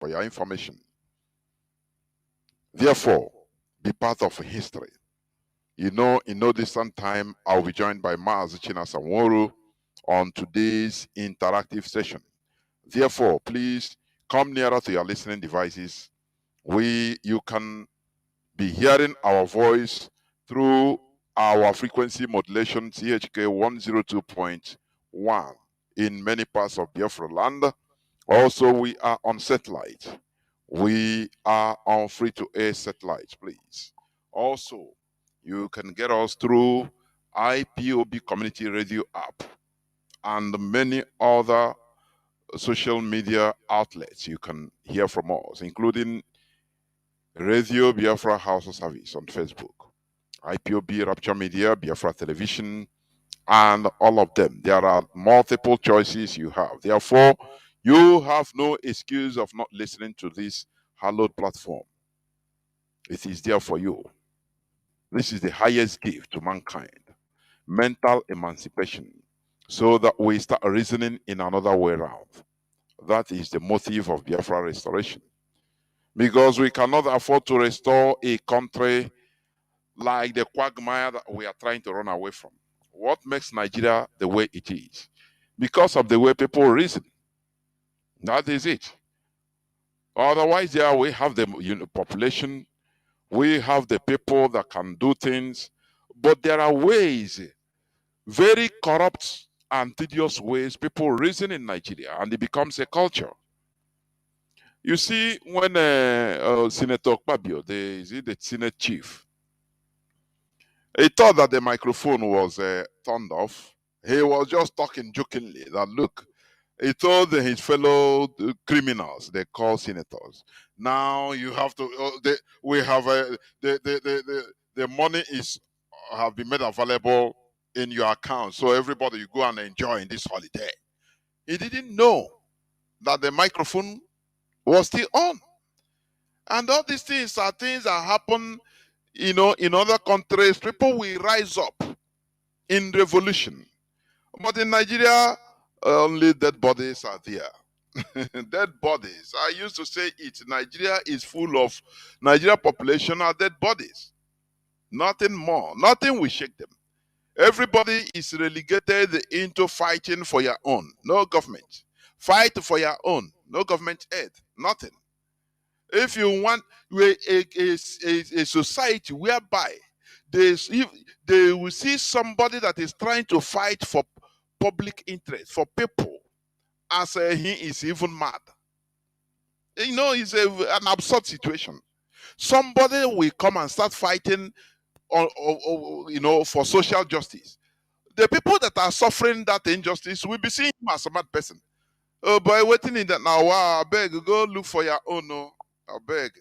for your information. Therefore, be part of history. You know, in no distant time, I'll be joined by Mazi, Chinasa, Nworu on today's interactive session. Therefore, please come nearer to your listening devices. You can be hearing our voice through our frequency modulation CHK 102.1 in many parts of Biafra land. Also, we are on satellite. We are on free-to-air satellite, please. Also, you can get us through Ipob Community Radio app and many other social media outlets. You can hear from us, including Radio Biafra House of Service on Facebook, Ipob Rapture Media, Biafra Television, and all of them. There are multiple choices you have. Therefore, you have no excuse of not listening to this hallowed platform. It is there for you. This is the highest gift to mankind, mental emancipation, so that we start reasoning in another way around. That is the motive of Biafra restoration. Because we cannot afford to restore a country like the quagmire that we are trying to run away from. What makes Nigeria the way it is? Because of the way people reason. That is it. Otherwise, there we have the population, we have the people that can do things, but there are ways, very corrupt and tedious ways people reason in Nigeria, and it becomes a culture. You see, when Senator Kpabio, the Senate chief, he thought that the microphone was turned off. He was just talking jokingly that, look, he told his fellow criminals, they call senators, now you have to, we have, the money have been made available in your account, so everybody you go and enjoy in this holiday. He didn't know that the microphone was still on. And all these things are things that happen, you know, in other countries. People will rise up in revolution. But in Nigeria, only dead bodies are there. Dead bodies. I used to say it. Nigeria is full of, Nigeria population are dead bodies. Nothing more. Nothing will shake them. Everybody is relegated into fighting for your own. No government. Fight for your own. No government aid. Nothing. If you want a society whereby they will see somebody that is trying to fight for public interest, for people, as he is even mad. You know, it's an absurd situation. Somebody will come and start fighting you know, for social justice. The people that are suffering that injustice will be seeing him as a mad person. Oh boy, waiting in that now. Wow, I beg, go look for your own. No, I beg.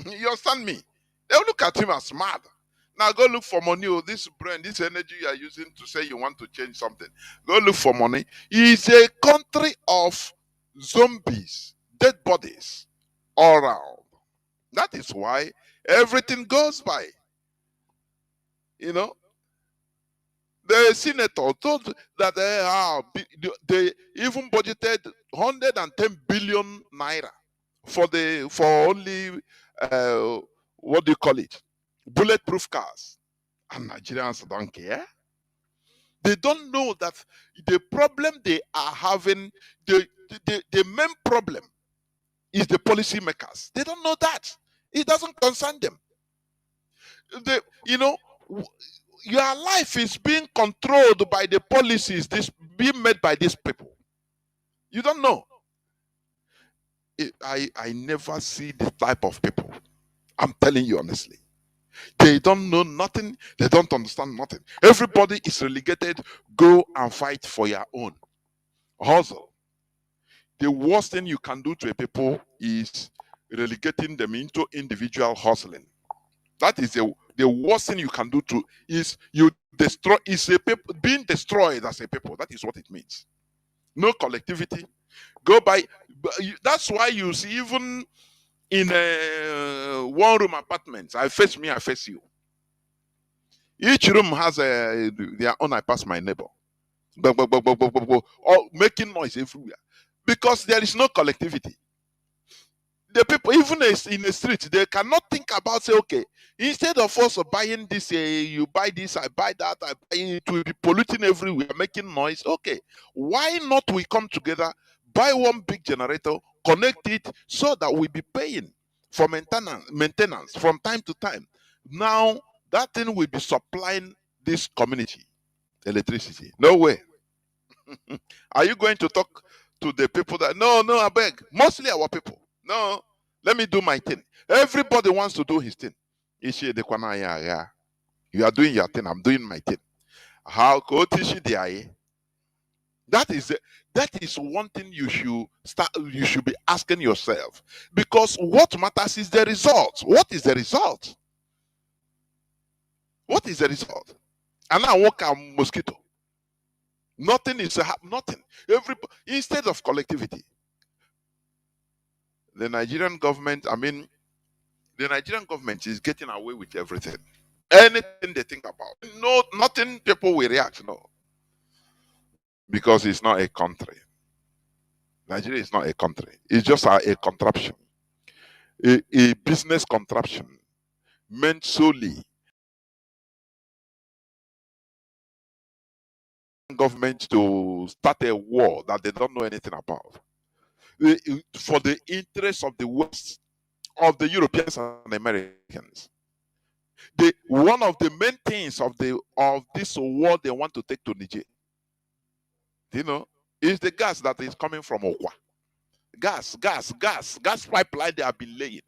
You understand me? They'll look at him as mad. Now go look for money. Oh, this brain, this energy you are using to say you want to change something. Go look for money. It's a country of zombies, dead bodies all around. That is why everything goes by. You know, the senator told that they even budgeted 110 billion naira for only what do you call it? Bulletproof cars. And Nigerians don't care. They don't know that the problem they are having, the main problem is the policy makers. They don't know that. It doesn't concern them. You know, your life is being controlled by the policies being made by these people. You don't know. I never see this type of people. I'm telling you honestly. They don't know nothing. They don't understand nothing. Everybody is relegated. Go and fight for your own. Hustle. The worst thing you can do to a people is relegating them into individual hustling. That is the worst thing you can do to is you destroy is a people being destroyed as a people. That is what it means. No collectivity. Go by. That's why you see even in one-room apartments, I face me, I face you. Each room has their own. I pass my neighbor, all making noise everywhere because there is no collectivity. The people, even in the street, they cannot think about, say, okay, instead of us buying this, you buy this, I buy that, I buy it, will be polluting everywhere, making noise. Okay, why not we come together, buy one big generator, connect it, so that we be paying for maintenance from time to time. Now that thing will be supplying this community electricity. No way. Are you going to talk to the people that no, I beg? Mostly our people. No, let me do my thing. Everybody wants to do his thing. Ishi edekwana ya agha. You are doing your thing, I'm doing my thing. How kotishi di aye? That is one thing you should be asking yourself. Because what matters is the result. What is the result? What is the result? And I walk a mosquito. Nothing is nothing. Instead of collectivity, the Nigerian government, the Nigerian government is getting away with everything. Anything they think about. No, nothing people will react, no. Because it's not a country. Nigeria is not a country. It's just a contraption. A business contraption meant solely government to start a war that they don't know anything about. For the interest of the West, of the Europeans and Americans. One of the main things of this war they want to take to Niger, is the gas that is coming from Okwa. Gas pipeline they have been laying.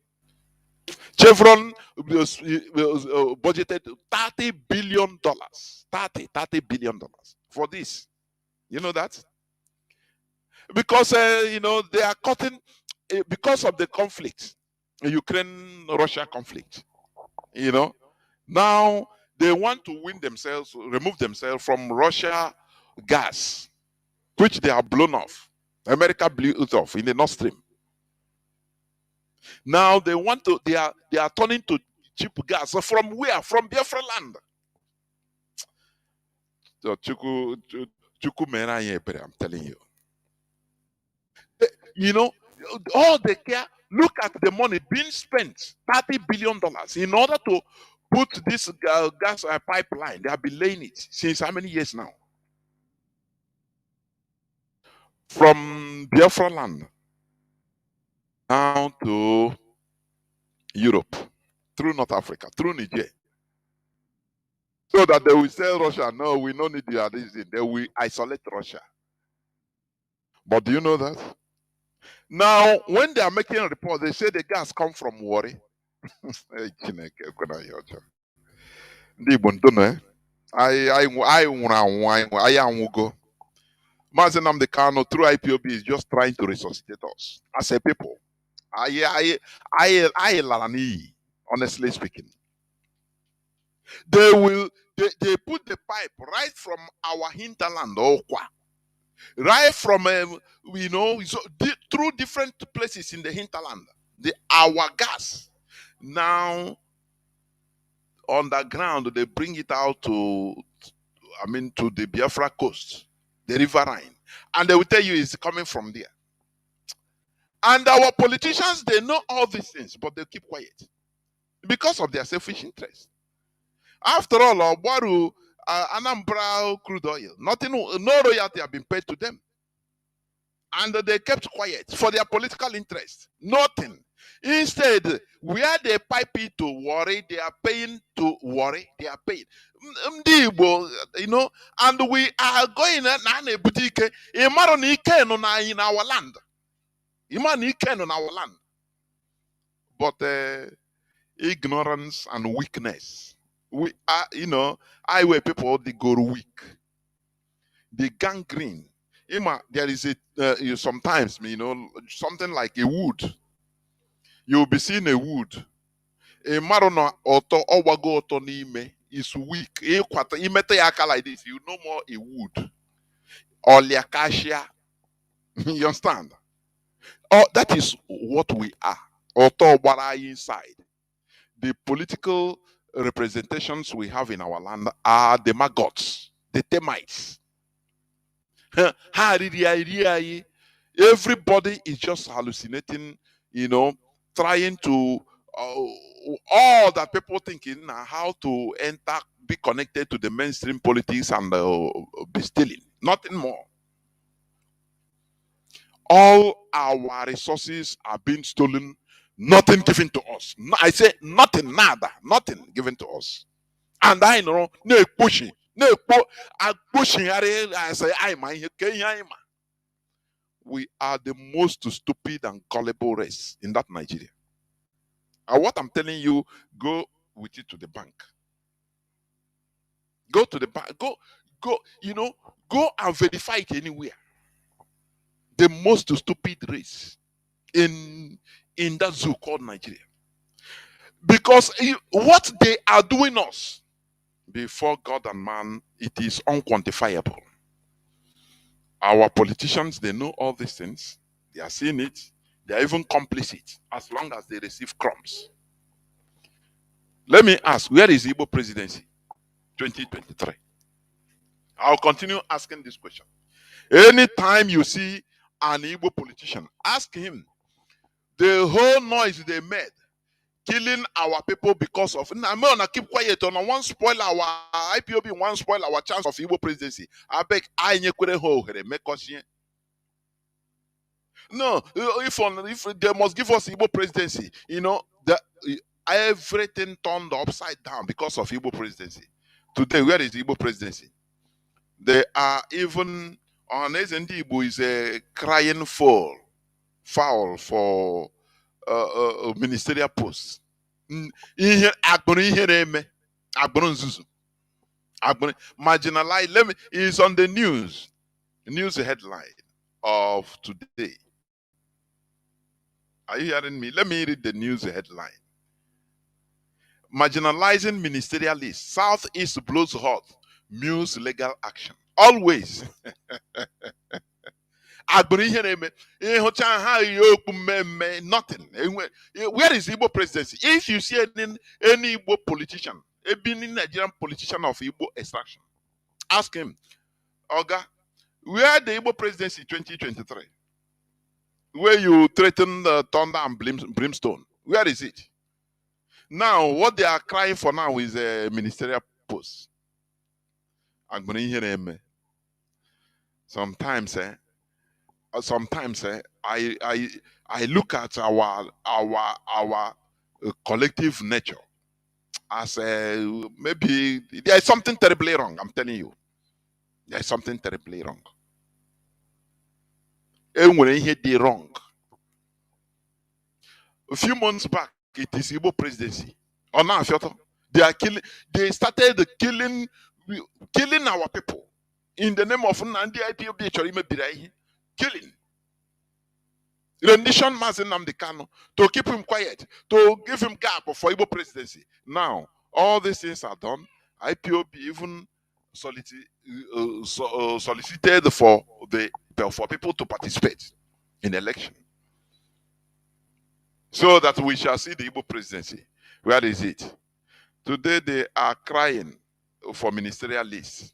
Chevron budgeted $30 billion. $30 billion for this. You know that? Because they are cutting because of the conflict, the Ukraine-Russia conflict. Now they want to remove themselves from Russia gas, which they have blown off. America blew it off in the Nord Stream. Now they are turning to cheap gas. So from where? From Biafra land. So I'm telling you. All they care, look at the money being spent, $30 billion, in order to put this gas pipeline. They have been laying it since how many years now? From Biafra land down to Europe, through North Africa, through Niger. So that they will tell Russia, no, we don't need your this. They will isolate Russia. But do you know that? Now, when they are making a report, they say the gas come from Wari. Mazi Nnamdi Kanu through Ipob is just trying to resuscitate us as a people. Honestly speaking. They put the pipe right from our hinterland, Okwa. Right from through different places in the hinterland. Our gas. Now underground, they bring it out to the Biafra coast, the riverine, and they will tell you it's coming from there. And our politicians, they know all these things, but they keep quiet because of their selfish interest. After all, Nworu, Anambra crude oil, no royalty have been paid to them, and they kept quiet for their political interest. Nothing. Instead, where they pipe it to worry, they are paying to worry. They are paying. And we are going in our land. In our land. But ignorance and weakness. We are, I were people they go weak. The gangrene. There is sometimes, something like a wood. You'll be seeing a wood. A marona auto owago auto nime is weak. Imete yaka like this, you no more a wood. Or liakashia. You understand? Oh, that is what we are. Auto wara inside. The political representations we have in our land are the maggots, the termites. Everybody is just hallucinating, trying to all that people thinking now how to enter, be connected to the mainstream politics and be stealing. Nothing more. All our resources are being stolen, nothing given to us. I say nothing, nada, nothing given to us. And I know no pushing, pushing. I say we are the most stupid and gullible race in that Nigeria. And what I'm telling you, go with it to the bank. Go to the bank. Go. Go and verify it anywhere. The most stupid race in that zoo called Nigeria. Because what they are doing us before God and man, it is unquantifiable. Our politicians, they know all these things. They are seeing it. They are even complicit as long as they receive crumbs. Let me ask, where is Igbo presidency 2023? I'll continue asking this question. Anytime you see an Igbo politician, ask him the whole noise they made killing our people because of I'm gonna keep quiet on one spoil our IPOB, one spoil our chance of Igbo presidency. I beg I make us here. No, if they must give us Igbo presidency, everything turned upside down because of Igbo presidency. Today, where is Igbo presidency? They are even on Igbo is a crying foul for ministerial posts. Marginalized. Is on the news headline of today. Are you hearing me? Let me read the news headline. Marginalizing ministerialists. Southeast blows hot. Muse legal action. Always. Nothing. Where is Igbo presidency? If you see any Igbo politician, a Nigerian politician of Igbo extraction, ask him, Oga, where the Igbo presidency 2023? Where you threaten the thunder and brimstone? Where is it? Now, what they are crying for now is a ministerial post. Sometimes, I look at our collective nature as maybe there is something terribly wrong. I'm telling you, there is something terribly wrong. And when I hear wrong, a few months back, it is Igbo presidency. Or now, they are killing. They started killing our people in the name of Nnamdi Ipob. Killing. Rendition Mazi Nnamdi Kanu to keep him quiet, to give him gap for Igbo presidency. Now, all these things are done. IPOB even solicited for people to participate in election, so that we shall see the Igbo presidency. Where is it? Today they are crying for ministerial lists.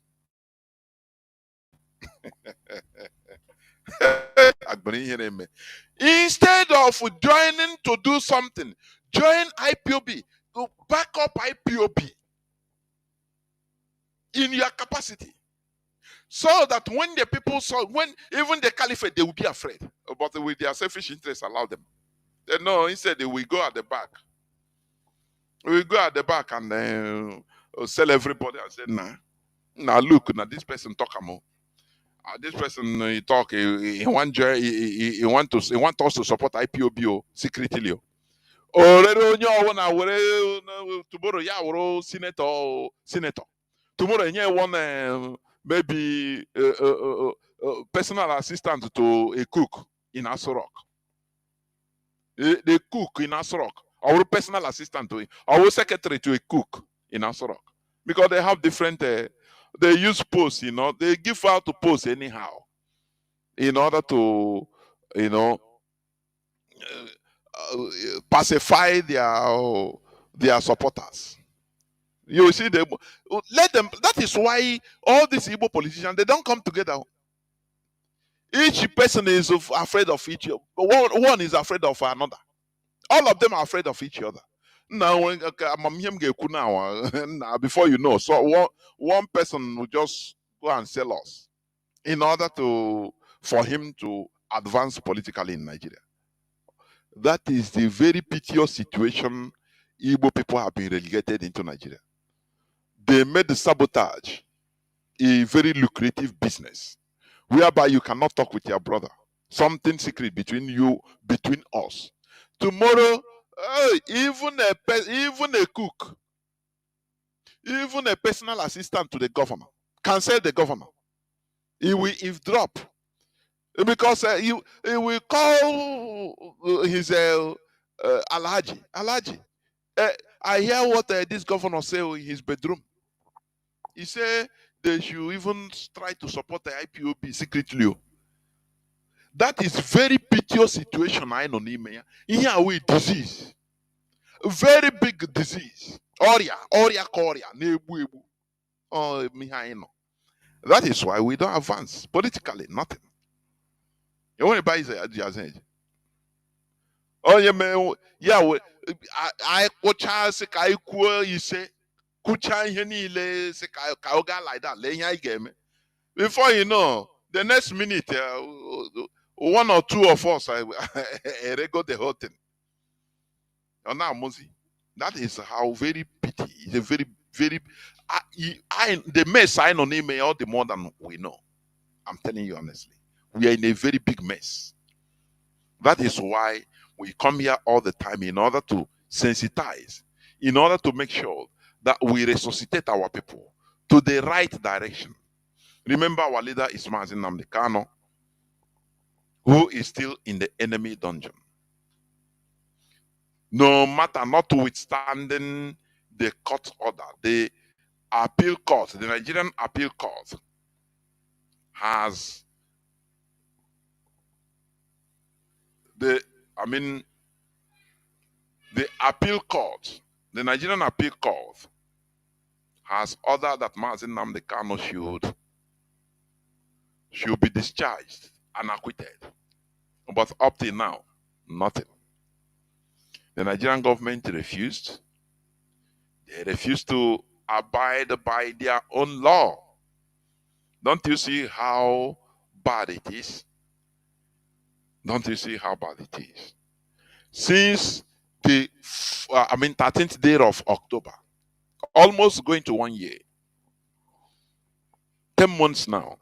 Instead of joining to do something, join IPOB to back up IPOB in your capacity, so that when the people when even the caliphate, they will be afraid, but with their selfish interests allow them. They know instead they will go at the back. We go at the back and then sell everybody and say, nah, look, now this person talk more. This person he talk, he want us to support IPOB secretly. Already tomorrow, yeah, senator. Tomorrow, one maybe personal assistant to a cook in Asorok. They cook in Asorok. Our personal assistant to it, our secretary to a cook in Asorok. Because they have different, they use posts, they give out to posts anyhow in order to, pacify their supporters. You see, let them. That is why all these Igbo politicians, they don't come together. Each person is afraid of each. One is afraid of another. All of them are afraid of each other. Now, now before you know, so one person will just go and sell us in order for him to advance politically in Nigeria. That is the very piteous situation Igbo people have been relegated into Nigeria. They made the sabotage a very lucrative business, whereby you cannot talk with your brother. Something secret between you, between us. Tomorrow, even a cook, even a personal assistant to the governor can sell the governor. He will eavesdrop because he will call his Alhaji. Alhaji, I hear what this governor say in his bedroom. He say they should even try to support the IPOB secretly. That is very piteous situation. I know here we disease, very big disease. Korea, nebu ebu. Oh, that is why we don't advance politically. Nothing. You want to buy the oh yeah, I kucha se kai ku ise kucha ihe niile se ka oga like that. Le ihe game. Before you know, the next minute, one or two of us, I got the whole thing. Now, Mazi, that is how very pity. It's a very, very. The mess I know me all the more than we know. I'm telling you honestly, we are in a very big mess. That is why we come here all the time in order to sensitize, in order to make sure that we resuscitate our people to the right direction. Remember, our leader is Mazi Nnamdi Kanu, who is still in the enemy dungeon. No matter, notwithstanding the court order, the appeal court, the Nigerian appeal court has the appeal court, the Nigerian appeal court has ordered that Mazi Nnamdi Kanu should be discharged and acquitted. But up till now, nothing. The Nigerian government refused. They refused to abide by their own law. Don't you see how bad it is? Don't you see how bad it is? Since the 13th day of October, almost going to 1 year, 10 months now,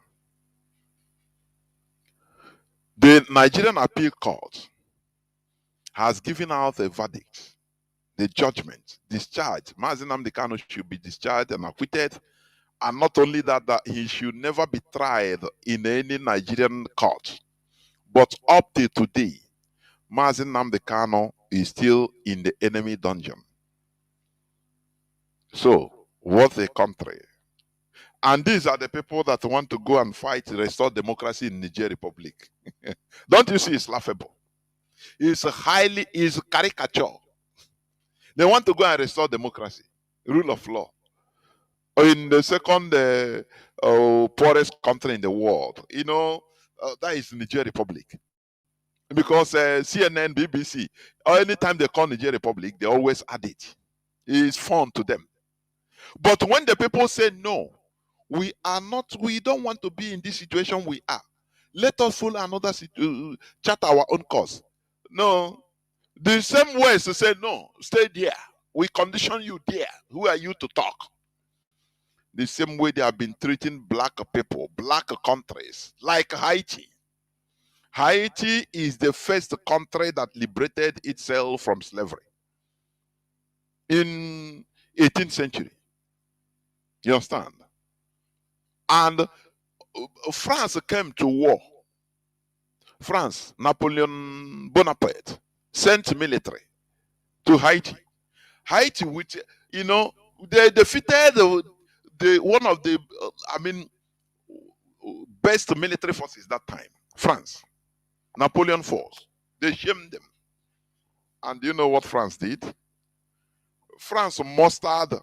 the Nigerian Appeal Court has given out a verdict, the judgment, discharge. Mazi Nnamdi Kanu should be discharged and acquitted. And not only that, that he should never be tried in any Nigerian court. But up till today, Mazi Nnamdi Kanu is still in the enemy dungeon. So, what a country. And these are the people that want to go and fight to restore democracy in Niger Republic. Don't you see it's laughable? It's caricature. They want to go and restore democracy, rule of law. In the second poorest country in the world, that is Niger Republic. Because CNN, BBC, or anytime they call Niger Republic, they always add it. It's fun to them. But when the people say no, we don't want to be in this situation we are. Let us follow another chart our own course. No. The same way to say no, stay there. We condition you there. Who are you to talk? The same way they have been treating black people, black countries, like Haiti. Haiti is the first country that liberated itself from slavery in 18th century. You understand? And France came to war. France, Napoleon Bonaparte, sent military to Haiti. Haiti, which, they defeated one of the, best military forces that time, France, Napoleon force. They shamed them. And you know what France did? France mustered,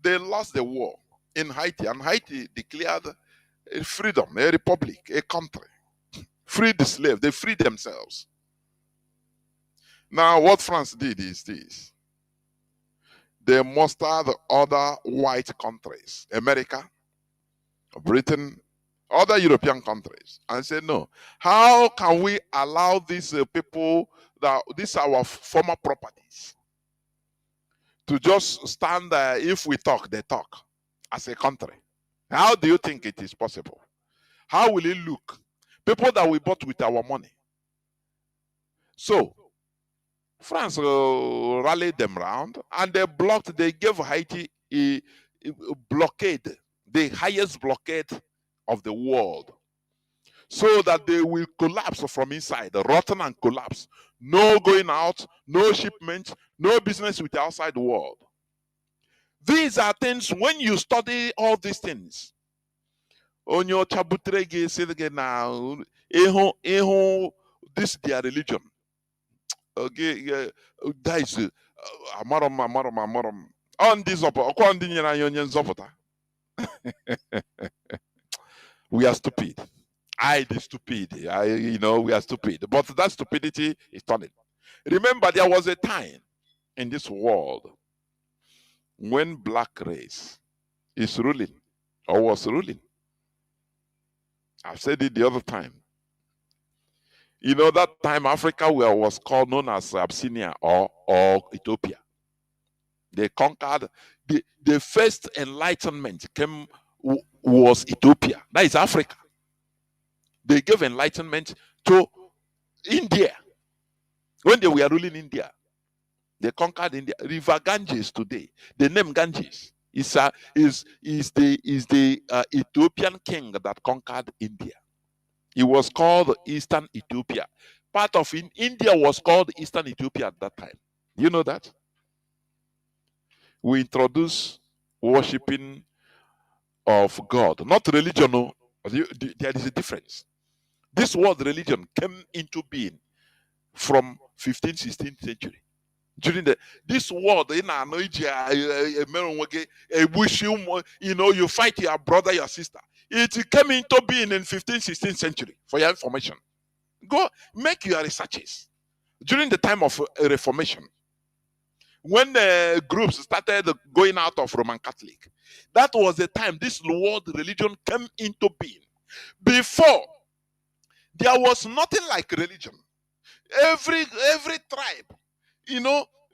they lost the war in Haiti, and Haiti declared a freedom, a republic, a country. Freed the slaves, they freed themselves. Now, what France did is this. They mustered other white countries, America, Britain, other European countries, and said, no, how can we allow these people, that these are our former properties, to just stand there? If we talk, they talk as a country? How do you think it is possible? How will it look? People that we bought with our money. So France rallied them round, and they gave Haiti a blockade, the highest blockade of the world, so that they will collapse from inside, rotten and collapse. No going out, no shipment, no business with the outside world. These are things, when you study all these things, on your chabutrege, say again now, this their religion. Okay, yeah, that is amarom. On this we are stupid. The stupid. We are stupid. But that stupidity is turning. Remember, there was a time in this world when black race is ruling or was ruling. I've said it the other time. That time Africa was called known as Abyssinia or Ethiopia. They conquered the first enlightenment was Ethiopia. That is Africa. They gave enlightenment to India. When they were ruling India, they conquered India. River Ganges today, the name Ganges is the Ethiopian king that conquered India. It was called Eastern Ethiopia. Part of India was called Eastern Ethiopia at that time. You know that? We introduced worshipping of God, not religion. No. There is a difference. This word religion came into being from 15th, 16th century. During this word, you fight your brother, your sister. It came into being in 15th, 16th century, for your information. Go make your researches. During the time of Reformation, when the groups started going out of Roman Catholic, that was the time this word religion came into being. Before, there was nothing like religion. Every tribe,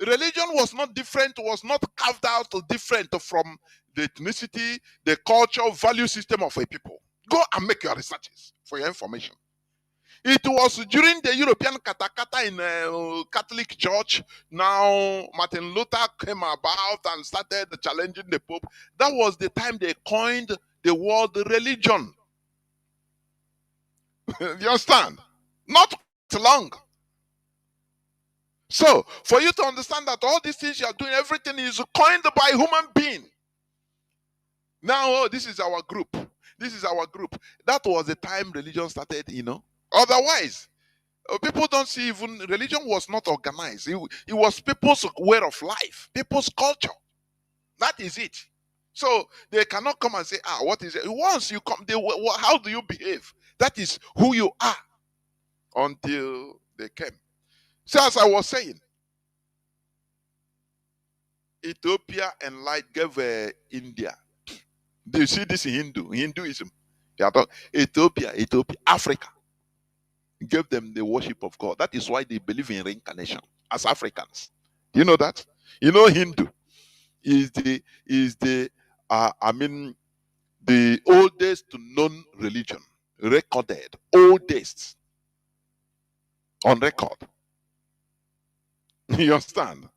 religion was not different, was not carved out different from the ethnicity, the culture, value system of a people. Go and make your researches for your information. It was during the European katakata in Catholic Church. Now Martin Luther came about and started challenging the Pope. That was the time they coined the word religion. You understand? Not long. So, for you to understand that all these things you are doing, everything is coined by human being. Now, this is our group. This is our group. That was the time religion started, Otherwise, people don't see, even religion was not organized. It was people's way of life, people's culture. That is it. So they cannot come and say, what is it? Once you come, how do you behave? That is who you are. Until they came. So as I was saying, Ethiopia and light gave India. Do you see this in Hinduism? Ethiopia, Africa gave them the worship of God. That is why they believe in reincarnation as Africans. Do you know that? Hindu is the oldest known religion recorded, oldest on record. You understand?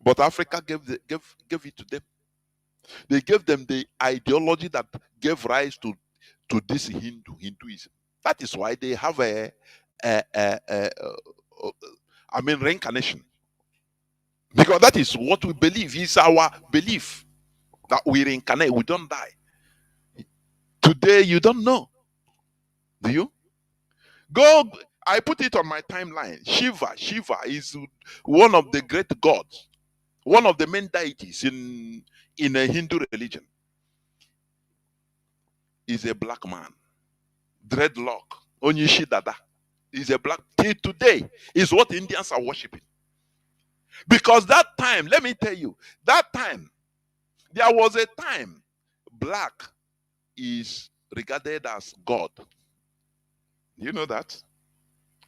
But Africa gave it to them. They gave them the ideology that gave rise to this Hinduism. That is why they have reincarnation. Because that is what we believe. Is our belief that we reincarnate, we don't die. Today you don't know. Do you? Go. I put it on my timeline. Shiva is one of the great gods, one of the main deities in a Hindu religion. Is a black man, dreadlock, Onyishi Dada. Is a black. Till today is what Indians are worshiping. Because that time, let me tell you, that time, there was a time black is regarded as God. You know that?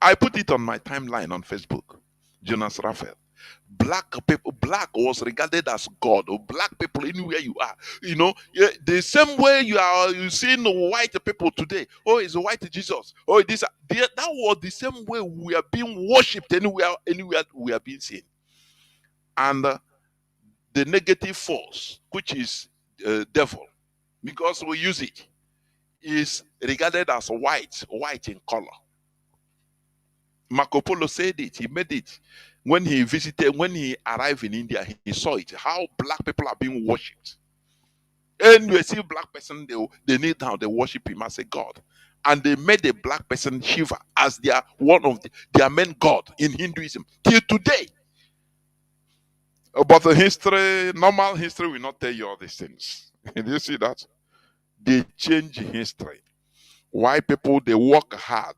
I put it on my timeline on Facebook, Jonas Raphael. Black people, black was regarded as God, or black people anywhere you are. You know, yeah, the same way you seeing white people today. Oh, it's a white Jesus. Oh, that was the same way we are being worshipped anywhere we are being seen. And the negative force, which is devil, because we use it, is regarded as white in color. Marco Polo said it, he made it. When he arrived in India, he saw it, how black people are being worshipped. And you see a black person, they kneel down, they worship him as a god. And they made a black person Shiva as one of their main god in Hinduism till today. But the history, normal history will not tell you all these things. Do you see that? They change history. Why people, they work hard.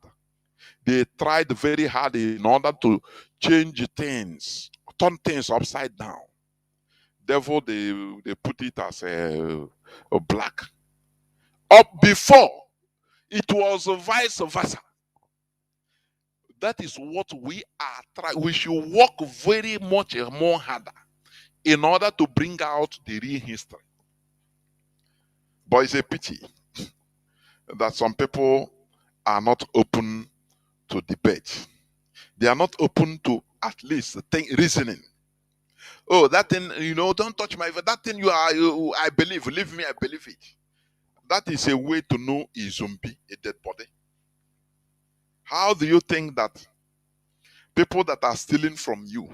They tried very hard in order to change things, turn things upside down. Therefore, they put it as a black. Up before, it was vice versa. That is what we are trying. We should work very much more harder in order to bring out the real history. But it's a pity that some people are not open to debate. They are not open to at least reasoning. Oh, that thing, don't touch that thing I believe. Leave me, I believe it. That is a way to know a zombie, a dead body. How do you think that people that are stealing from you,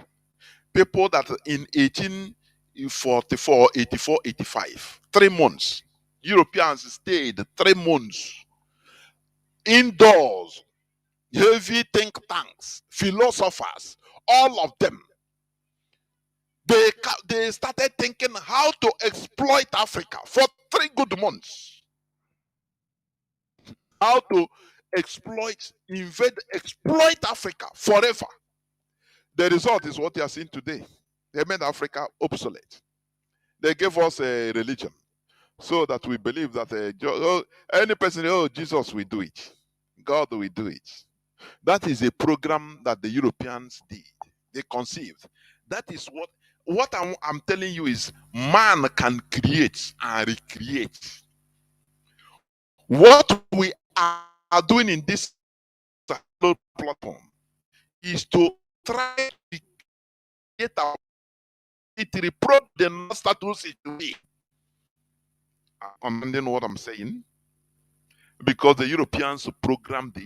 people that in 1844, 84, 85, 3 months, Europeans stayed 3 months indoors, heavy think tanks, philosophers, all of them, they started thinking how to exploit Africa for 3 good months. How to exploit Africa forever. The result is what you are seeing today. They made Africa obsolete. They gave us a religion so that we believe that any person, Jesus will do it. God will do it. That is a program that the Europeans did. They conceived. That is what I'm telling you is man can create and recreate. What we are doing in this platform is to try to create it reproduce the status it will be. Understanding what I'm saying? Because the Europeans programmed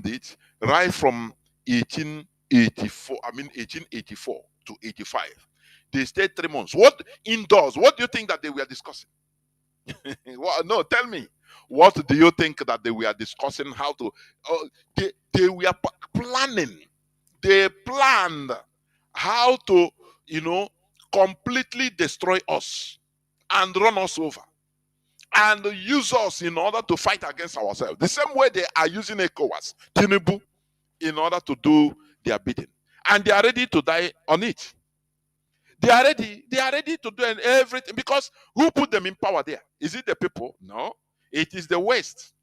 it right from 1884 to 85. They stayed 3 months. What indoors? What do you think that they were discussing? No, tell me. What do you think that they were discussing? How to? They were planning. They planned how to, completely destroy us and run us over and use us in order to fight against ourselves. The same way they are using ECOWAS, Tinubu, in order to do their bidding. And they are ready to die on it. They are ready to do everything, because who put them in power there? Is it the people? No. It is the West.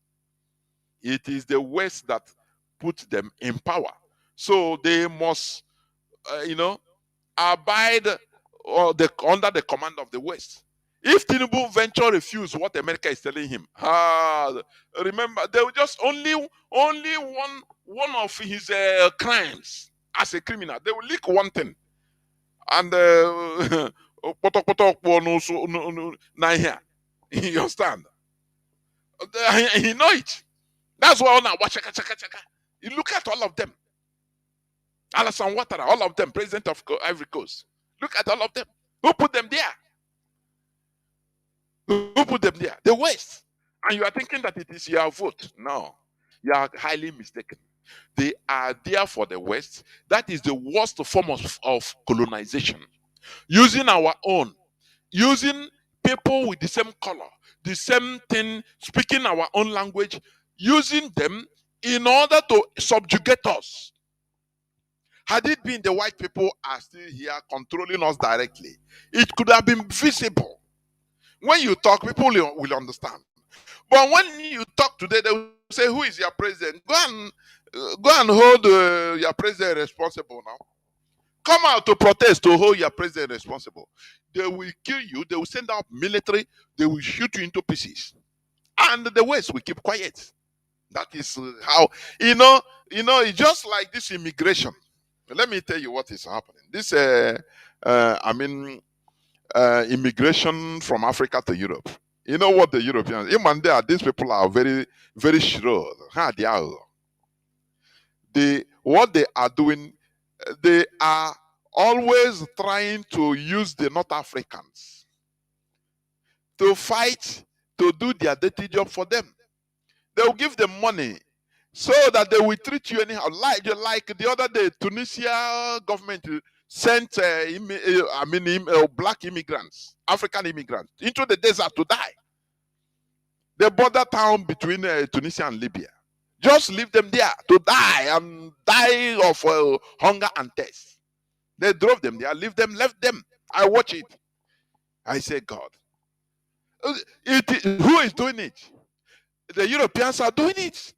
It is the West that put them in power. So they must, abide under the command of the West. If Tinubu venture refuse what America is telling him, remember, they will just only one of his crimes as a criminal. They will leak one thing, and you understand? He know it. That's why now you look at all of them. Alassane Ouattara, all of them, president of Ivory Coast. Look at all of them. Who put them there? Who put them there? The West. And you are thinking that it is your vote. No. You are highly mistaken. They are there for the West. That is the worst form of colonization. Using our own. Using people with the same color, the same thing, speaking our own language, using them in order to subjugate us. Had it been the white people are still here controlling us directly, it could have been visible. When you talk, people will understand. But when you talk today, they will say, "Who is your president? Go and hold your president responsible now. Come out to protest to hold your president responsible." They will kill you. They will send out military. They will shoot you into pieces, and the West will keep quiet. That is how It's just like this immigration. Let me tell you what is happening. This, immigration from Africa to Europe. You know what the Europeans, even there, these people are very, very shrewd. What they are doing, they are always trying to use the North Africans to fight, to do their dirty job for them. They will give them money so that they will treat you anyhow. Like the other day, Tunisia government sent black immigrants, African immigrants, into the desert to die. The border town between Tunisia and Libya. Just leave them there to die and die of hunger and thirst. They drove them there, left them. I watch it. I say, God. Who is doing it? The Europeans are doing it.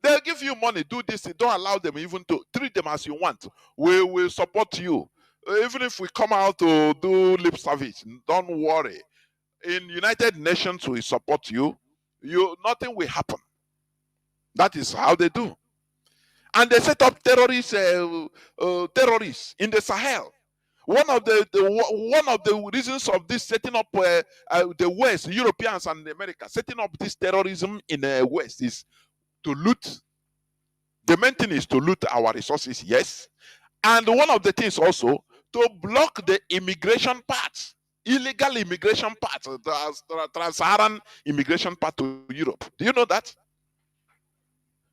They'll give you money, do this. Don't allow them even to treat them as you want. We will support you. Even if we come out to do lip service, don't worry. In United Nations, we support you. Nothing will happen. That is how they do. And they set up terrorists in the Sahel. One of the reasons of this setting up the West, Europeans and America, setting up this terrorism in the West is to loot. The main thing is to loot our resources, yes. And one of the things also to block the immigration paths, illegal immigration paths, the trans-Saharan immigration path to Europe. Do you know that?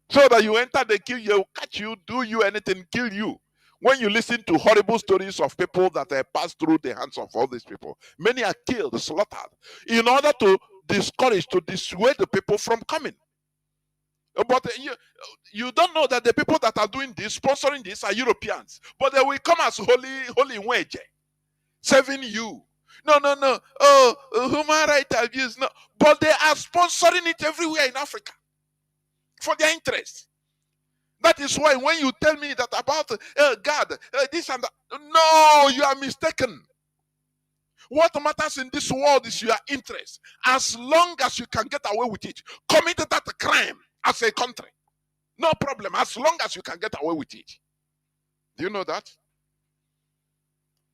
So that you enter, they kill you, catch you, do you anything, kill you. When you listen to horrible stories of people that pass through the hands of all these people, many are killed, slaughtered, in order to discourage, to dissuade the people from coming. But you don't know that the people that are doing this, sponsoring this, are Europeans. But they will come as holy wedge, serving you. No. Oh, human rights abuse. No. But they are sponsoring it everywhere in Africa for their interest. That is why when you tell me that about God, this and that, no, you are mistaken. What matters in this world is your interest. As long as you can get away with it, commit that crime as a country. No problem, as long as you can get away with it. Do you know that?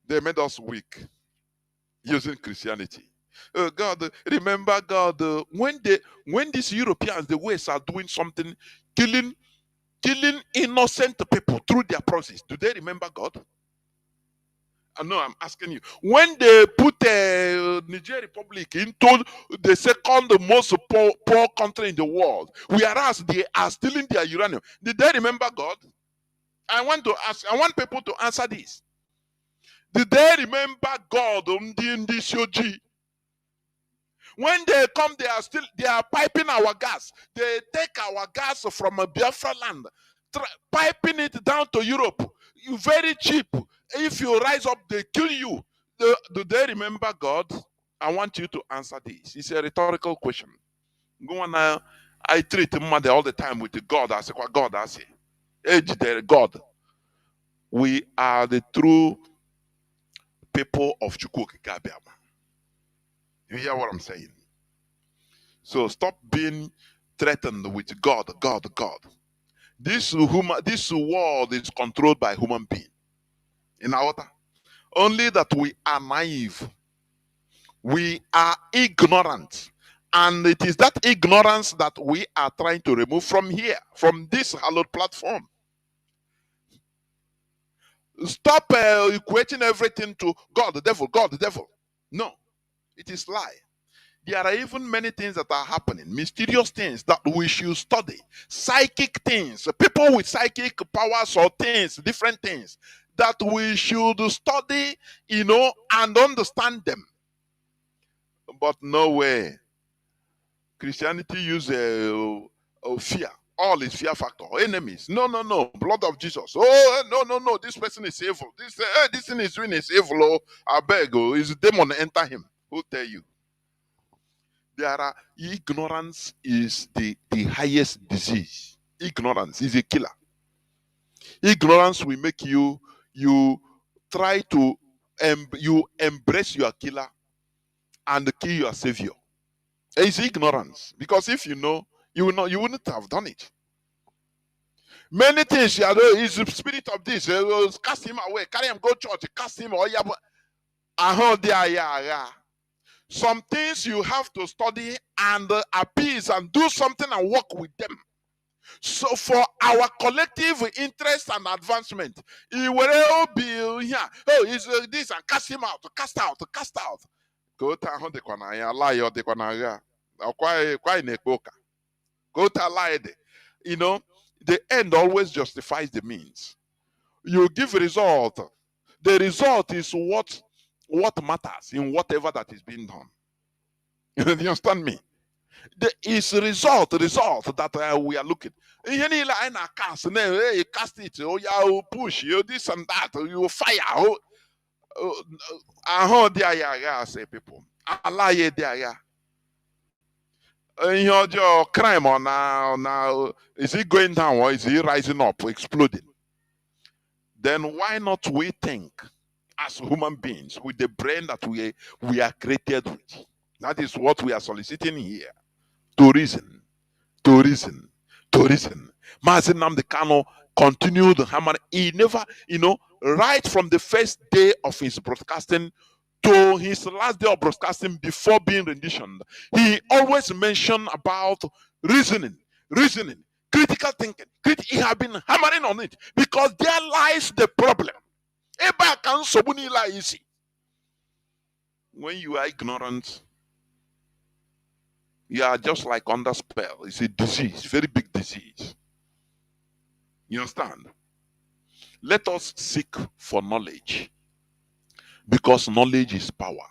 They made us weak using Christianity. God, remember God, when these Europeans, the West, are doing something, killing innocent people through their process, do they remember God? No, I'm asking you. When they put Niger Republic into the second most poor country in the world, whereas they are stealing their uranium, did they remember God? I want people to answer this. Did they remember God? When they come, they are piping our gas. They take our gas from a Biafra land, piping it down to Europe. Very cheap. If you rise up, they kill you. Do they remember God? I want you to answer this. It's a rhetorical question. Go on now. I treat mother all the time with the God. I say, what God I say? Age the God. We are the true people of Chukwuka. You hear what I'm saying? So stop being threatened with God. This world is controlled by human beings. In our water. Only that we are naive. We are ignorant. And it is that ignorance that we are trying to remove from here, from this hallowed platform. Stop equating everything to God, the devil, God, the devil. No, it is lie. There are even many things that are happening, mysterious things that we should study, psychic things, people with psychic powers or things, different things that we should study, and understand them. But no way. Christianity uses fear, All is fear factor. Enemies. No, no, no. Blood of Jesus. Oh, no, no, no. This person is evil. This thing is doing is evil. Oh, I beg. Oh, is a demon enter him? Who tell you? There are ignorance is the highest disease. Ignorance is a killer. Ignorance will make you try to you embrace your killer and kill your savior. It's ignorance, because if you know, you wouldn't have done it. Many things you know is the spirit of this. Cast him away, carry him, go church, cast him. Oh yeah, yeah. Some things you have to study and appease and do something and work with them. So for our collective interest and advancement, he will be here. Oh, is this and cast him out, cast out, cast out. Go to home the corner, lie or the corner. Quite nekoka. Go to lie. You know, the end always justifies the means. You give result. The result is what matters in whatever that is being done. You understand me? It's result that we are looking. Ihe niile anyị na-cast, you cast it, oh yeah, you push, you this and that, you fire, ahụ dị agha say people. Ala ya dị agha. Ihe ọjọọ, crime or now is it going down or is it rising up, exploding? Then why not we think as human beings with the brain that we are created with? That is what we are soliciting here. To reason, to reason, to reason. Mazi Nnamdi Kanu continued hammering. He never, right from the first day of his broadcasting to his last day of broadcasting before being renditioned, he always mentioned about reasoning, critical thinking. He had been hammering on it because there lies the problem. When you are ignorant, you are just like under spell. It's a disease, very big disease. You understand? Let us seek for knowledge, because knowledge is power.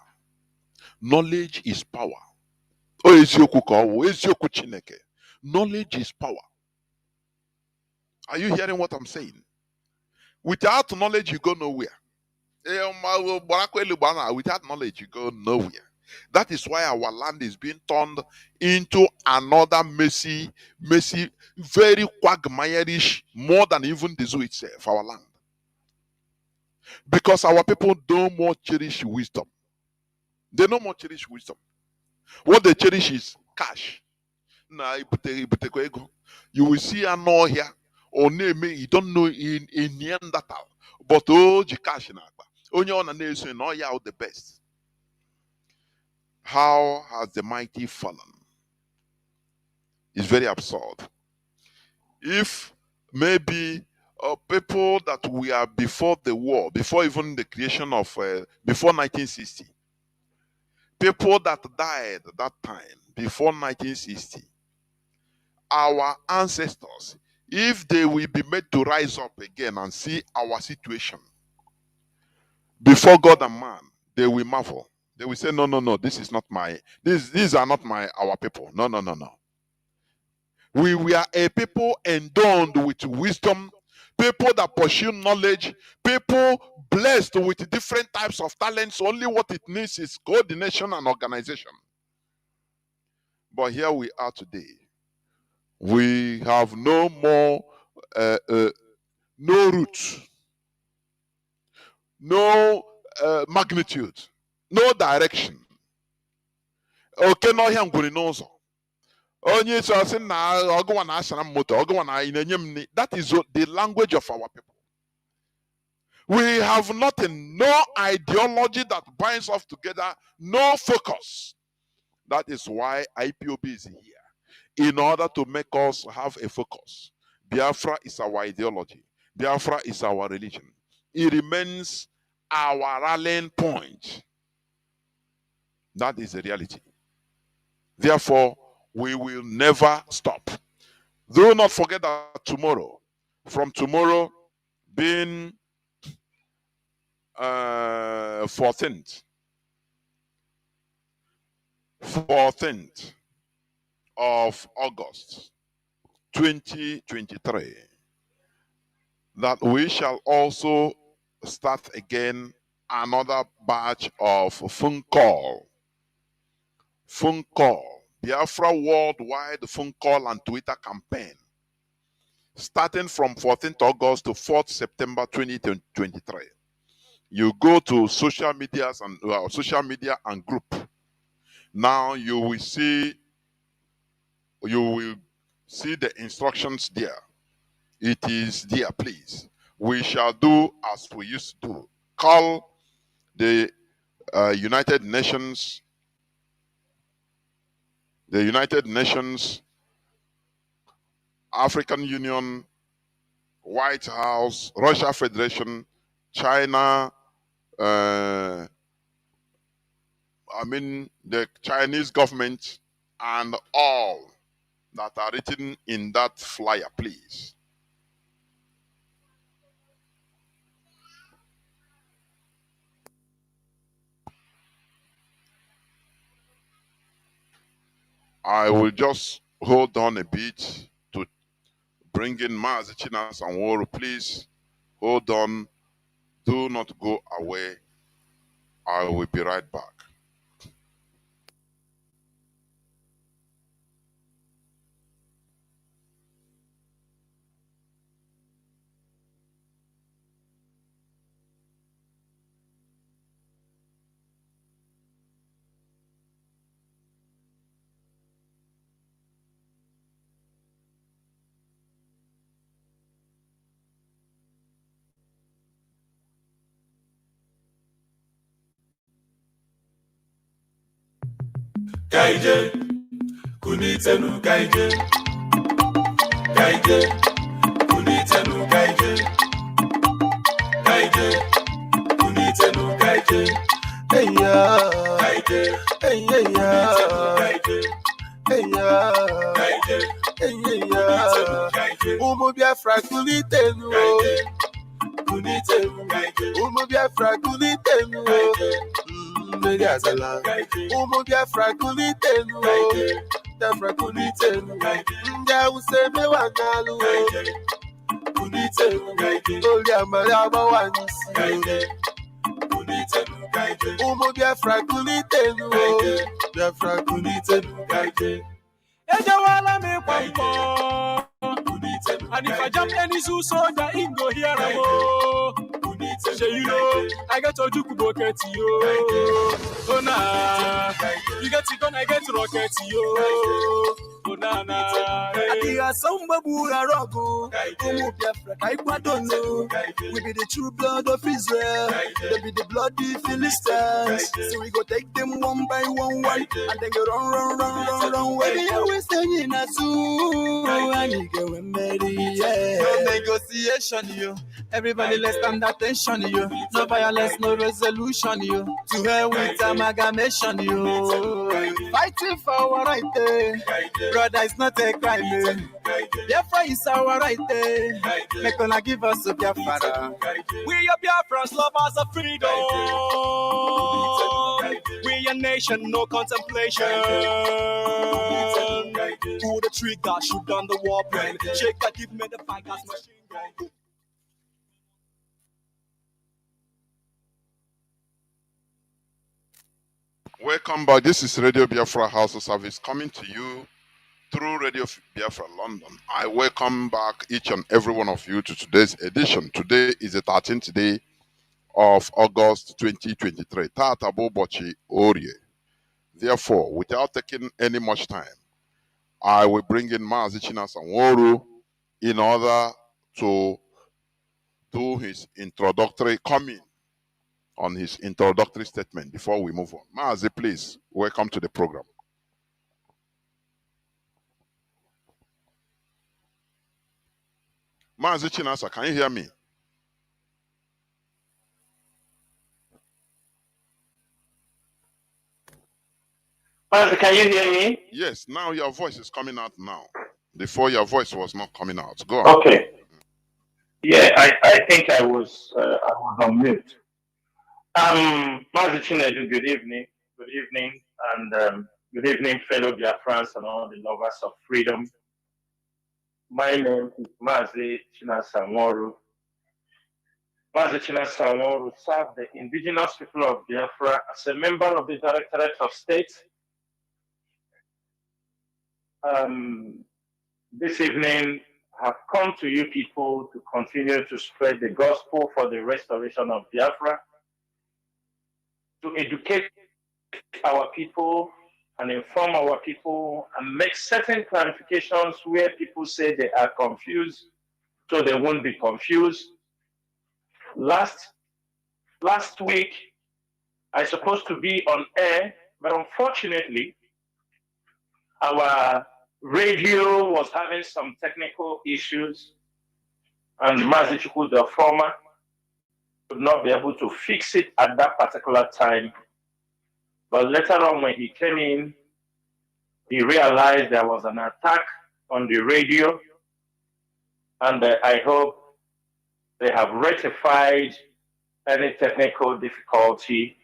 Knowledge is power. Knowledge is power. Are you hearing what I'm saying? Without knowledge, you go nowhere. Without knowledge, you go nowhere. That is why our land is being turned into another messy, very quagmirish, more than even the zoo itself, our land. Because our people don't more cherish wisdom. They no more cherish wisdom. What they cherish is cash. You will see a no here, or name you don't know in Neanderthal, but the cash in Agba. Only on a nation, no, yeah, the best. How has the mighty fallen? It's very absurd. If maybe people that we are before the war, before even the creation of, before 1960, people that died that time, before 1960, our ancestors, if they will be made to rise up again and see our situation before God and man, they will marvel. They will say, no, no, no, this is not these are not our people. No, no, no, no. We are a people endowed with wisdom, people that pursue knowledge, people blessed with different types of talents. Only what it needs is coordination and organization. But here we are today. We have no more, no roots, no magnitude, no direction. Okay, no here ngwuri n'ụzọ. Onye so say na ogo na asara moto, ogo na inenye m. That is the language of our people. We have nothing, no ideology that binds us together, no focus. That is why IPOB is here, in order to make us have a focus. Biafra is our ideology. Biafra is our religion. It remains our rallying point. That is the reality. Therefore, we will never stop. Do not forget that tomorrow, from tomorrow being 14th of August, 2023, that we shall also start again another batch of phone call, Biafra worldwide phone call and Twitter campaign, starting from 14th August to 4th September 2023. You go to social media and group. Now you will see the instructions there. It is there, please. We shall do as we used to do. Call the United Nations, African Union, White House, Russia Federation, China, the Chinese government, and all that are written in that flyer, please. I will just hold on a bit to bring in Mazi, Chinasa, and Nworu. Please hold on. Do not go away. I will be right back. Kaije, kunitenu kaije, kaije, kunitenu kaije, kaije, kunitenu kaije, hey ya, kaije, hey ya, kaije, hey ya, kaije, hey ya, umu Biafra kunitenu, kunitenu kaije, umu Biafra kunitenu, Megazala, umu Biafra kunitenu, Biafra kunitenu, Nja useme wanalu, kunitenu, Oli amaraba wanisi, kunitenu, umu Biafra kunitenu, Biafra kunitenu, Ejawala me kwampo, and if I jump any zoo soldier, he go here. Say, you know, I get to do bucket, yo. Oh, nah. You get to gun, I get rocket, yo. Oh, nah, nah. I hear some babura rogo. I don't know. We be the true blood of Israel. They be the bloody Philistines. So we go take them one by one, and then go run. We be always saying a zoo. And you go and marry, yeah. No negotiation, yo. Everybody let's stand attention, yo. No violence, no resolution, yo. To hell with amalgamation, yo. Fighting for our right, brother, it's not a crime, Biafra is our right, Make gonna give us a Biafra. We are Biafrans, lovers of freedom. We a nation, no contemplation. Pull the trigger, shoot down the weapon. Shake that, give me the fire gas machine gun. Welcome back. This is Radio Biafra House of Service coming to you through Radio Biafra London. I welcome back each and every one of you to today's edition. Today is the 13th day of August 2023. Tata Bobochi Orie. Therefore, without taking any much time, I will bring in Mazi, Chinasa, and Nworu in order to do his introductory comment on his introductory statement before we move on. Mazi, please, welcome to the program. Mazi Chinasa, can you hear me? Mazi, can you hear me? Yes, now your voice is coming out now. Before your voice was not coming out. Go on. Okay. Yeah, I think I was on mute. Mazi Chinedu, good evening, and good evening, fellow Biafrans and all the lovers of freedom. My name is Mazi Chinasa Nworu. Mazi Chinasa Nworu served the indigenous people of Biafra as a member of the Directorate of State. This evening, I have come to you people to continue to spread the gospel for the restoration of Biafra, to educate our people and inform our people and make certain clarifications where people say they are confused, so they won't be confused. Last week, I was supposed to be on air, but unfortunately, our radio was having some technical issues, and Mazi Chukwu, the former, could not be able to fix it at that particular time. But later on, when he came in, he realized there was an attack on the radio, and I hope they have rectified any technical difficulty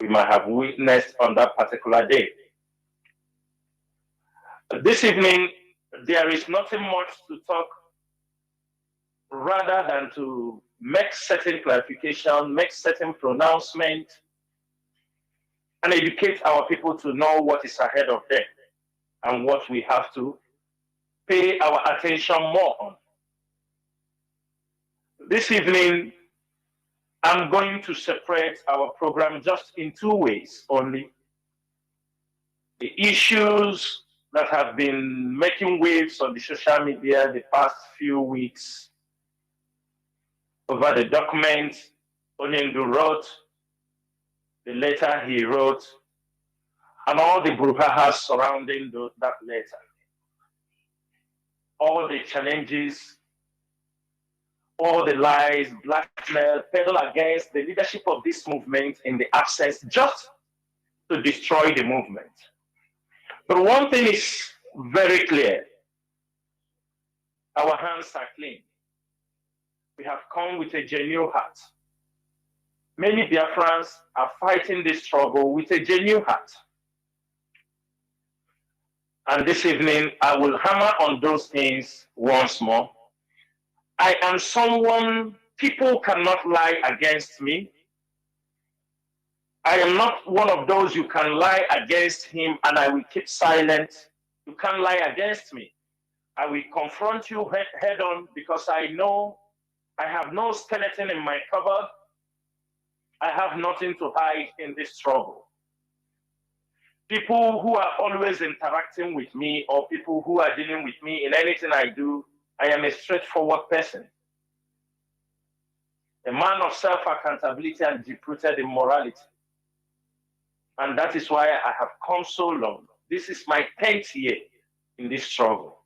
we might have witnessed on that particular day. This evening, there is nothing much to talk, rather than to make certain clarification, make certain pronouncement, and educate our people to know what is ahead of them and what we have to pay our attention more on. This evening, I'm going to separate our program just in two ways only. The issues that have been making waves on the social media the past few weeks over the document Onyendu wrote, the letter he wrote, and all the brouhaha surrounding that letter. All the challenges, all the lies, blackmail, peddle against the leadership of this movement in the absence, just to destroy the movement. But one thing is very clear. Our hands are clean. We have come with a genuine heart. Many Biafrans are fighting this struggle with a genuine heart. And this evening, I will hammer on those things once more. I am someone, people cannot lie against me. I am not one of those you can lie against him and I will keep silent. You can't lie against me. I will confront you head on because I know I have no skeleton in my cupboard. I have nothing to hide in this struggle. People who are always interacting with me or people who are dealing with me in anything I do, I am a straightforward person. A man of self-accountability and deep-rooted in morality. And that is why I have come so long. This is my 10th year in this struggle.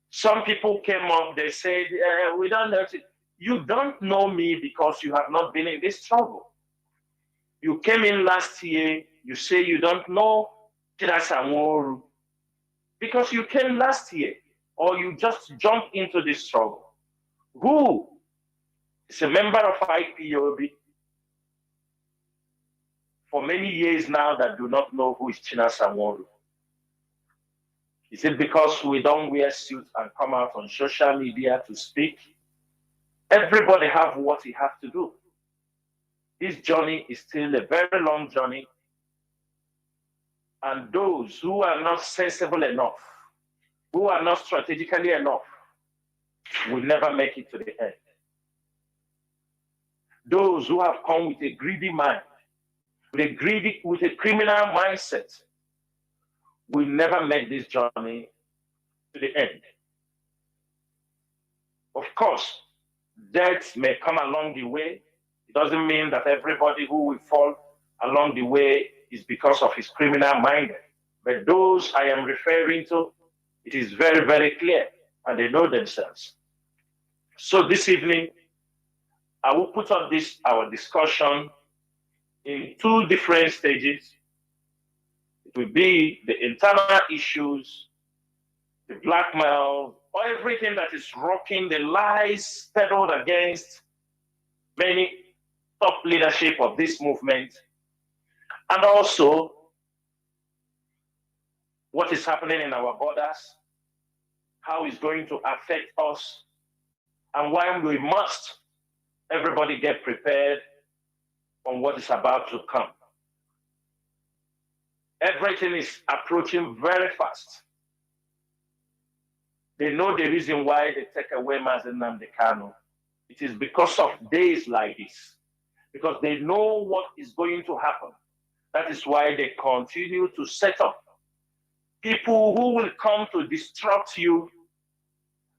Some people came up, they said, we don't know. You don't know me because you have not been in this struggle. You came in last year, you say you don't know Chinasa Nworu because you came last year or you just jumped into this struggle. Who is a member of Ipob for many years now that do not know who is Chinasa Nworu? Is it because we don't wear suits and come out on social media to speak? Everybody have what he has to do. This journey is still a very long journey. And those who are not sensible enough, who are not strategically enough, will never make it to the end. Those who have come with a greedy mind, with a criminal mindset, will never make this journey to the end. Of course, death may come along the way. It doesn't mean that everybody who will fall along the way is because of his criminal mind. But those I am referring to, it is very, very clear, and they know themselves. So this evening, I will put up our discussion in two different stages. It will be the internal issues, the blackmail, or everything that is rocking the lies peddled against many top leadership of this movement, and also what is happening in our borders, how it's going to affect us, and why we must, everybody get prepared on what is about to come. Everything is approaching very fast. They know the reason why they take away Mazi Nnamdi Kanu. It is because of days like this, because they know what is going to happen. That is why they continue to set up people who will come to destruct you,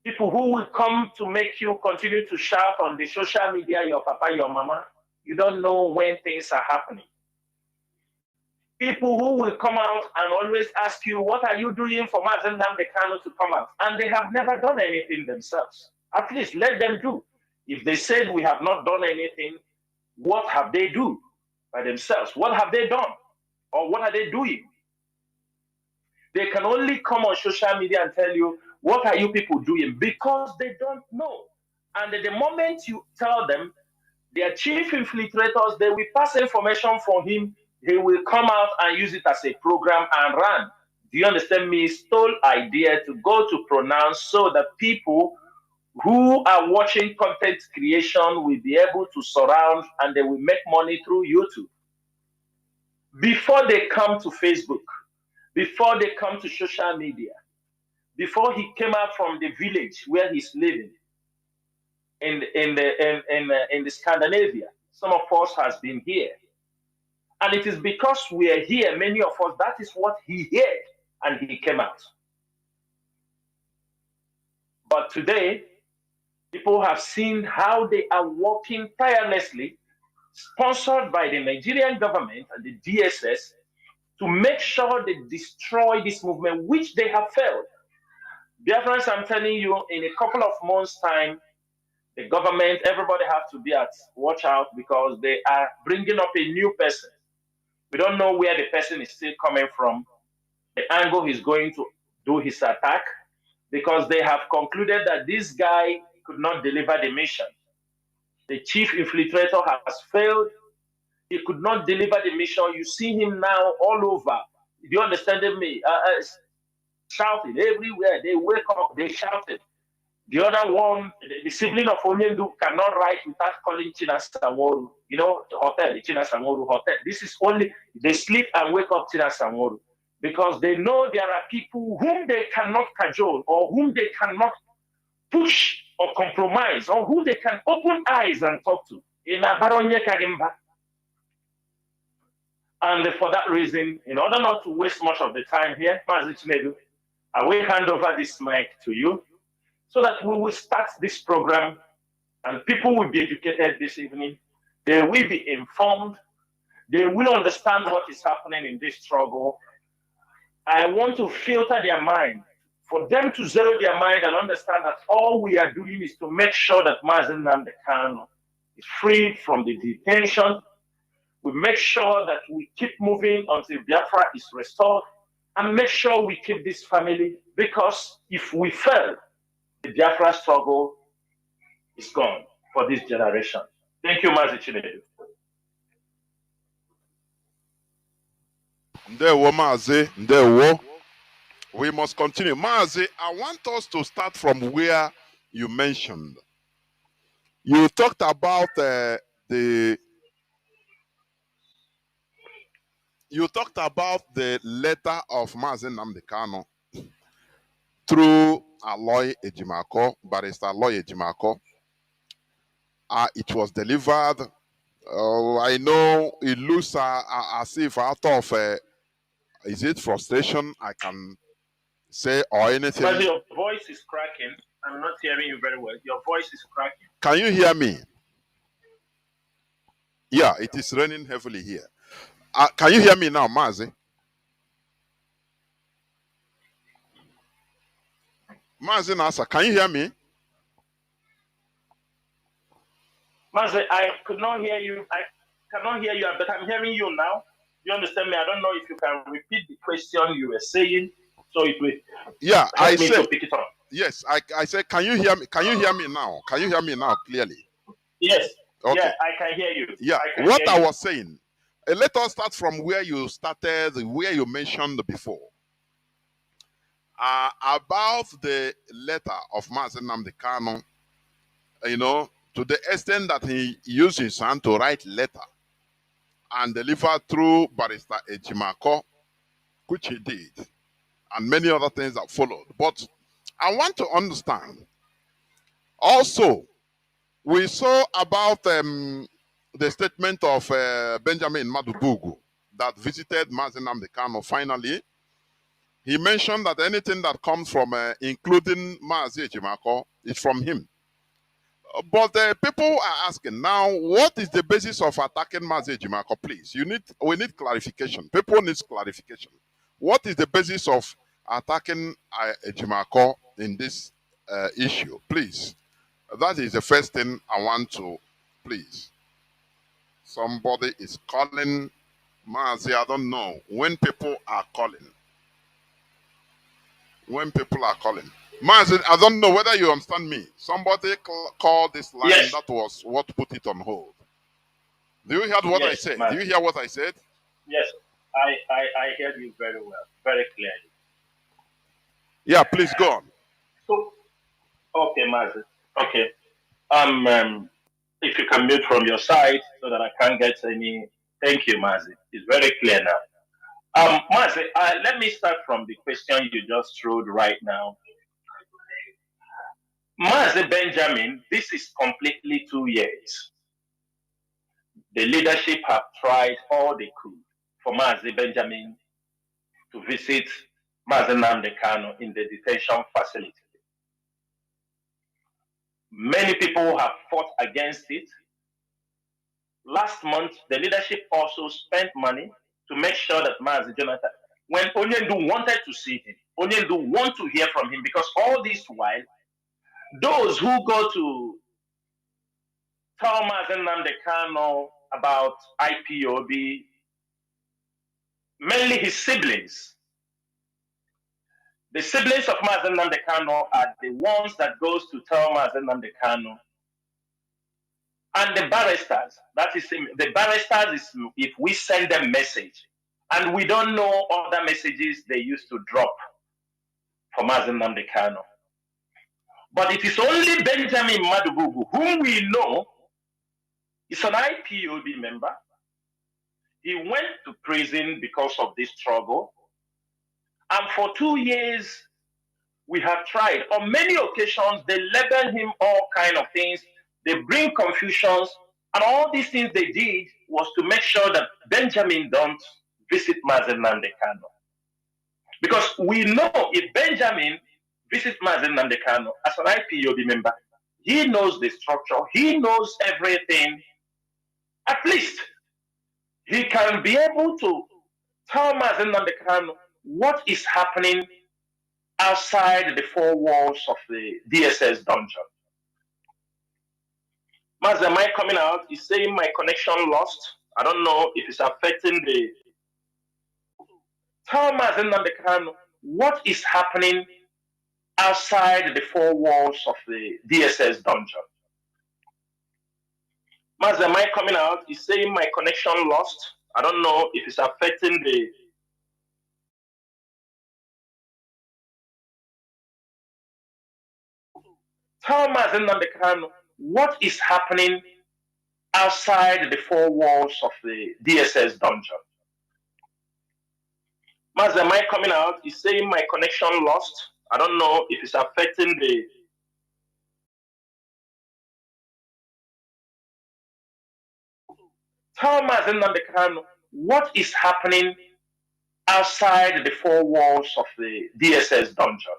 people who will come to make you continue to shout on the social media, your papa, your mama. You don't know when things are happening. People who will come out and always ask you, what are you doing for Mazi Nnamdi Kanu to come out? And they have never done anything themselves. At least let them do. If they said we have not done anything, what have they do by themselves? What have they done? Or what are they doing? They can only come on social media and tell you, what are you people doing? Because they don't know. And the moment you tell them, their chief infiltrators, they will pass information from him. They will come out and use it as a program and run. Do you understand me? Stole idea to go to pronounce so that people who are watching content creation will be able to surround and they will make money through YouTube. Before they come to Facebook, before they come to social media, before he came out from the village where he's living in the Scandinavia, some of us has been here. And it is because we are here, many of us, that is what he heard, and he came out. But today, people have seen how they are working tirelessly, sponsored by the Nigerian government and the DSS, to make sure they destroy this movement, which they have failed. Biafrans, I'm telling you, in a couple of months' time, the government, everybody has to be at watch out, because they are bringing up a new person. We don't know where the person is still coming from, the angle he's going to do his attack, because they have concluded that this guy could not deliver the mission. The chief infiltrator has failed. He could not deliver the mission. You see him now all over. Do you understand me? Shouting everywhere. They wake up, they shouted. The other one, the sibling of Onyendu, cannot write without calling Chinasa Nworu. You know, the hotel, the Chinasa Nworu hotel. This is only, they sleep and wake up Chinasa Nworu, because they know there are people whom they cannot cajole, or whom they cannot push or compromise, or who they can open eyes and talk to. And for that reason, in order not to waste much of the time here, Mazi, I will hand over this mic to you, so that we will start this program and people will be educated this evening. They will be informed. They will understand what is happening in this struggle. I want to filter their mind, for them to zero their mind and understand that all we are doing is to make sure that Mazi Nnamdi Kanu is free from the detention. We make sure that we keep moving until Biafra is restored, and make sure we keep this family, because if we fail, the Biafra struggle is gone for this generation. Thank you, Mazi Chinedu. Ndewo Mazi, Ndewo. We must continue. Mazi, I want us to start from where you mentioned. You talked about the letter of Mazi Nnamdi Kanu through Aloy Ejimako, Barrister Aloy Ejimako. It was delivered. I know it looks as if out of, is it frustration, I can say, or anything? But your voice is cracking. I'm not hearing you very well. Your voice is cracking. Can you hear me? Yeah, it is raining heavily here. Can you hear me now, Mazi? Mazi Nasa, can you hear me? Mazi, I could not hear you. I cannot hear you, but I'm hearing you now. You understand me? I don't know if you can repeat the question you were saying, so it will. Yeah, I said. To pick it up. Yes, I said. Can you hear me? Can you hear me now? Can you hear me now clearly? Yes. Okay. Yeah, I can hear you. Yeah. What I was saying. Let us start from where you started, where you mentioned before. about the letter of Mazi Nnamdi Kanu, to the extent that he used his hand to write letter and deliver through Barrister Ejimako, which he did, and many other things that followed. But I want to understand also, we saw about the statement of Benjamin Madubugu that visited Mazi Nnamdi Kanu. Finally, he mentioned that anything that comes from, including Mazi Ejimako, is from him. But people are asking now, what is the basis of attacking Mazi Ejimako? Please, we need clarification. People need clarification. What is the basis of attacking Ejimako in this issue? Please, that is the first thing I want to. Please, somebody is calling Mazi. I don't know when people are calling. When people are calling. Mazi, I don't know whether you understand me. Somebody called this line. Yes. That was what put it on hold. Do you hear what I said? Mazi. Do you hear what I said? Yes, I heard you very well, very clearly. Yeah, please go on. So, okay, Mazi. Okay. If you can mute from your side so that I can't get any. Thank you, Mazi. It's very clear now. Mazi, let me start from the question you just threw right now. Mazi Benjamin, this is completely 2 years. The leadership have tried all they could for Mazi Benjamin to visit Mazi Nnamdi Kanu in the detention facility. Many people have fought against it. Last month, the leadership also spent money to make sure that Mazi Jonathan, when Onyendu wanted to see him, Onyendu want to hear from him, because all this while, those who go to tell Mazi Nnamdi Kanu about IPOB, mainly his siblings. The siblings of Mazi Nnamdi Kanu are the ones that goes to tell Mazi Nnamdi Kanu. And the barristers, that is, the barristers is if we send them message, and we don't know other messages they used to drop for Mazi Nnamdi Kanu. But it is only Benjamin Madubugu, whom we know is an IPOB member. He went to prison because of this struggle. And for 2 years, we have tried. On many occasions, they label him all kind of things. They bring confusions. And all these things they did was to make sure that Benjamin don't visit Mazi Nnamdi Kanu. Because we know if Benjamin visits Mazi Nnamdi Kanu as an IPOB member, he knows the structure, he knows everything. At least he can be able to tell Mazi Nnamdi Kanu what is happening outside the four walls of the DSS dungeon. Mazi, am I coming out? He's saying my connection lost. I don't know if it's affecting the. Tell Mazi Nnamdi Kanu what is happening outside the four walls of the DSS dungeon. Mazi, am I coming out? He's saying my connection lost. I don't know if it's affecting the. Tell Mazi Nnamdi Kanu what is happening outside the four walls of the DSS dungeon. Mazi, am I coming out? He's saying my connection lost. I don't know if it's affecting the. Tell Mazi Nnamdi Kanu what is happening outside the four walls of the DSS dungeon.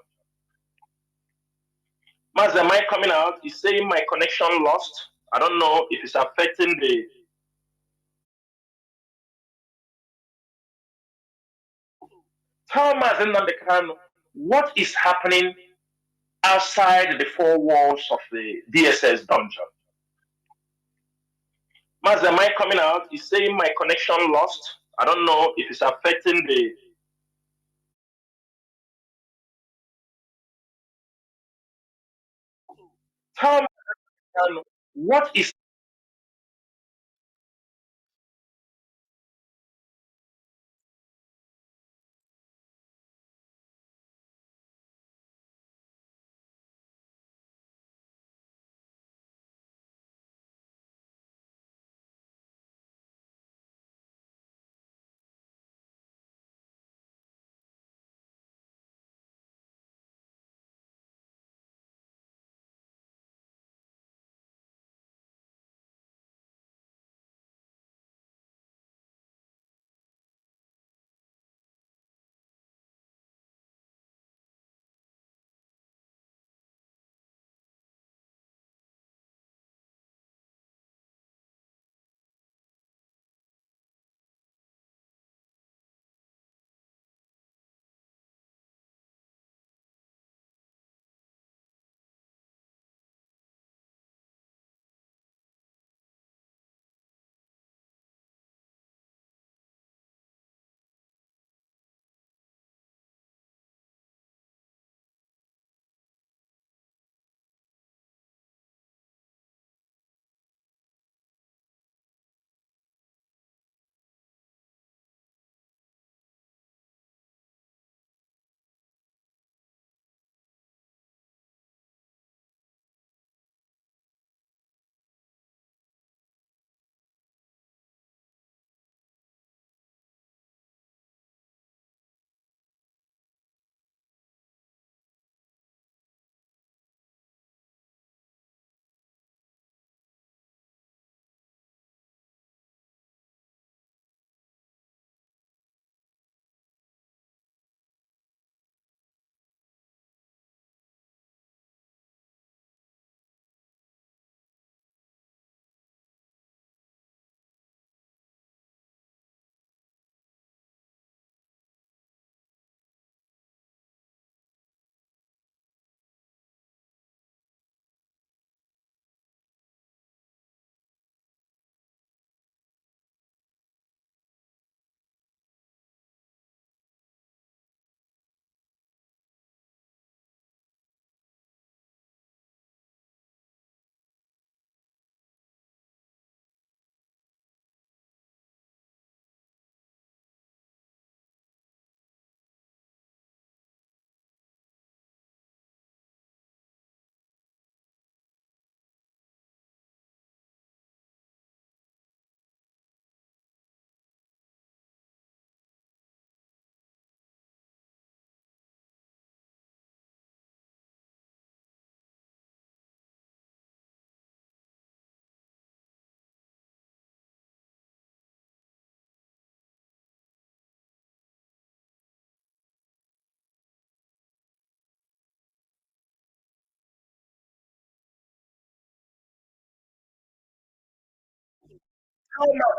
Mazi, am I coming out? He's saying my connection lost. I don't know if it's affecting the. Tell Mazi Nnamdi Kanu what is happening outside the four walls of the DSS dungeon. Mazi, am I coming out? He's saying my connection lost. I don't know if it's affecting the. Tell Mazi what is.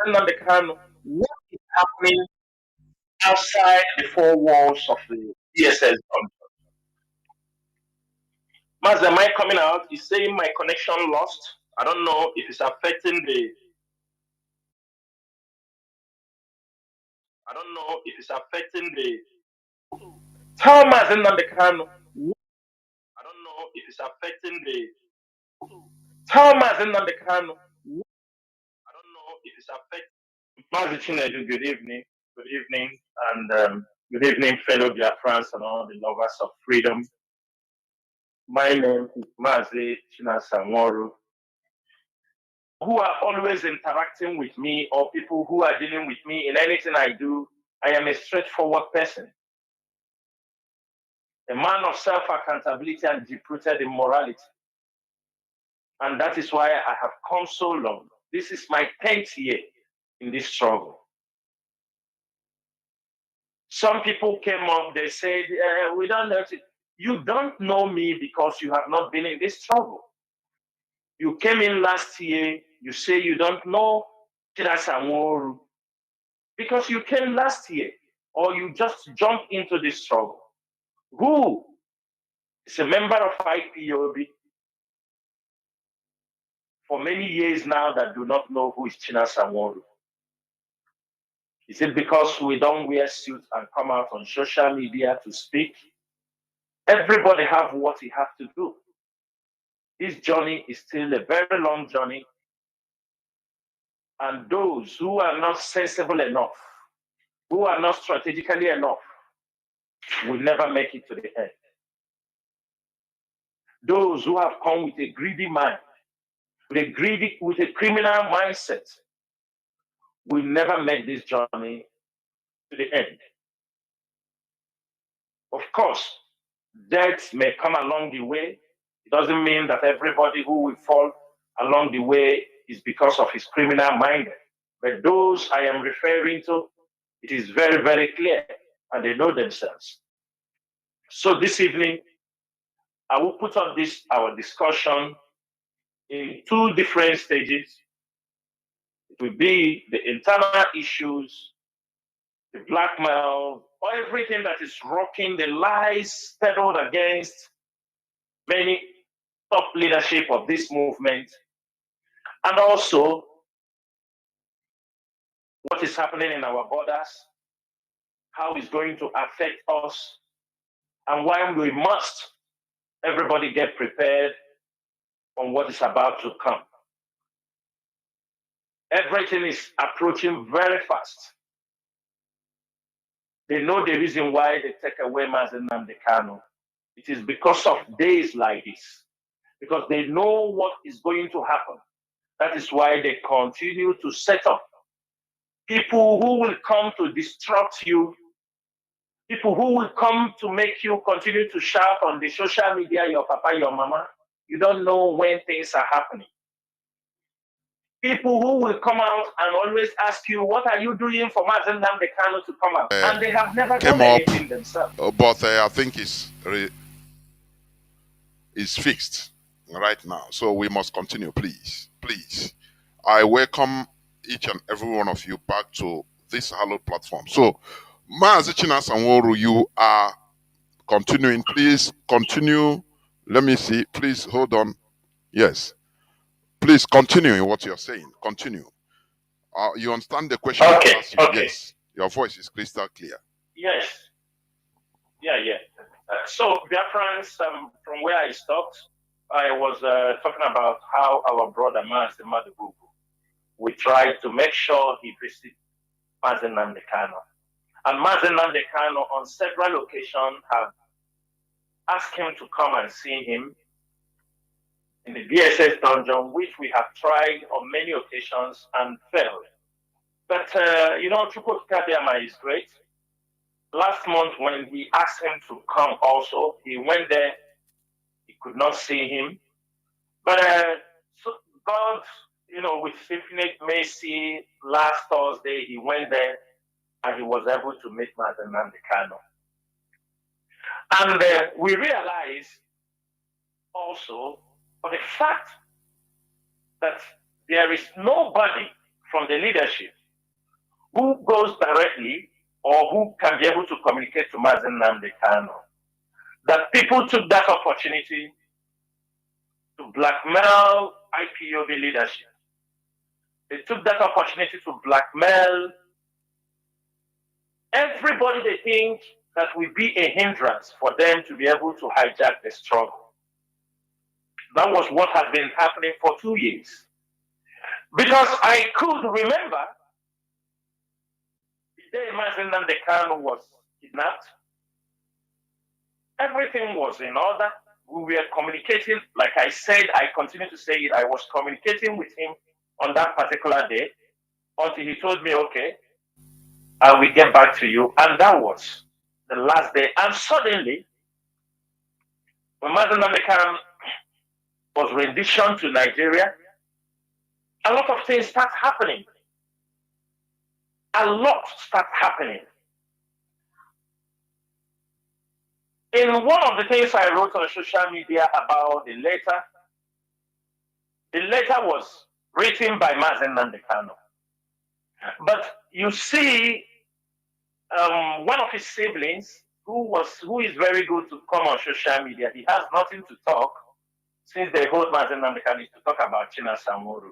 Nnamdi Kanu, what is happening outside the four walls of the DSS? Mazi, am I coming out? Is saying my connection lost? I don't know if it's affecting the. I don't know if it's affecting the. Tell Mazi Nnamdi Kanu. I don't know if it's affecting the. Tell Mazi Nnamdi Kanu. I don't know if it's affecting. Mazi Chinedu, good evening. Good evening. And good evening, fellow Biafrans and all the lovers of freedom. My name is Mazi Chinasa Nworu. Who are always interacting with me or people who are dealing with me in anything I do, I am a straightforward person. A man of self-accountability and deep-rooted in morality. And that is why I have come so long. This is my 10th year in this struggle. Some people came up, they said, we don't know. You don't know me because you have not been in this struggle. You came in last year, you say you don't know Chinasa Nworu because you came last year or you just jumped into this struggle. Who is a member of Ipob for many years now that do not know who is Chinasa Nworu? Is it because we don't wear suits and come out on social media to speak? Everybody have what he has to do. This journey is still a very long journey. And those who are not sensible enough, who are not strategically enough, will never make it to the end. Those who have come with a greedy mind, with a criminal mindset, will never make this journey to the end. Of course, death may come along the way. It doesn't mean that everybody who will fall along the way is because of his criminal mind. But those I am referring to, it is very, very clear, and they know themselves. So this evening, I will put up our discussion in two different stages. It will be the internal issues, the blackmail, or everything that is rocking the lies peddled against many top leadership of this movement, and also what is happening in our borders, how it's going to affect us, and why we must everybody get prepared on what is about to come. Everything is approaching very fast. They know the reason why they take away Mazi Nnamdi Kanu. It is because of days like this, because they know what is going to happen. That is why they continue to set up people who will come to disrupt you, people who will come to make you continue to shout on the social media, your papa, your mama. You don't know when things are happening. People who will come out and always ask you, what are you doing for Mazi Nnamdi Kanu to come out? And they have never done anything themselves. But I think it's fixed right now. So we must continue, please. Please. I welcome each and every one of you back to this hallowed platform. So, Mazi Chinasa Nworu, you are continuing. Please continue. Let me see. Please hold on. Yes. Please continue in what you're saying. Continue. You understand the question? Okay. Yes. Your voice is crystal clear. Yes. Yeah. So, Biafrans, from where I stopped, I was talking about how our brother Mazi Madubugu, we tried to make sure he visited Mazi Nnamdi Kanu. And Mazi Nnamdi Kanu on several occasions have asked him to come and see him in the DSS dungeon, which we have tried on many occasions and failed. But, Chukwuka Kabiyama is great. Last month, when we asked him to come also, he went there. He could not see him. But so God, with infinite mercy, last Thursday, he went there and he was able to meet Mazi Nnamdi Kanu. And we realized also for the fact that there is nobody from the leadership who goes directly or who can be able to communicate to Mazi Nnamdi Kanu, that people took that opportunity to blackmail IPOB leadership. They took that opportunity to blackmail everybody they think that will be a hindrance for them to be able to hijack the struggle. That was what has been happening for 2 years. Because I could remember the day Mazi Nnamdi Kanu was kidnapped, everything was in order. We were communicating, like I said, I continue to say it, I was communicating with him on that particular day until he told me, okay, I will get back to you. And that was the last day. And suddenly, when Mazi Nnamdi Kanu was renditioned to Nigeria, a lot of things start happening. A lot start happening. In one of the things I wrote on social media about the letter was written by Mazi Nnamdi Kanu. But you see, one of his siblings, who is very good to come on social media, he has nothing to talk since they hold Mazi Nnamdi Kanu to talk about Chinasa and Nworu.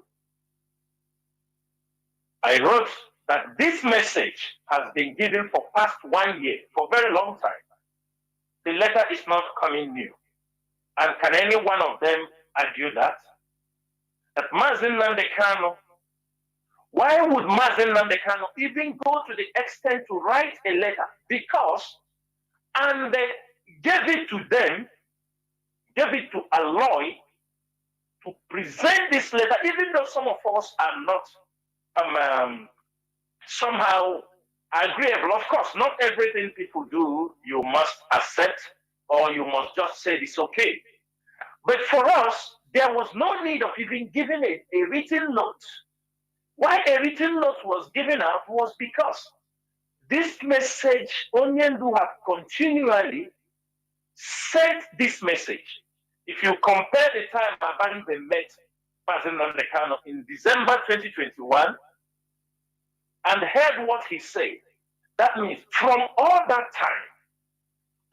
I wrote that this message has been given for past 1 year, for a very long time. The letter is not coming new. And can any one of them argue that? That Mazi Nnamdi Kanu, why would Mazi Nnamdi Kanu even go to the extent to write a letter? Because, and they gave it to them, gave it to Aloy to present this letter, even though some of us are not somehow agreeable. Of course, not everything people do you must accept or you must just say it's okay. But for us, there was no need of even giving a written note. Why a written note was given out was because this message, Onyendu have continually sent this message. If you compare the time Abaribe met Mazi Nnamdi Kanu in December 2021 and heard what he said, that means from all that time,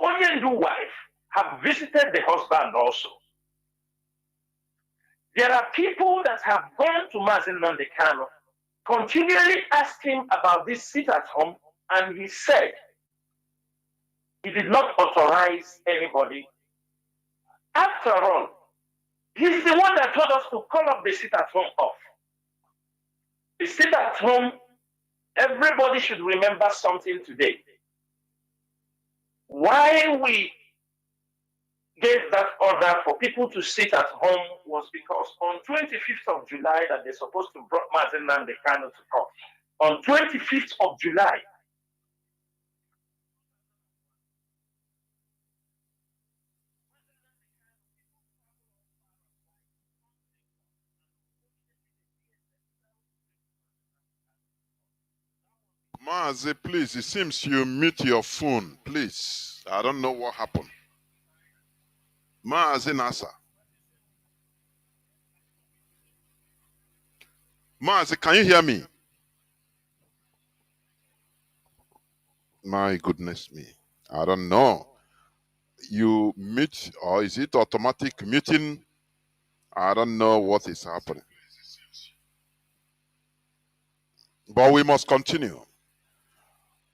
Onyendu wife have visited the husband also. There are people that have gone to Mazi Nnamdi Kanu, continually asked him about this sit at home, and he said he did not authorize anybody. After all, he's the one that told us to call up the sit at home off. The sit at home, everybody should remember something today. Why we gave that order for people to sit at home was because on 25th of July that they're supposed to bring Mazi Nnamdi Kanu to court. On 25th of July, Mazi, please, it seems you mute your phone, please. I don't know what happened. Mazi Nasa. Mazi, can you hear me? My goodness me. I don't know. You mute, or is it automatic muting? I don't know what is happening. But we must continue.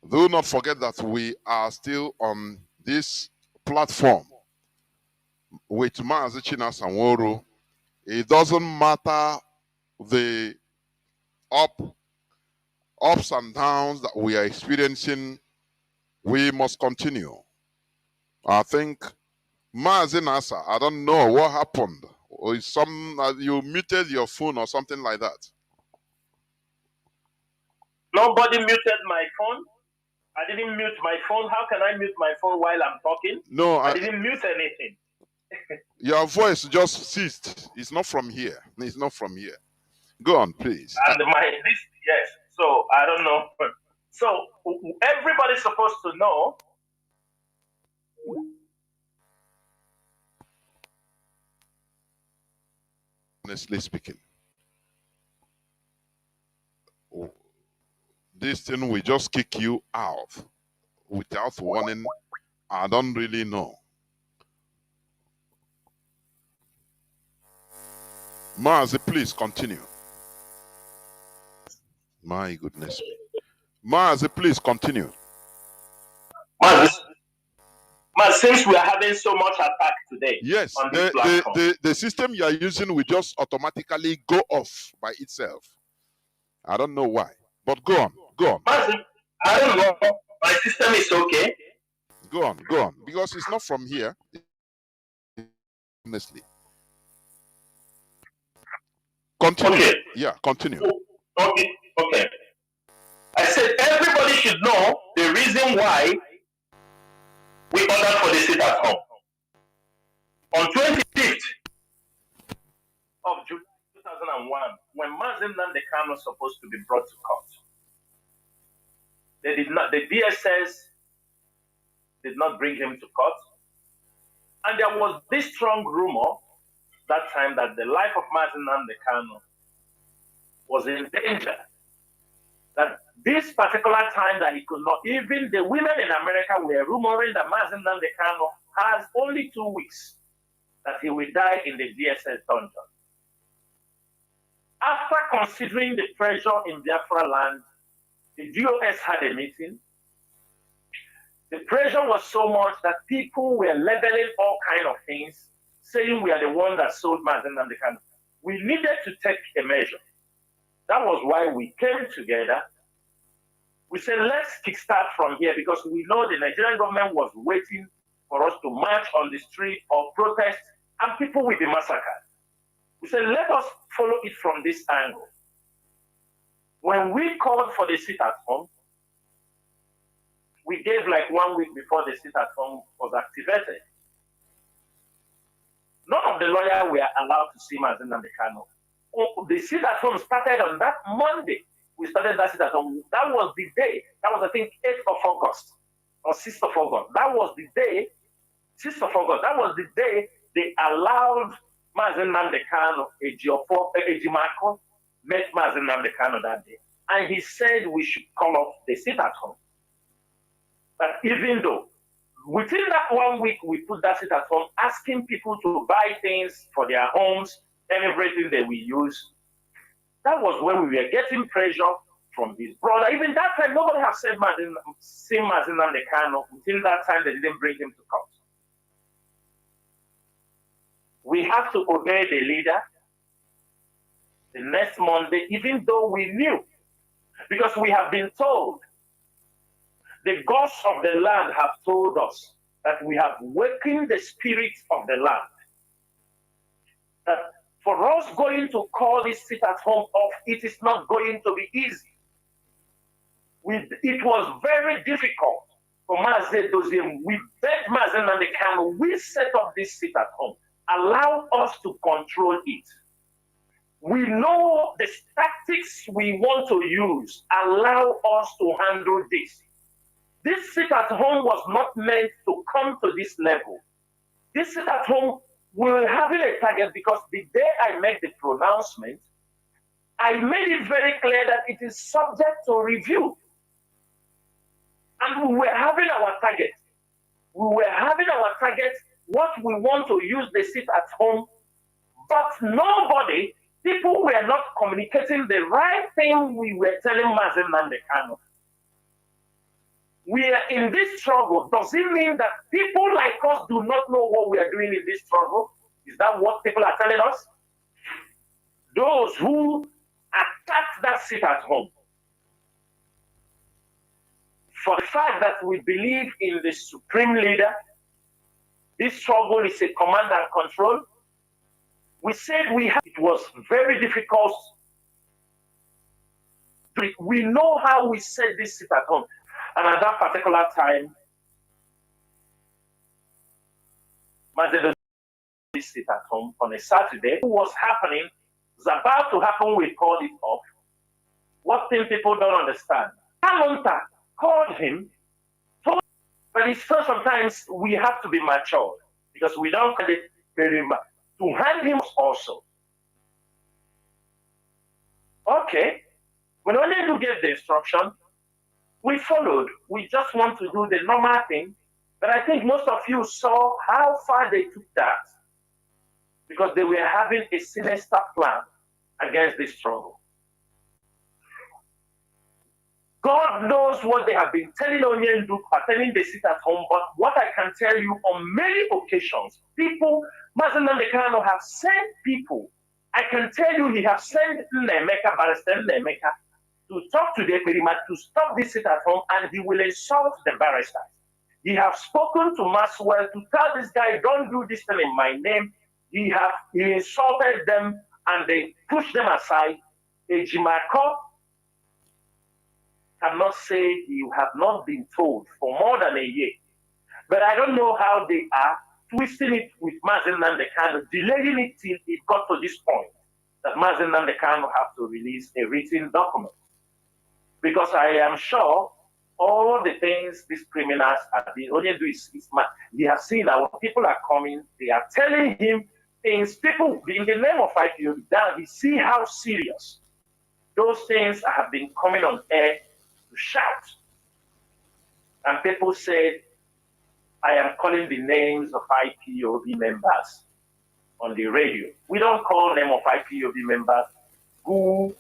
Do not forget that we are still on this platform with Mazi Chinasa and Nworu. It doesn't matter the ups and downs that we are experiencing, we must continue. I think Mazi Nasa, I don't know what happened. Or is you muted your phone or something like that. nobody muted my phone. I didn't mute my phone. How can I mute my phone while I'm talking? No, I didn't mute anything. Your voice just ceased. It's not from here. It's not from here. Go on, please. And yes. So I don't know. So everybody's supposed to know. Honestly speaking, this thing will just kick you out without warning. I don't really know. Mazi, please continue. My goodness me. Mazi, please continue. Mazi, since we are having so much attack today, yes, on this platform, the system you are using will just automatically go off by itself. I don't know why, but go on, go on. Mazi, I don't know. My system is okay. Go on, because it's not from here. Honestly. Continue. Okay. Yeah, continue. Okay. I said everybody should know the reason why we ordered for the sit at home. On 25th of July 2001, when Mazi Nnamdi Kanu was supposed to be brought to court, they did not. The DSS did not bring him to court, and there was this strong rumor that time that the life of Mazi Nnamdi Kanu was in danger. That this particular time that he could not, even the women in America were rumoring that Mazi Nnamdi Kanu has only 2 weeks that he will die in the DSS dungeon. After considering the pressure in Biafra land, the DOS had a meeting. The pressure was so much that people were leveling all kinds of things, saying we are the one that sold Mazi Nnamdi Kanu. We needed to take a measure. That was why we came together. We said, let's kickstart from here because we know the Nigerian government was waiting for us to march on the street or protest and people will be massacred. We said, let us follow it from this angle. When we called for the sit at home, we gave like 1 week before the sit at home was activated. None of the lawyers were allowed to see Mazi Nnamdi Kanu. The sit at home started on that Monday. We started that sit at home. That was the day. That was, I think, 8th of August or 6th of August. That was the day, 6th of August. That was the day they allowed Mazi Nnamdi Kanu, Ejimako, met Mazi Nnamdi Kanu that day. And he said we should call off the sit at home. But even though, within that 1 week, we put that sit at home, asking people to buy things for their homes, everything that we use. That was when we were getting pressure from his brother. Even that time, nobody has seen Mazi Nnamdi Kanu. Until that time, they didn't bring him to court. We have to obey the leader the next Monday, even though we knew, because we have been told, the gods of the land have told us that we have wakened the spirit of the land. That for us going to call this sit at home off, it is not going to be easy. It was very difficult for Mazi Doziem. We begged Mazi Nnamdi Kanu, we set up this sit at home. Allow us to control it. We know the tactics we want to use. Allow us to handle this. This sit at home was not meant to come to this level. This sit at home, we were having a target because the day I made the pronouncement, I made it very clear that it is subject to review. And we were having our target. We were having our target, what we want to use the sit at home, but nobody, people were not communicating the right thing we were telling Mazi Nnamdi Kanu. We are in this struggle. Does it mean that people like us do not know what we are doing in this struggle? Is that what people are telling us? Those who attacked that sit at home, for the fact that we believe in the supreme leader, this struggle is a command and control. We said it was very difficult. We know how we said this sit at home. And at that particular time, Mazi this sit at home on a Saturday. What was happening, was about to happen, we called it off. What thing people don't understand. Kalonta called him, but it's so sometimes we have to be mature because we don't get it very much. To hand him also. Okay, when only to give the instruction, We followed. We just want to do the normal thing. But I think most of you saw how far they took that because they were having a sinister plan against this struggle. God knows what they have been telling Onyendu, telling the sit at home, but what I can tell you on many occasions, people, Mazi Nnamdi Kanu have sent people. I can tell you he has sent Nneka, Barrister Nneka, to talk to the Perima to stop this sit at home, and he will insult the barristers. He has spoken to Maxwell to tell this guy, don't do this thing in my name. He insulted them and they pushed them aside. Ejimako cannot say you have not been told for more than a year. But I don't know how they are twisting it with Mazi Nnamdi Kanu, delaying it till it got to this point that Mazi Nnamdi Kanu have to release a written document. Because I am sure all the things these criminals have been only do is they have seen that when people are coming, they are telling him things. People in the name of IPOB, now we see how serious those things have been coming on air to shout. And people said, I am calling the names of IPOB members on the radio. We don't call name of IPOB members who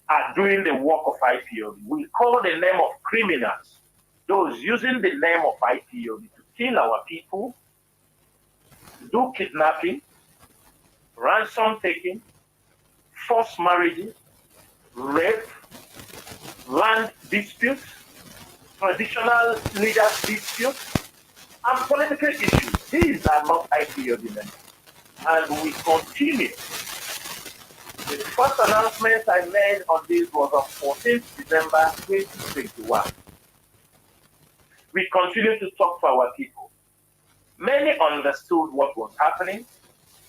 are doing the work of IPOB. We call the name of criminals, those using the name of IPOB to kill our people, to do kidnapping, ransom taking, forced marriages, rape, land disputes, traditional leaders disputes, and political issues. These are not IPOB members. And we continue. The first announcement I made on this was on 14th December 2021. We continue to talk to our people. Many understood what was happening.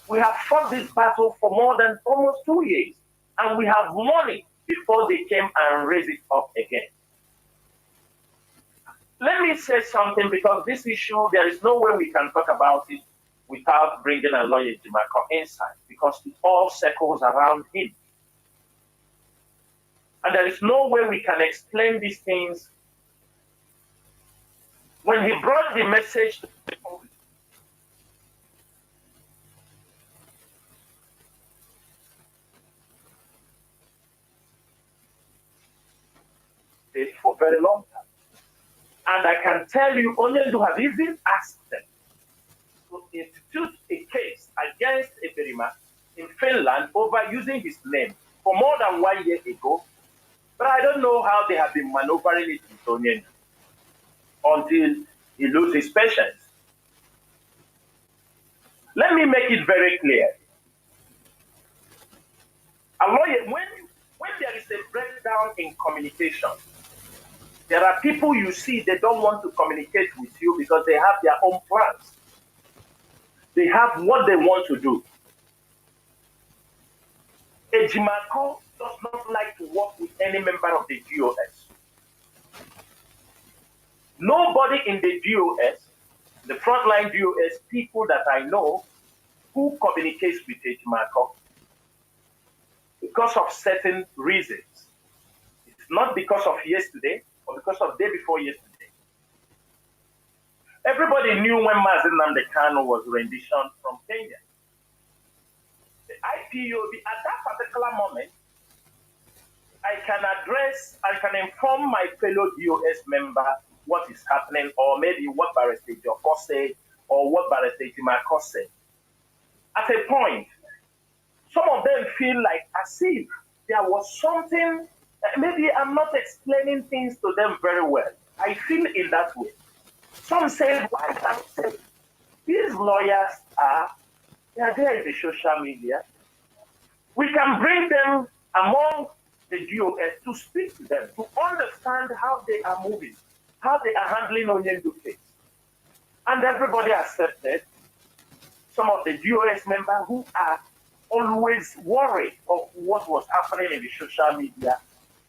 We have fought this battle for more than almost 2 years, and we have won it before they came and raised it up again. Let me say something, because this issue, there is no way we can talk about it without bringing a lawyer Jimako inside, because it all circles around him. And there is no way we can explain these things. When he brought the message to the public, for a very long time. And I can tell you, Onyendu have even asked them to institute a case against Eberima in Finland over using his name for more than 1 year ago. But I don't know how they have been maneuvering it with Onyendu until he loses his patience. Let me make it very clear. A lawyer, when there is a breakdown in communication, there are people you see, they don't want to communicate with you because they have their own plans. They have what they want to do. Ejimako does not like to work with any member of the GOS. Nobody in the GOS, the frontline GOS people that I know, who communicates with Ejimako because of certain reasons. It's not because of yesterday or because of the day before yesterday. Everybody knew when Mazi Nnamdi Kanu was renditioned from Kenya. The IPOB, at that particular moment, I can inform my fellow GOS member what is happening, or maybe what Barrister Joko said, or what Barrister Jimako said. At a point, some of them feel like as if there was something, maybe I'm not explaining things to them very well. I feel in that way. Some say, why can't say? These lawyers they are there in the social media. We can bring them among the GOS to speak to them, to understand how they are moving, how they are handling Onyendu case. And everybody accepted. Some of the GOS members who are always worried of what was happening in the social media.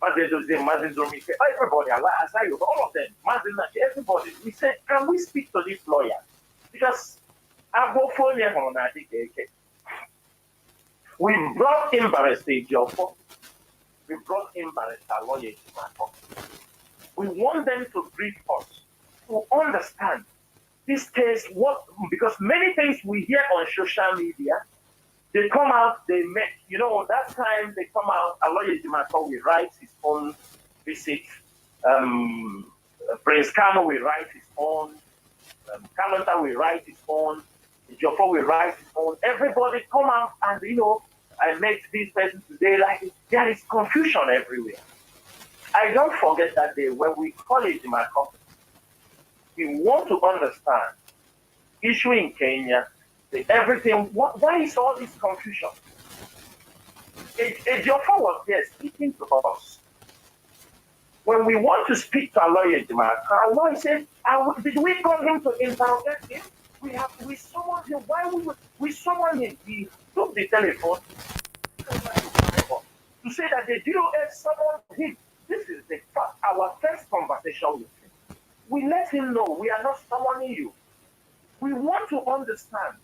Everybody, all of them, everybody. We said, can we speak to this lawyer? Because I go for him on we brought in Barrister Joko. We brought in Barrister Lawyer Jimako. We want them to brief us, to understand this case, because many things we hear on social media, they come out, they make, that time they come out, Aloy Jimato will write his own visit, Prince Kanu will write his own, Kalanta will write his own, Jofo will write his own. Everybody come out and, I met this person today, like there is confusion everywhere. I don't forget that day when we call it in my company. We want to understand issue in Kenya, everything. Why is all this confusion? Jofo was there speaking to us. When we want to speak to our lawyer, our lawyer said, did we call him to interrogate him? We summoned him. Why we summoned him? He took the telephone to say that the DOS summoned him. This is our first conversation with him. We let him know we are not summoning you. We want to understand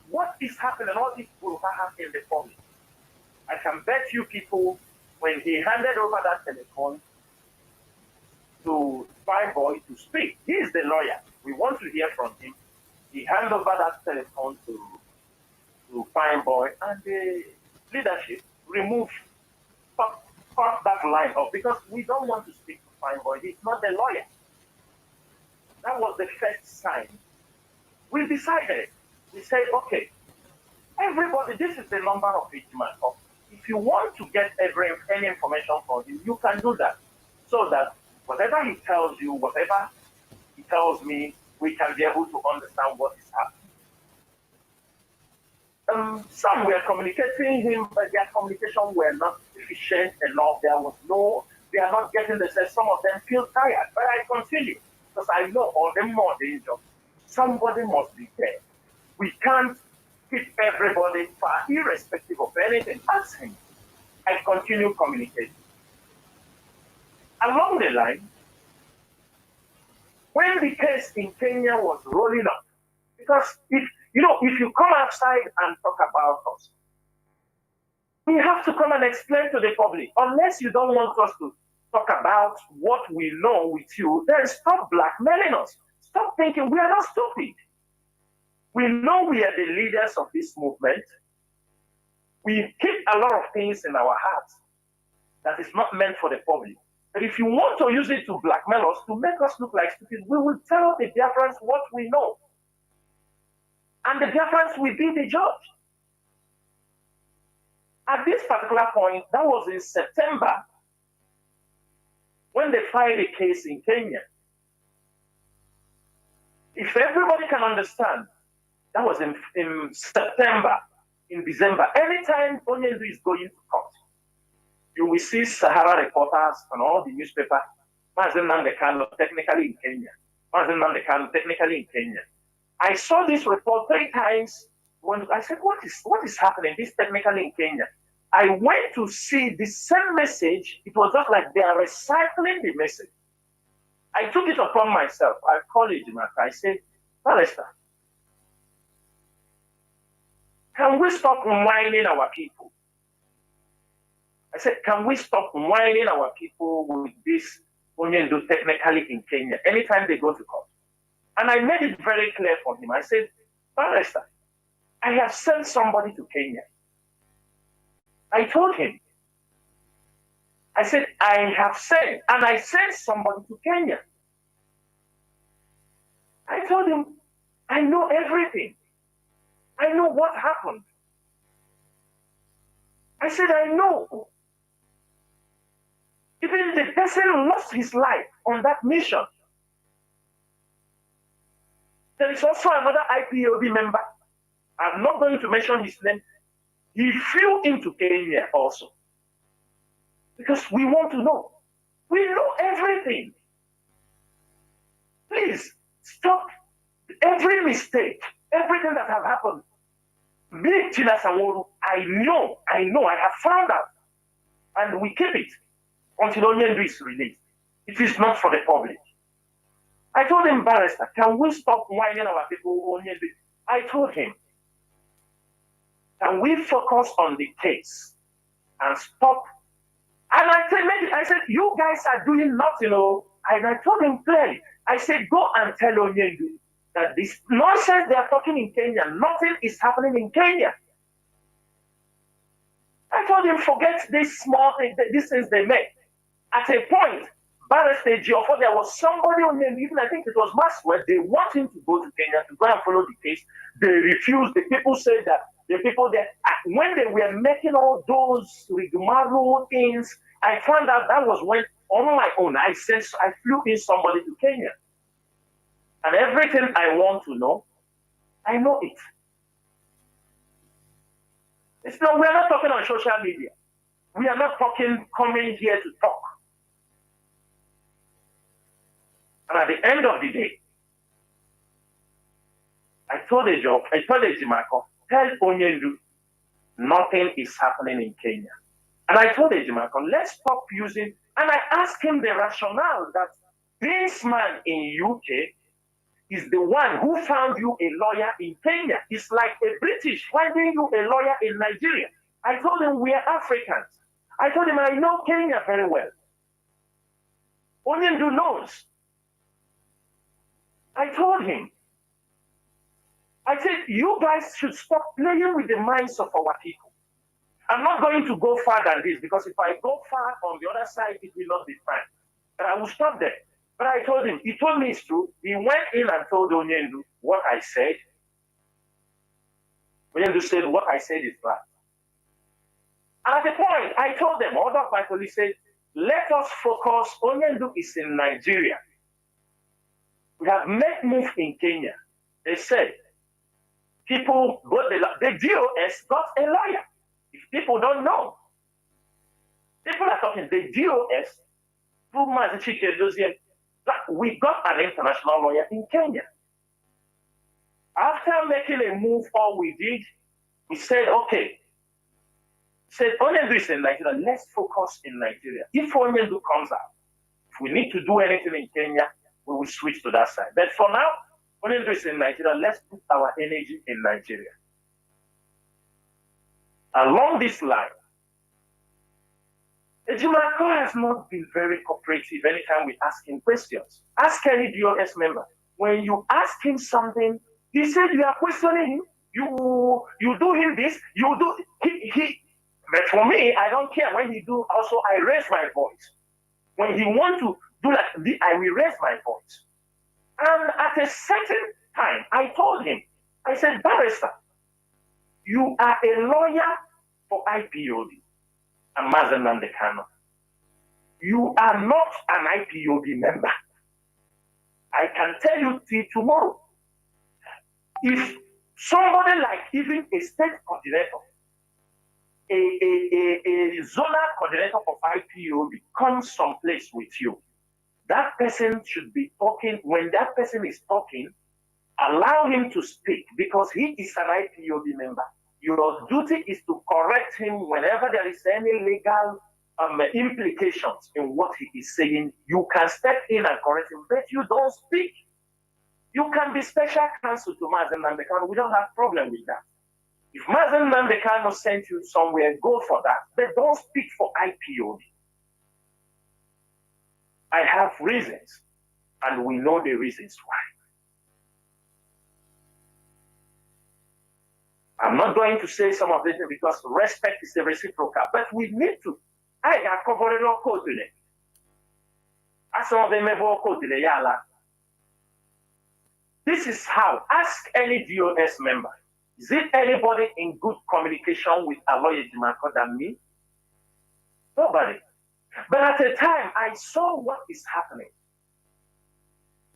what is happening, what is going to happen in the public. I can bet you people, when he handed over that telephone to Fine Boy to speak, he is the lawyer. We want to hear from him. He handed over that telephone to Fine Boy, and the leadership removed that line off because we don't want to speak to Fine Boy. He's not the lawyer. That was the first sign. We decided. We said, okay, everybody, this is the number of Ijima. If you want to get any information from him, you can do that. So that whatever he tells you, whatever he tells me, we can be able to understand what is happening. Some were communicating him, but their communication were not efficient enough. They are not getting the sense. Some of them feel tired, but I continue because I know all the more danger. Somebody must be there. We can't keep everybody far, irrespective of anything. Ask him. I continue communicating. Along the line, when the case in Kenya was rolling up, because if you come outside and talk about us, we have to come and explain to the public. Unless you don't want us to talk about what we know with you, then stop blackmailing us. Stop thinking we are not stupid. We know we are the leaders of this movement. We keep a lot of things in our hearts that is not meant for the public. But if you want to use it to blackmail us, to make us look like stupid, we will tell the Biafrans what we know. And the Biafrans will be the judge. At this particular point, that was in September, when they filed a case in Kenya. If everybody can understand, that was in September, in December. Anytime Onyendu is going to court, you will see Sahara reporters and all the newspapers, Mazi Nnamdi Kanu, technically in Kenya. Mazi Nnamdi Kanu, technically in Kenya. I saw this report 3 times. When I said, what is happening? This technically in Kenya. I went to see the same message. It was just like they are recycling the message. I took it upon myself. I called Ejimaka. I said, Palestine, can we stop whining our people? I said, can we stop whining our people with this Onyendu technically in Kenya anytime they go to court? And I made it very clear for him. I said, Palestine, I have sent somebody to Kenya. I told him. I said, I have sent, and I sent somebody to Kenya. I told him, I know everything. I know what happened. I said, I know. Even the person lost his life on that mission. There is also another IPOB member. I'm not going to mention his name. He flew into Kenya also. Because we want to know. We know everything. Please, stop every mistake, everything that has happened. Me, Chinasa, Nworu, I know, I have found out. And we keep it until Onyendu is released. It is not for the public. I told him, Barrister, can we stop whining our people, Onyendu? I told him, can we focus on the case and stop? And I said, you guys are doing nothing, And I told him clearly, I said, go and tell Onyendu that this nonsense they are talking in Kenya, nothing is happening in Kenya. I told him, forget this small thing, these things they make. At a point, Barrister Geopolitical, there was somebody on them, even I think it was Maxwell, they want him to go to Kenya to go and follow the case. They refused. The people said that the people there, when they were making all those rigmarole things, I found out that was when, on my own, I flew in somebody to Kenya. And everything I want to know, I know it. We're not talking on social media. We are not coming here to talk. And at the end of the day, I told Ejimako, tell Onyendu, nothing is happening in Kenya. And I told Ejimako, let's stop using, and I asked him the rationale that this man in UK is the one who found you a lawyer in Kenya. It's like a British finding you a lawyer in Nigeria. I told him we are Africans. I told him I know Kenya very well. Onyendu knows. I told him, I said, you guys should stop playing with the minds of our people. I'm not going to go far than this because if I go far on the other side, it will not be fine. But I will stop there. But I told him, he told me it's true. He went in and told Onyendu what I said. Onyendu said, what I said is bad. And at the point, I told them, all of my colleagues said, let us focus. Onyendu is in Nigeria. We have made move in Kenya. They said, people got the DOS got a lawyer. If people don't know, people are talking, the DOS, through Mazi, we got an international lawyer in Kenya. After making a move, all we did, we said, okay, Onyendu is in Nigeria, let's focus in Nigeria. If Onyendu comes out, if we need to do anything in Kenya, we will switch to that side. But for now, Onyendu is in Nigeria, let's put our energy in Nigeria. Along this line, Ejimako has not been very cooperative anytime we ask him questions. Ask any DOS member. When you ask him something, he said you are questioning him. You do him this, you do he. But for me, I don't care. When he do, also I raise my voice. When he want to do that, I will raise my voice. And at a certain time, I told him, I said, Barrister, you are a lawyer for IPOB and Mazi Kanu. You are not an IPOB member. I can tell you till tomorrow. If somebody like even a state coordinator, a zonal coordinator of IPOB comes someplace with you, that person should be talking. When that person is talking, allow him to speak because he is an IPOB member. Your duty is to correct him whenever there is any legal implications in what he is saying. You can step in and correct him, but you don't speak. You can be special counsel to Mazi Kanu. We don't have problem with that. If Mazi Kanu sent you somewhere, go for that. But don't speak for IPOB. I have reasons, and we know the reasons why. I'm not going to say some of this because respect is a reciprocal, but we need to. I have covered all code today. As some of them have all code today, yala. This is how. Ask any DOS member. Is it anybody in good communication with Aloy Ejimako than me? Nobody. But at the time, I saw what is happening.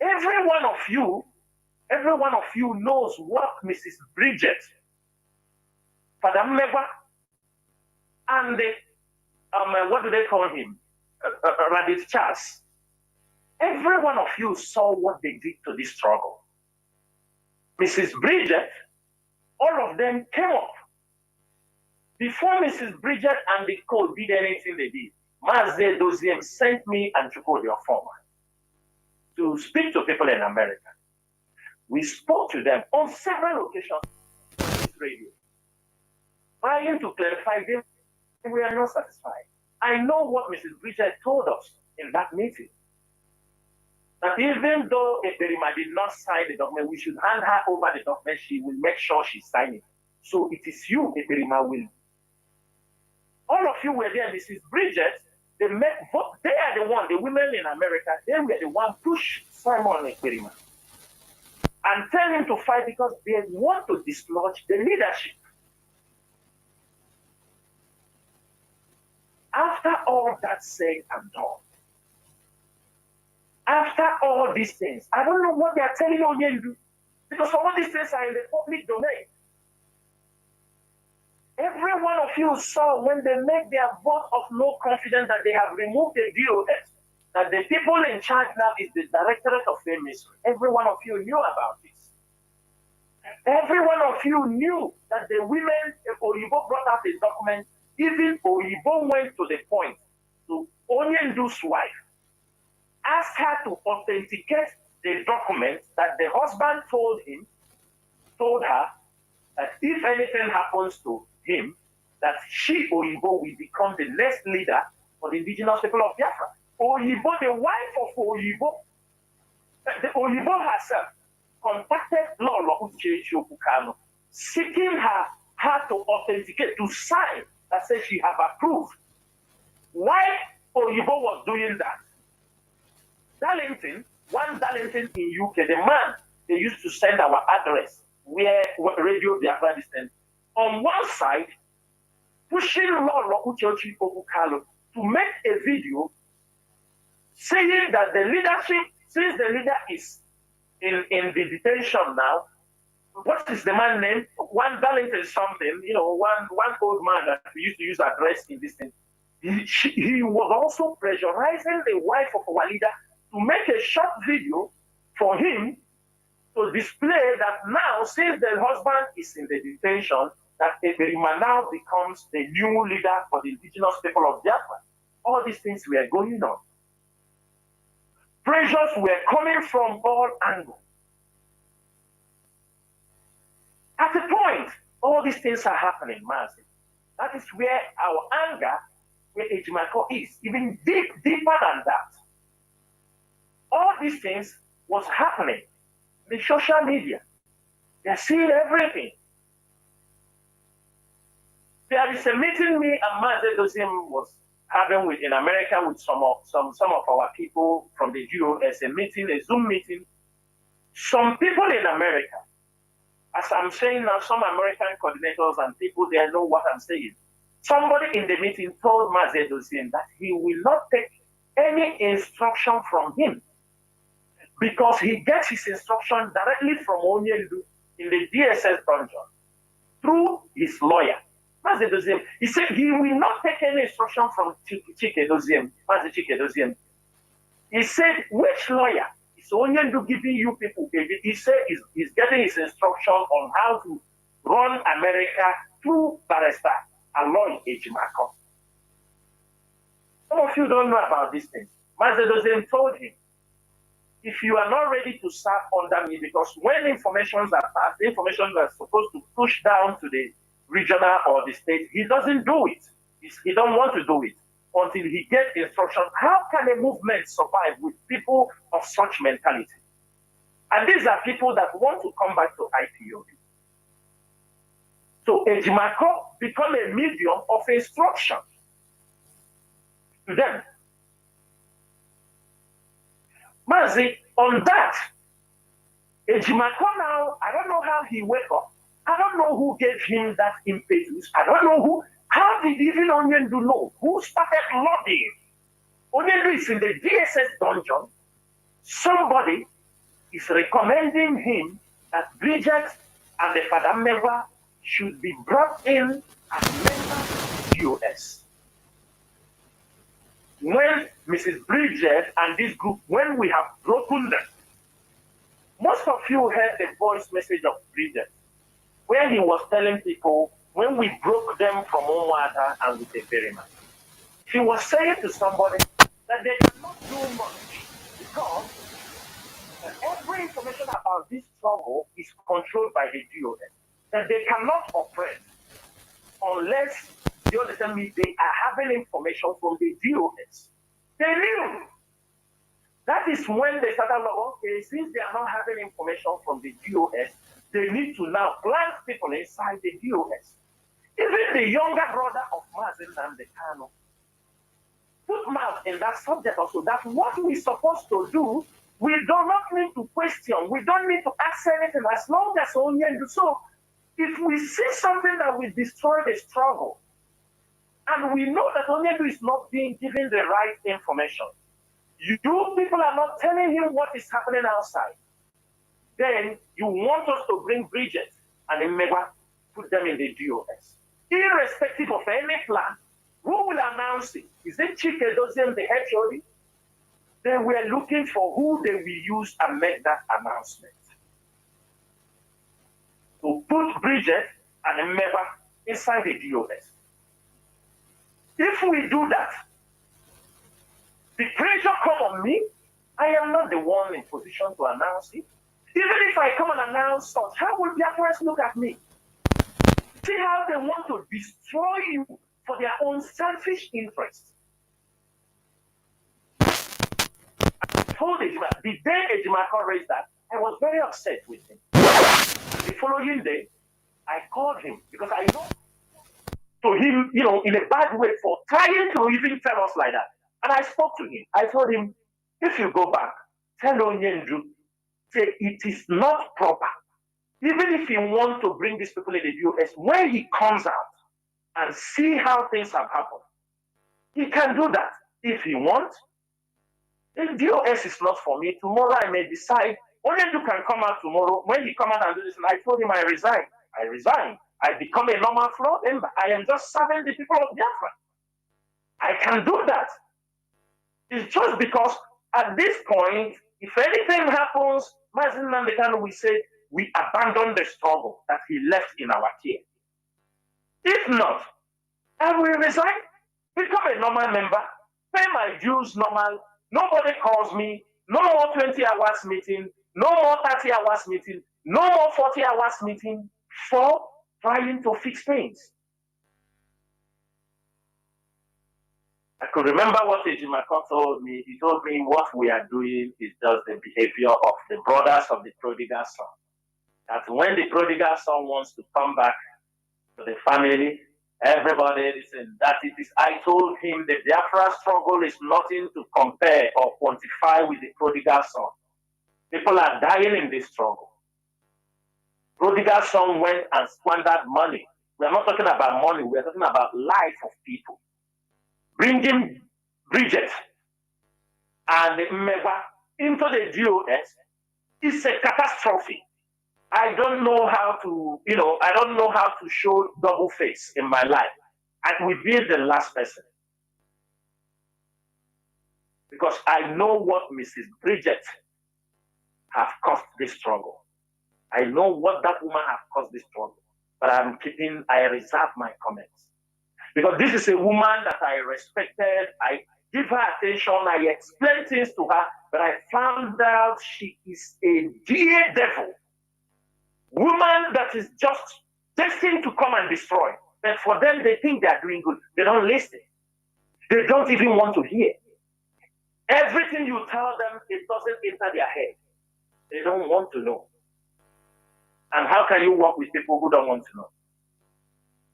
Every one of you knows what Mrs. Bridget, Father Megwa, and the, what do they call him? Radit Charles. Every one of you saw what they did to this struggle. Mrs. Bridget, all of them came up. Before Mrs. Bridget and the code did anything they did, Mazi Doziem sent me and Chukwu your former to speak to people in America. We spoke to them on several occasions on this radio, trying to clarify them. We are not satisfied. I know what Mrs. Bridget told us in that meeting. that even though Eperima did not sign the document, we should hand her over the document. She will make sure she signs it. So it is you, Eperima, will. All of you were there. Mrs. Bridget, they are the one, the women in America, they were the one push Simon Eperima and tell him to fight because they want to dislodge the leadership. After all that said and done, after all these things, I don't know what they are telling Onyendu, because all these things are in the public domain. Every one of you saw when they make their vote of no confidence that they have removed the DOS, that the people in charge now is the Directorate of State Ministry. Every one of you knew about this. Every one of you knew that the women, Oyibo brought out a document. Even Oyibo went to the point to Onyendu's wife, asked her to authenticate the document that the husband told her that if anything happens to him, that she, Oyibo, will become the next leader for the indigenous people of Biafra. Oyibo, the wife of Oyibo, the Oyibo herself, contacted Lolo Kanu, seeking her to authenticate, to sign that says she have approved. Why Oyibo was doing that? One Darlington in UK, the man they used to send our address where Radio Biafra is sent, on one side, pushing Lolo Uchechi Okukalo to make a video saying that the leadership, since the leader is in the detention now, what is the man's name? One Darlington something, one old man that we used to use address in this thing. He was also pressurizing the wife of our leader to make a short video for him to display that now, since the husband is in the detention, that Eperima now becomes the new leader for the indigenous people of Biafra. All these things were going on. Pressures were coming from all angles. At a point, all these things are happening, Mazi. That is where our anger, where Ejimako is, even deeper than that. All these things was happening. The social media, they're seeing everything. There is a meeting me and Mazi Dozim was having in America with some of our people from the GOS, a Zoom meeting. Some people in America, as I'm saying now, some American coordinators and people there know what I'm saying. Somebody in the meeting told Mazi Dozim that he will not take any instruction from him because he gets his instruction directly from Onyendu in the DSS dungeon through his lawyer. Mazi Dozim, he said he will not take any instruction from Chike Dozim, Mazi Chike Dozim. He said, which lawyer? It's Onyendu giving you people. He said he's getting his instruction on how to run America through Barrister Aloy Ejimako. Some of you don't know about these things. Mazi Dozim told him, if you are not ready to serve under me, because when informations are passed, the information that's supposed to push down to the regional or the state, he doesn't do it. He don't want to do it until he gets instruction. How can a movement survive with people of such mentality? And these are people that want to come back to IPOB. So Ejimako become a medium of instruction to them. Mazi, on that, Ejimako now, I don't know how he wake up. I don't know who gave him that impetus. I don't know who. How did even Onyendu know? Who started lobbying? Onyendu is in the DSS dungeon. Somebody is recommending him that Bridget and the Father Meva should be brought in as members of the GOS. When Mrs. Bridget and this group, when we have broken them, most of you heard the voice message of Bridget, where he was telling people, when we broke them from Onwata and with the Ferryman, he was saying to somebody that they cannot do much because every information about this struggle is controlled by the GOS, that they cannot operate unless, you understand me, they are having information from the GOS. They knew That is when they started, okay, since they are not having information from the DOS, they need to now plant people inside the DOS. Even the younger brother of Mazi Nnamdi Kanu put mouth in that subject also, that what we're supposed to do, we do not need to question, we don't need to ask anything as long as only do so. If we see something that will destroy the struggle, and we know that Onyendu is not being given the right information, you people are not telling him what is happening outside, then you want us to bring Bridget and Mmegwa, put them in the DOS. Irrespective of any plan, who will announce it? Is it Chike Doziem, the HOD? Then we are looking for who they will use and make that announcement. To put Bridget and Mmegwa inside the DOS. If we do that, the pressure come on me. I am not the one in position to announce it. Even if I come and announce such, how will Biafrans look at me? See how they want to destroy you for their own selfish interests. I told Ejima, the day Ejima raised that, I was very upset with him. The following day, I called him because I know to him, in a bad way for trying to even tell us like that. And I spoke to him. I told him, if you go back, tell Onyendu, say it is not proper. Even if you want to bring these people in the US, when he comes out and see how things have happened, he can do that. If he wants, the DOS is not for me. Tomorrow I may decide, Onyendu can come out tomorrow. When he come out and do this, and I told him I resign. I resign. I become a normal floor member. I am just serving the people of Biafra. I can do that. It's just because at this point, if anything happens, Mazi Nnamdi Kanu will say, we abandon the struggle that he left in our care. If not, I will resign, become a normal member, pay my dues normal, nobody calls me, no more 20 hours meeting, no more 30 hours meeting, no more 40 hours meeting for trying to fix things. I could remember what Ejimako told me. He told me what we are doing is just the behavior of the brothers of the prodigal son. That when the prodigal son wants to come back to the family, everybody listen, that it is, I told him the Biafra struggle is nothing to compare or quantify with the prodigal son. People are dying in this struggle. Prodigal son went and squandered money. We are not talking about money, we are talking about life of people. Bringing Bridget and Mmegwa into the DOS is a catastrophe. I don't know how to, I don't know how to show double face in my life. I will be the last person. Because I know what Mrs. Bridget have caused this struggle. I know what that woman has caused this struggle. But I reserve my comments. Because this is a woman that I respected, I give her attention, I explain things to her, but I found out she is a dear devil. Woman that is just destined to come and destroy. But for them, they think they are doing good. They don't listen. They don't even want to hear. Everything you tell them, it doesn't enter their head. They don't want to know. And how can you work with people who don't want to know?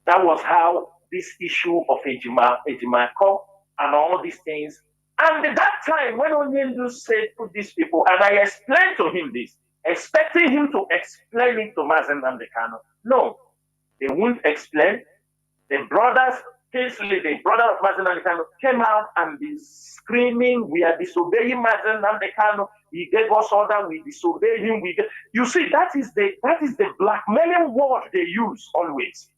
That was how this issue of Ejimako and all these things. And at that time, when Onyendu said to these people, and I explained to him this, expecting him to explain it to Mazi Nnamdi Kanu. No, they won't explain. The brothers, Kingsley, the brother of Mazi Nnamdi Kanu, came out and be screaming, we are disobeying Mazi Nnamdi Kanu. He gave us order, we disobey him. You see, that is the blackmailing word they use always.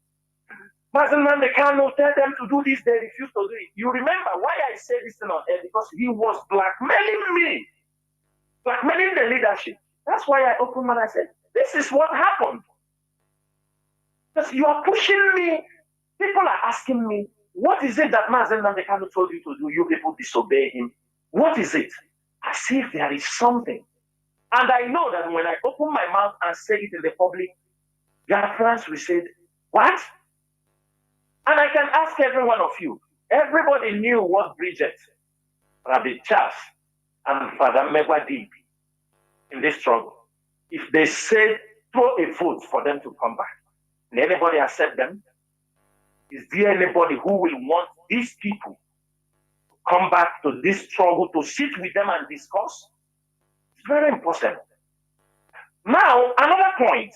Mazi Nnamdi Kanu tell them to do this, they refuse to do it. You remember why I said this thing on air? Because he was blackmailing me, blackmailing the leadership. That's why I opened and I said, this is what happened. Because you are pushing me. People are asking me, what is it that Mazi Nnamdi Kanu told you to do? You people disobey him. What is it? As if there is something. And I know that when I open my mouth and say it in the public, Biafrans will say, what? And I can ask every one of you. Everybody knew what Bridget, Rabbi Charles, and Father Megwa did in this struggle. If they say throw a vote for them to come back, will anybody accept them? Is there anybody who will want these people to come back to this struggle, to sit with them and discuss? It's very impossible. Now, another point.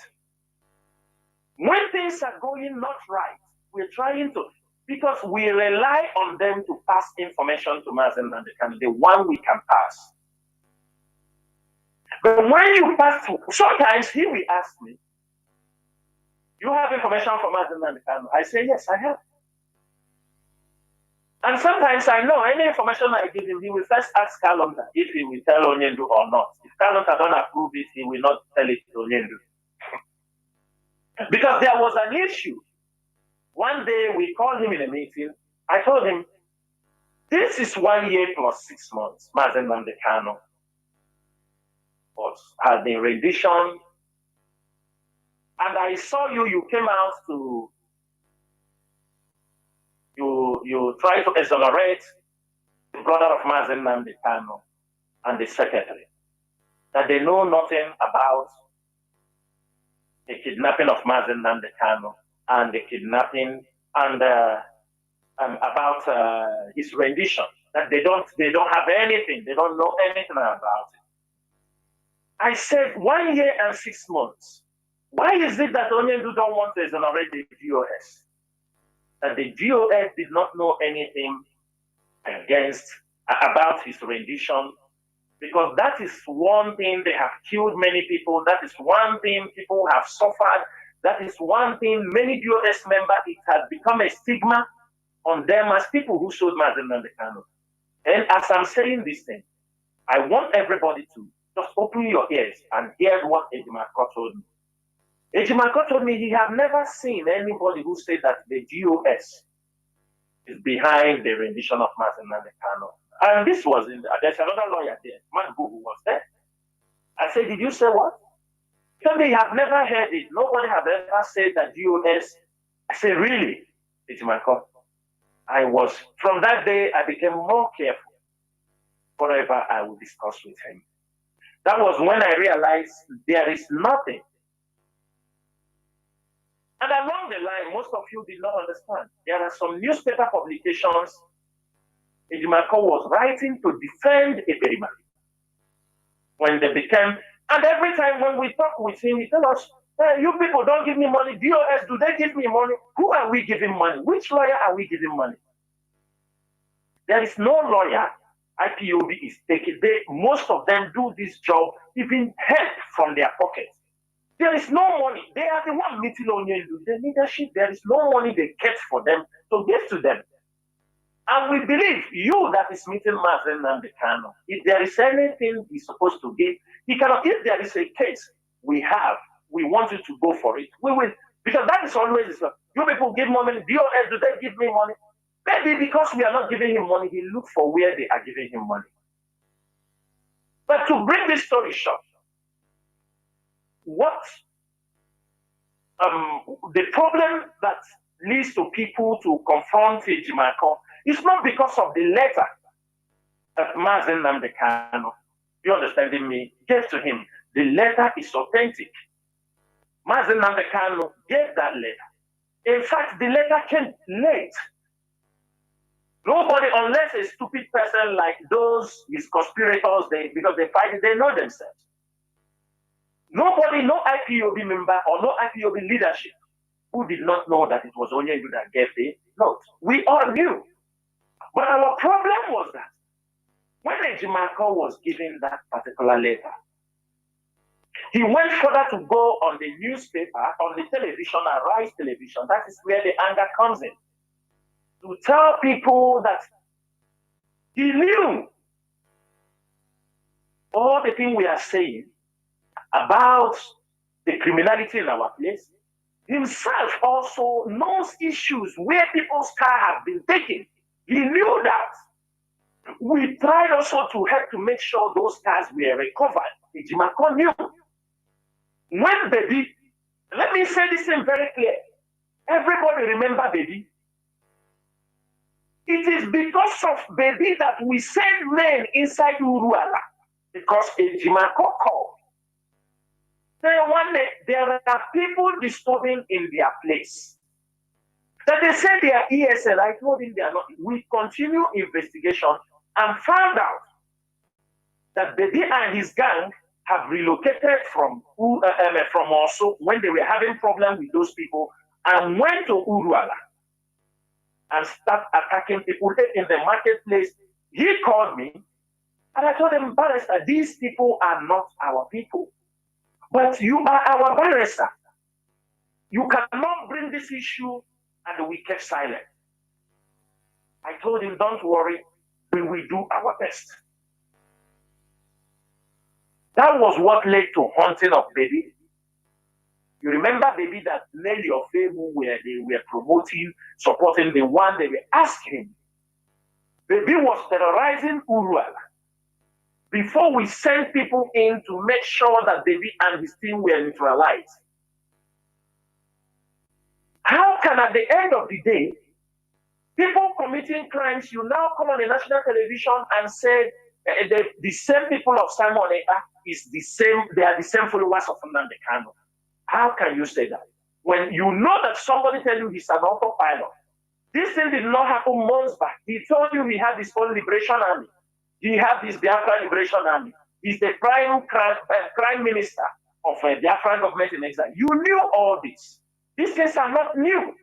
When things are going not right, we're trying to, because we rely on them to pass information to Mazi Nnamdi, the one we can pass. But when you pass, sometimes he will ask me, you have information from Mazi Nnamdi? I say, yes, I have. And sometimes I know any information I give him, he will first ask Kalonta if he will tell Onyendu or not. If Kalonta don't approve it, he will not tell it to Onyendu. Because there was an issue. One day we called him in a meeting. I told him, this is 1 year plus 6 months. Mazi Nnamdi Kanu had been rendition. And I saw you came out to, you tried to exonerate the brother of Mazi Nnamdi Kanu and the secretary. That they know nothing about the kidnapping of Mazi Nnamdi Kanu and the kidnapping and about his rendition. That they don't have anything. They don't know anything about it. I said 1 year and 6 months. Why is it that Onyendu don't want to exonerate the GOS? That the GOS did not know anything about his rendition, because that is one thing. They have killed many people. That is one thing people have suffered. That is one thing many GOS members, it has become a stigma on them as people who showed Mazi Nnamdi Kanu. And as I'm saying this thing, I want everybody to just open your ears and hear what Ejimako told me. Ejimako told me he have never seen anybody who said that the GOS is behind the rendition of Mazi Nnamdi Kanu. And this was there's another lawyer there, man who was there. I said, did you say what? He told me he have never heard it. Nobody have ever said that GOS. I said, really? Ejimako? From that day, I became more careful whatever I would discuss with him. That was when I realized there is nothing. And along the line, most of you did not understand. There are some newspaper publications Ejimako was writing to defend Eberima. When they became, and every time when we talk with him, he tells us, hey, you people don't give me money. DOS, do they give me money? Who are we giving money? Which lawyer are we giving money? There is no lawyer. IPOB is taking. Most of them do this job, even help from their pockets. There is no money. They are the one meeting on the leadership. There is no money they kept for them to give to them. And we believe you that is meeting Mazi Nnamdi Kanu, if there is anything he's supposed to give, he cannot. If there is a case we want you to go for it. We will, because that is always you people give money. DOS, do they give me money? Maybe because we are not giving him money, he look for where they are giving him money. But to bring this story short, what the problem that leads to people to confront Ejimako is not because of the letter that Mazi Nnamdi Kanu, you understanding me, gave to him. The letter is authentic. Mazi Nnamdi Kanu gave that letter. In fact, the letter came late. Nobody, unless a stupid person like those, his conspirators, because they fight it, they know themselves. Nobody, no IPOB member or no IPOB leadership who did not know that it was Onyendu that gave the note. We all knew. But our problem was that when Ejimako was given that particular letter, he went further to go on the newspaper, on the television, Arise Television. That is where the anger comes in. To tell people that he knew all the things we are saying about the criminality in our place. Himself also knows issues where people's car have been taken. He knew that. We tried also to help to make sure those cars were recovered. Ejimako knew. When Baby, let me say this thing very clear. Everybody remember Baby. It is because of baby that we send men inside Uruala. Because Ejimako called. Then one day, there are people disturbing in their place. That they said they are ESL. I told him they are not. We continue investigation and found out that Baby and his gang have relocated from also when they were having problems with those people and went to Uruala and start attacking people in the marketplace. He called me and I told him, Barrister, these people are not our people. But you are our barrister. You cannot bring this issue, and we kept silent. I told him, don't worry, we will do our best. That was what led to haunting of Baby. You remember Baby that Nelly of Fable where they were promoting, supporting the one they were asking. Baby was terrorizing Uruala. Before we sent people in to make sure that Baby and his team were neutralized. How can at the end of the day, people committing crimes, you now come on the national television and say the same people of Simon is the same, they are the same followers of Nnamdi Kanu. How can you say that? When you know that somebody tell you he's an autopilot. This thing did not happen months back. He told you he had his own liberation army. He had this Biafra Liberation Army. He's the prime minister of a Biafran government in exile. You knew all this. These things are not new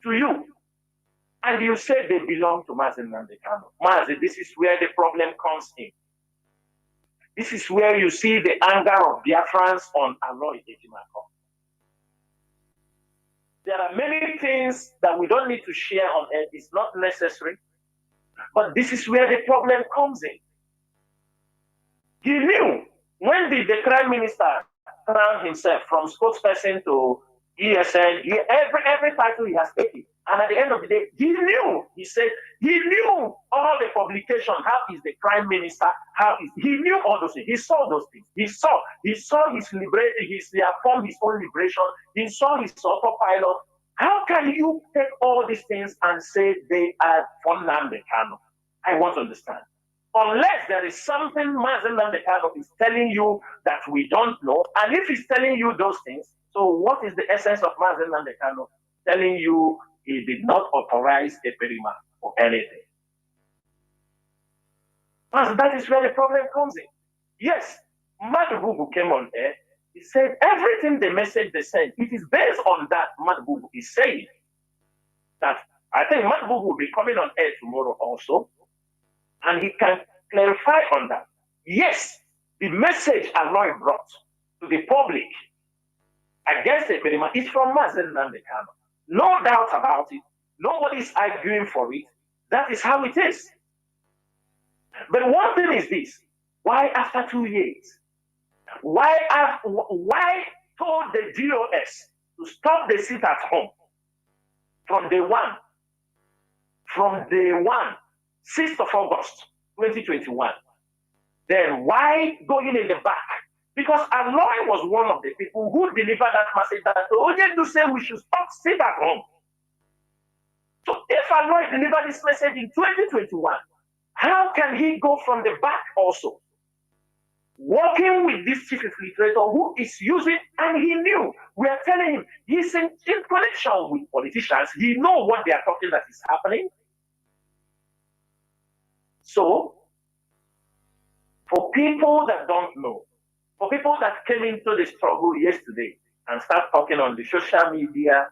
to you. And you say they belong to Mazi Nnamdi Kanu. Mazi, this is where the problem comes in. This is where you see the anger of Biafrans on Aloy Ejimako. There are many things that we don't need to share on air. It's not necessary. But this is where the problem comes in. He knew when the crime minister crowned himself from spokesperson to ESN, every title he has taken. And at the end of the day, he knew, he said, he knew all the publication, how is the prime minister, he knew all those things. He saw those things. He saw his liberation, he formed his own liberation, he saw his autopilot. How can you take all these things and say they are from Nnamdi Kanu? I want to understand. Unless there is something Mazi Nnamdi Kanu is telling you that we don't know, and if he's telling you those things, so what is the essence of Mazi Nnamdi Kanu telling you he did not authorize a perima or anything? Because that is where the problem comes in. Yes, Madububu came on air. He said everything the message they sent, it is based on that. Madububu is saying that I think Madububu will be coming on air tomorrow also, and he can clarify on that. Yes, the message Aloy brought to the public against the perima is from Mazi Nnamdi Kanu. No doubt about it. Nobody is arguing for it. That is how it is. But one thing is this. Why after 2 years? Why told the DOS to stop the sit at home from day one? From day 1, 6th of August, 2021. Then why going in the back? Because Aloy was one of the people who delivered that message that Onye to say we should stop sit at home. So if Aloy delivered this message in 2021, how can he go from the back also? Working with this chief infiltrator who is using, and he knew, we are telling him, he's in connection with politicians, he knows what they are talking that is happening. So, for people that don't know, for people that came into the struggle yesterday and start talking on the social media,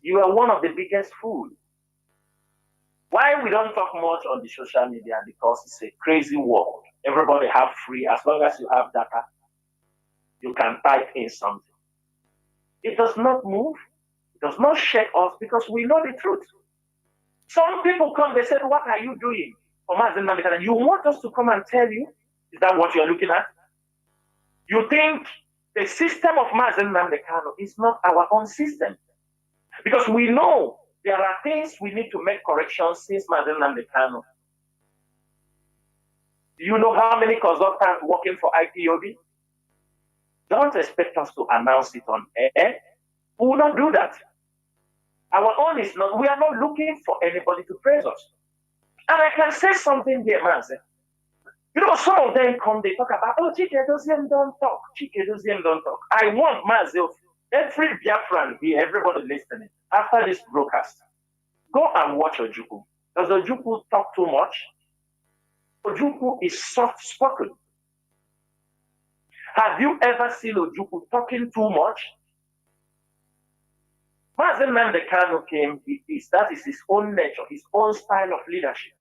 you are one of the biggest fools. Why we don't talk much on the social media? Because it's a crazy world. Everybody have free, as long as you have data, you can type in something. It does not move, it does not shake us because we know the truth. Some people come, they said, what are you doing for Mazi Nnamdi Kanu? You want us to come and tell you? Is that what you're looking at? You think the system of Mazi Nnamdi Kanu is not our own system? Because we know there are things we need to make corrections since Mazi Nnamdi Kanu. Do you know how many consultants working for IPOB? Don't expect us to announce it on air. We will not do that. Our own is not, we are not looking for anybody to praise us. And I can say something here, man. You know, some of them come, they talk about, oh, Chike Doziem don't talk. Chike Doziem don't talk. I want Mazi, every Biafran here, everybody listening, after this broadcast, go and watch Ojukwu. Does Ojukwu talk too much? Ojukwu is soft-spoken. Have you ever seen Ojukwu talking too much? Mazi Nnamdi Kanu came, that is his own nature, his own style of leadership.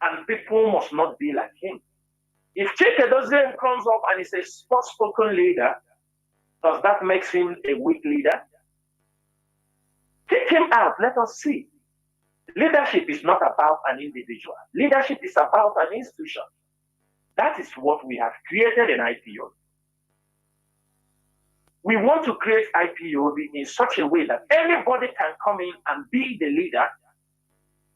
And people must not be like him. If Chike Doziem comes up and is a soft-spoken leader, does that make him a weak leader? Take him out, let us see. Leadership is not about an individual. Leadership is about an institution. That is what we have created in IPOB. We want to create IPOB in such a way that anybody can come in and be the leader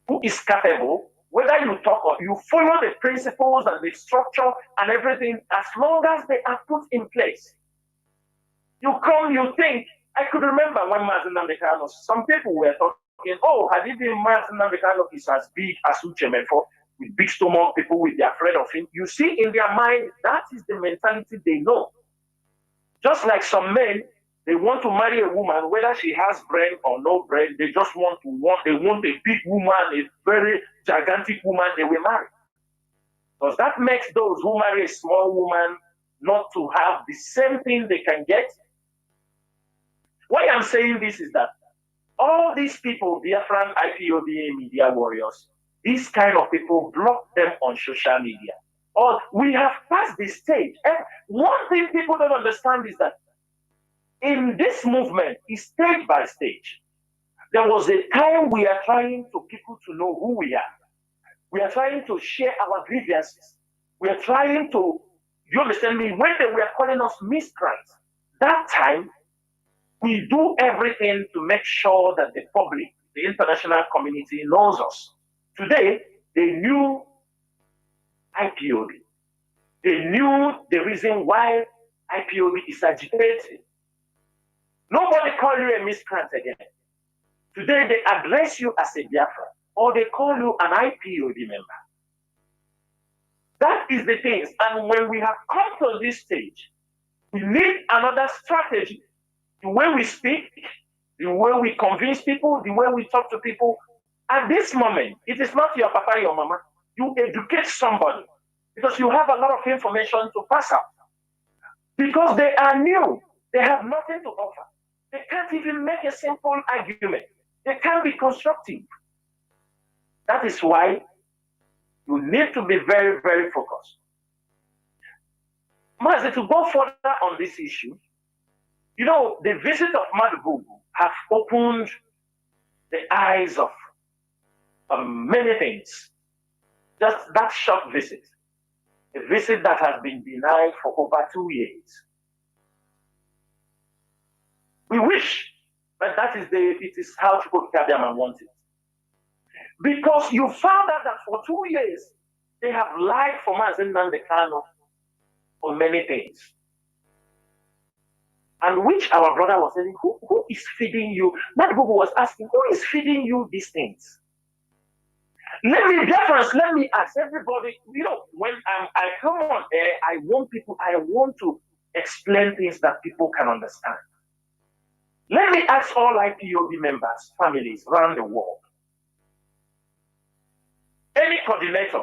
who is capable, whether you talk or you follow the principles and the structure and everything, as long as they are put in place. You come, you think. I could remember when Mazi Nnamdi Kanu, some people were talking, oh, had it been Mazi Nnamdi Kanu is as big as Uche Mefo, with big stomach, people with they're afraid of him. You see, in their mind, that is the mentality they know. Just like some men, they want to marry a woman, whether she has brain or no brain, they just want a big woman, a very gigantic woman they will marry. Because that makes those who marry a small woman not to have the same thing they can get. Why I'm saying this is that all these people, Biafran, IPOB, media warriors, these kind of people block them on social media. Or we have passed this stage. And one thing people don't understand is that in this movement, is stage by stage. There was a time we are trying to people to know who we are. We are trying to share our grievances. We are trying to, you understand me, when they were calling us miscreants, that time, we do everything to make sure that the public, the international community knows us. Today, they knew IPOB. They knew the reason why IPOB is agitated. Nobody call you a miscreant again. Today, they address you as a Biafra, or they call you an IPOB member. That is the thing. And when we have come to this stage, we need another strategy. The way we speak, the way we convince people, the way we talk to people. At this moment, it is not your papa, your mama. You educate somebody because you have a lot of information to pass out. Because they are new. They have nothing to offer. They can't even make a simple argument. They can't be constructive. That is why you need to be very, very focused. Mazi, to go further on this issue, you know, the visit of Madubugu have opened the eyes of many things. Just that short visit, a visit that has been denied for over 2 years. We wish that it is how Chukwukabiama wants it. Because you found out that for 2 years, they have lied for Mazi Nnamdi Kanu on many things. And which our brother was saying, who is feeding you? Madubugu was asking, who is feeding you these things? Let me ask everybody, you know, when I come on air, I want to explain things that people can understand. Let me ask all IPOB members, families around the world. Any coordinator,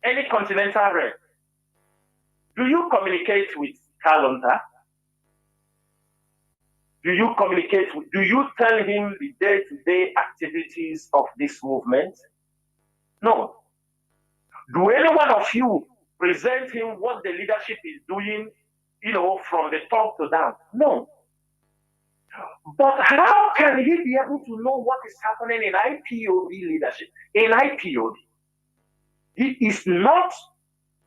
any continental rep, do you communicate with Kalonta? Do you tell him the day-to-day activities of this movement? No. Do any one of you present him what the leadership is doing, you know, from the top to down? No. But how can he be able to know what is happening in IPOB leadership? In IPOB. He is not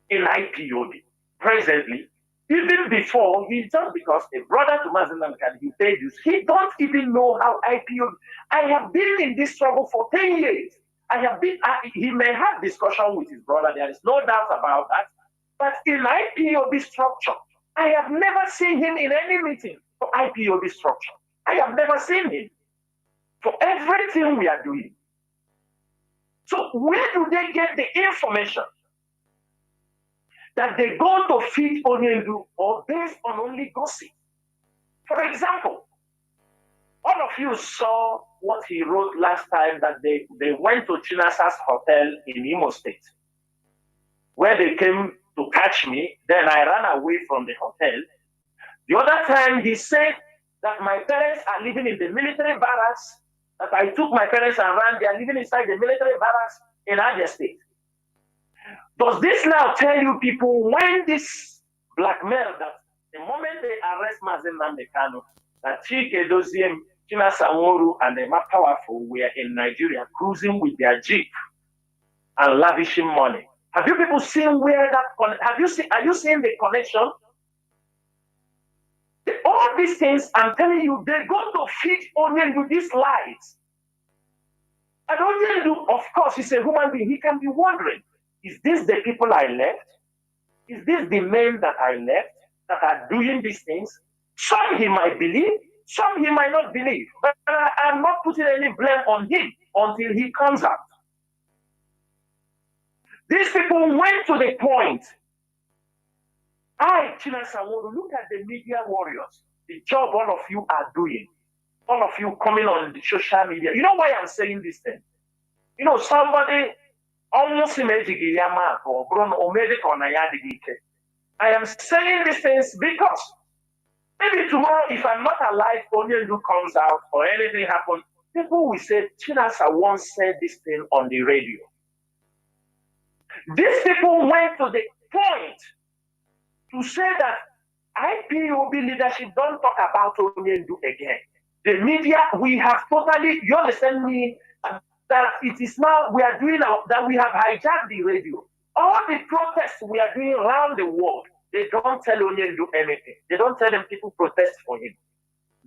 in IPOB presently. Even before, he's just because a brother to Mazi Nnamdi Kanu, he paid you. He don't even know how IPOB. I have been in this struggle for 10 years. He may have discussion with his brother, there is no doubt about that. But in IPOB structure, I have never seen him in any meeting for IPOB structure. I have never seen him. for everything we are doing. So where do they get the information that they go to feed Onyendu or based on only gossip? For example, all of you saw what he wrote last time that they went to Chinasa's hotel in Imo State, where they came to catch me. Then I ran away from the hotel. The other time he said that my parents are living in the military barracks, that I took my parents and ran, they are living inside the military barracks in Abia State. Does this now tell you people when this blackmail that the moment they arrest Mazi Nnamdi Kanu, that Chike Doziem, Chinasa, Nworu, and the more powerful were in Nigeria cruising with their jeep and lavishing money? Have you people seen where that have you seen? Are you seeing the connection? All these things, I'm telling you, they're going to feed Onyendu these lies. And Onyendu, of course, he's a human being. He can be wondering, is this the people I left? Is this the men that I left that are doing these things? Some he might believe, some he might not believe. But I'm not putting any blame on him until he comes out. These people went to the point. Chinasa, look at the media warriors, the job all of you are doing, all of you coming on the social media. You know why I'm saying this thing? You know, somebody almost I am saying these things because maybe tomorrow, if I'm not alive, Onyendu comes out or anything happens, people will say, Chinasa once said this thing on the radio. These people went to the point to say that IPOB leadership don't talk about Onyendu again. The media, we have totally, you understand me, that it is now, we are doing, that we have hijacked the radio. All the protests we are doing around the world, they don't tell Onyendu anything. They don't tell them people protest for him.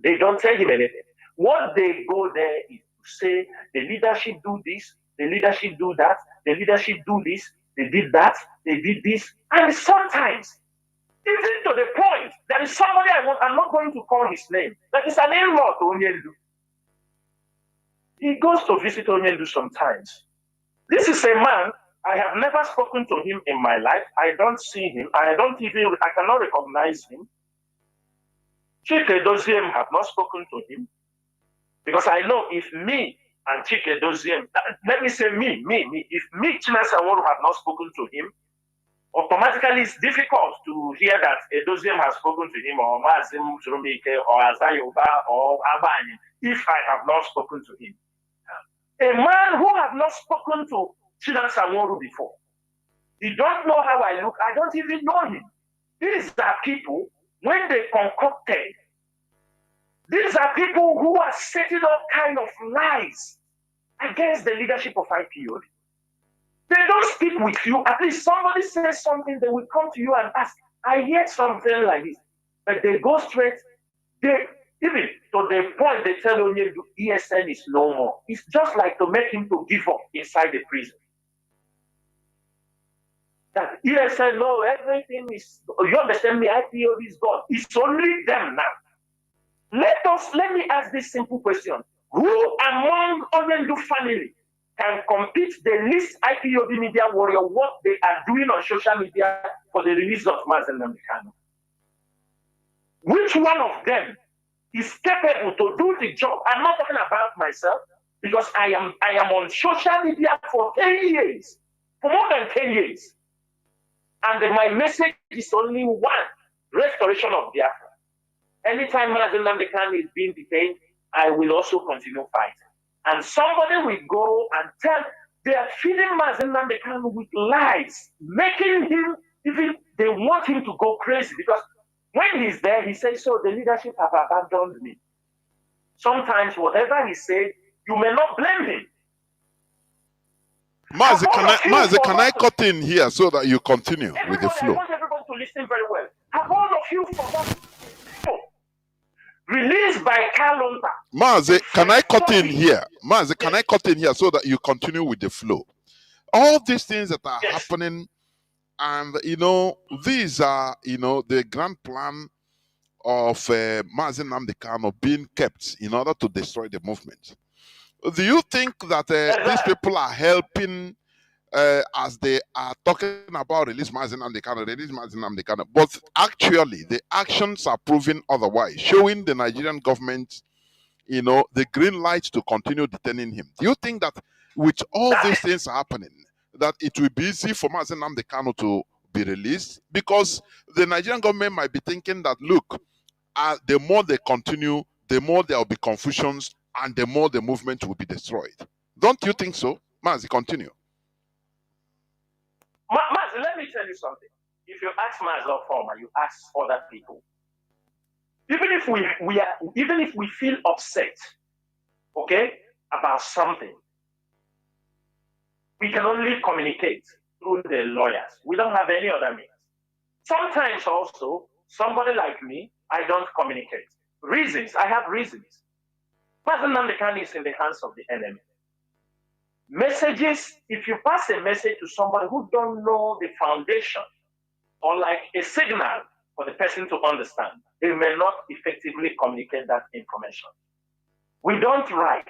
They don't tell him anything. What they go there is to say, the leadership do this, the leadership do that, the leadership do this, they did that, they did this. And sometimes, even to the point, there is somebody I'm not going to call his name, that is an in-law to Onyendu. He goes to visit Onyendu sometimes. This is a man, I have never spoken to him in my life. I don't see him. I cannot recognize him. Chike Doziem have not spoken to him. Because I know if me and Chike Doziem, let me say me, if me, Chinasa Nworu, have not spoken to him, automatically it's difficult to hear that Doziem has spoken to him, or Mazim Jurumike, or Azayoba, or Abani, if I have not spoken to him. A man who have not spoken to Chinasa Nworu before. You don't know how I look. I don't even know him. These are people, when they concocted, these are people who are setting all kind of lies against the leadership of IPOB. They don't speak with you. At least somebody says something, they will come to you and ask, I heard something like this. But they go straight, even to the point they tell Onyendu ESN is no more. It's just like to make him to give up inside the prison. That ESN, no, everything is, you understand me, IPOB is gone. It's only them now. Let me ask this simple question. Who among Onyendu family can compete the least IPOB media warrior what they are doing on social media for the release of Mazi Nnamdi Kanu? Which one of them is capable to do the job? I'm not talking about myself because I am on social media for 10 years, for more than 10 years. And my message is only one, restoration of Biafra. Anytime Mazi Nnamdi Kanu is being detained, I will also continue fighting. And somebody will go and tell, they are feeding Mazi Nnamdi Kanu with lies, making him, even they want him to go crazy because when he's there, he says, so the leadership have abandoned me. Sometimes whatever he said, you may not blame him. Mazi, can I cut in here so that you continue with the flow? I want everybody to listen very well. Have all of you forgotten? Released by Kalonta. Mazi, can I cut in here? Mazi, can I cut in here so that you continue with the flow? All these things that are happening, and these are the grand plan of Mazi Nnamdi Kanu being kept in order to destroy the movement. Do you think that these people are helping as they are talking about release Mazi Nnamdi Kanu, release Mazi Nnamdi Kanu, but actually the actions are proving otherwise, showing the Nigerian government, the green light to continue detaining him? Do you think that with all these things happening, that it will be easy for Mazi Nnamdi Kanu to be released? Because the Nigerian government might be thinking that, look, the more they continue, the more there will be confusions and the more the movement will be destroyed. Don't you think so? Mazi, continue. Mazi, let me tell you something. If you ask myself, former, you ask other people. Even if we feel upset, okay, about something, we can only communicate through the lawyers. We don't have any other means. Sometimes also, somebody like me, I don't communicate. Reasons, I have reasons. Mazi Nnamdi Kanu is in the hands of the enemy. Messages, if you pass a message to somebody who don't know the foundation or like a signal for the person to understand, they may not effectively communicate that information. We don't write.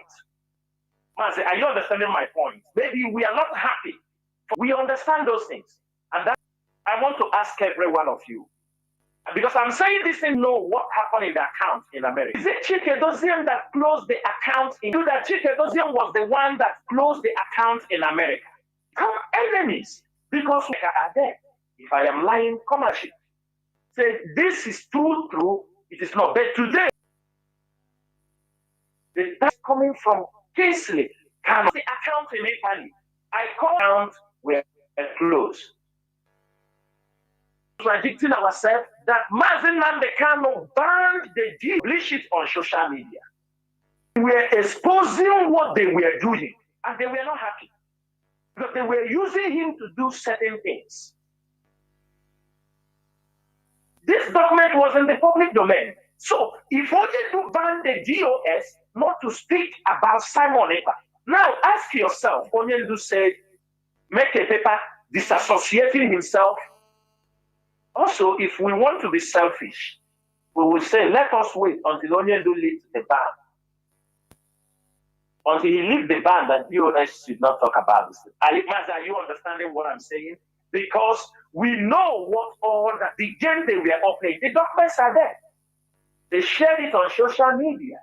Mazi, are you understanding my point? Maybe we are not happy. We understand those things. And that I want to ask every one of you, because I'm saying this and know what happened in the account in America. Is it Chike Dozian that closed the account? That Chike Dozian was the one that closed the account in America. Come enemies, because we are there. If I am lying, come at it. Say, this is true, it is not. But today, that's coming from Kingsley, Kanu. The account in Italy, I call account were closed. Contradicting ourselves that Mazi Nnamdi Kanu banned the publish it on social media. We were exposing what they were doing, and they were not happy because they were using him to do certain things. This document was in the public domain. So if only to ban the DOS, not to speak about Simon Ekpa. Now ask yourself, Onyendu said, make a paper disassociating himself. Also, if we want to be selfish, we will say, let us wait until Onyendu leaves the ban. Until he leaves the ban, that DOS should not talk about this. Mazi, are you understanding what I'm saying? Because we know what all that the game they were offering. The documents are there. They shared it on social media.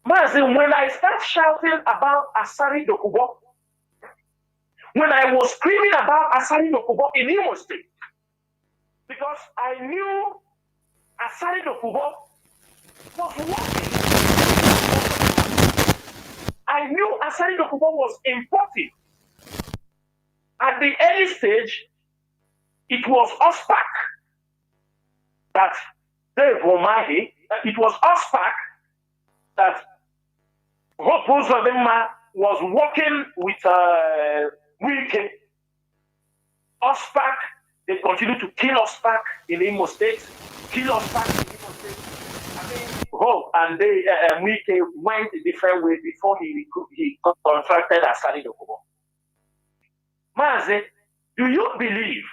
Mazi, when I start shouting about Asari Dokubo, when I was screaming about Asari Dokubo in Imo State, because I knew Asari Dokubo was working. I knew Asari Dokubo was importing. At the early stage, it was OSPAC that Dave Omahi, it was OSPAC that Hope Uzodinma was working with Wike. OSPAC, they continue to kill OSPAC in Imo State, kill OSPAC in Imo State. I mean, Hope and they Wike went a different way before he contracted Asari Dokubo. Mazi, do you believe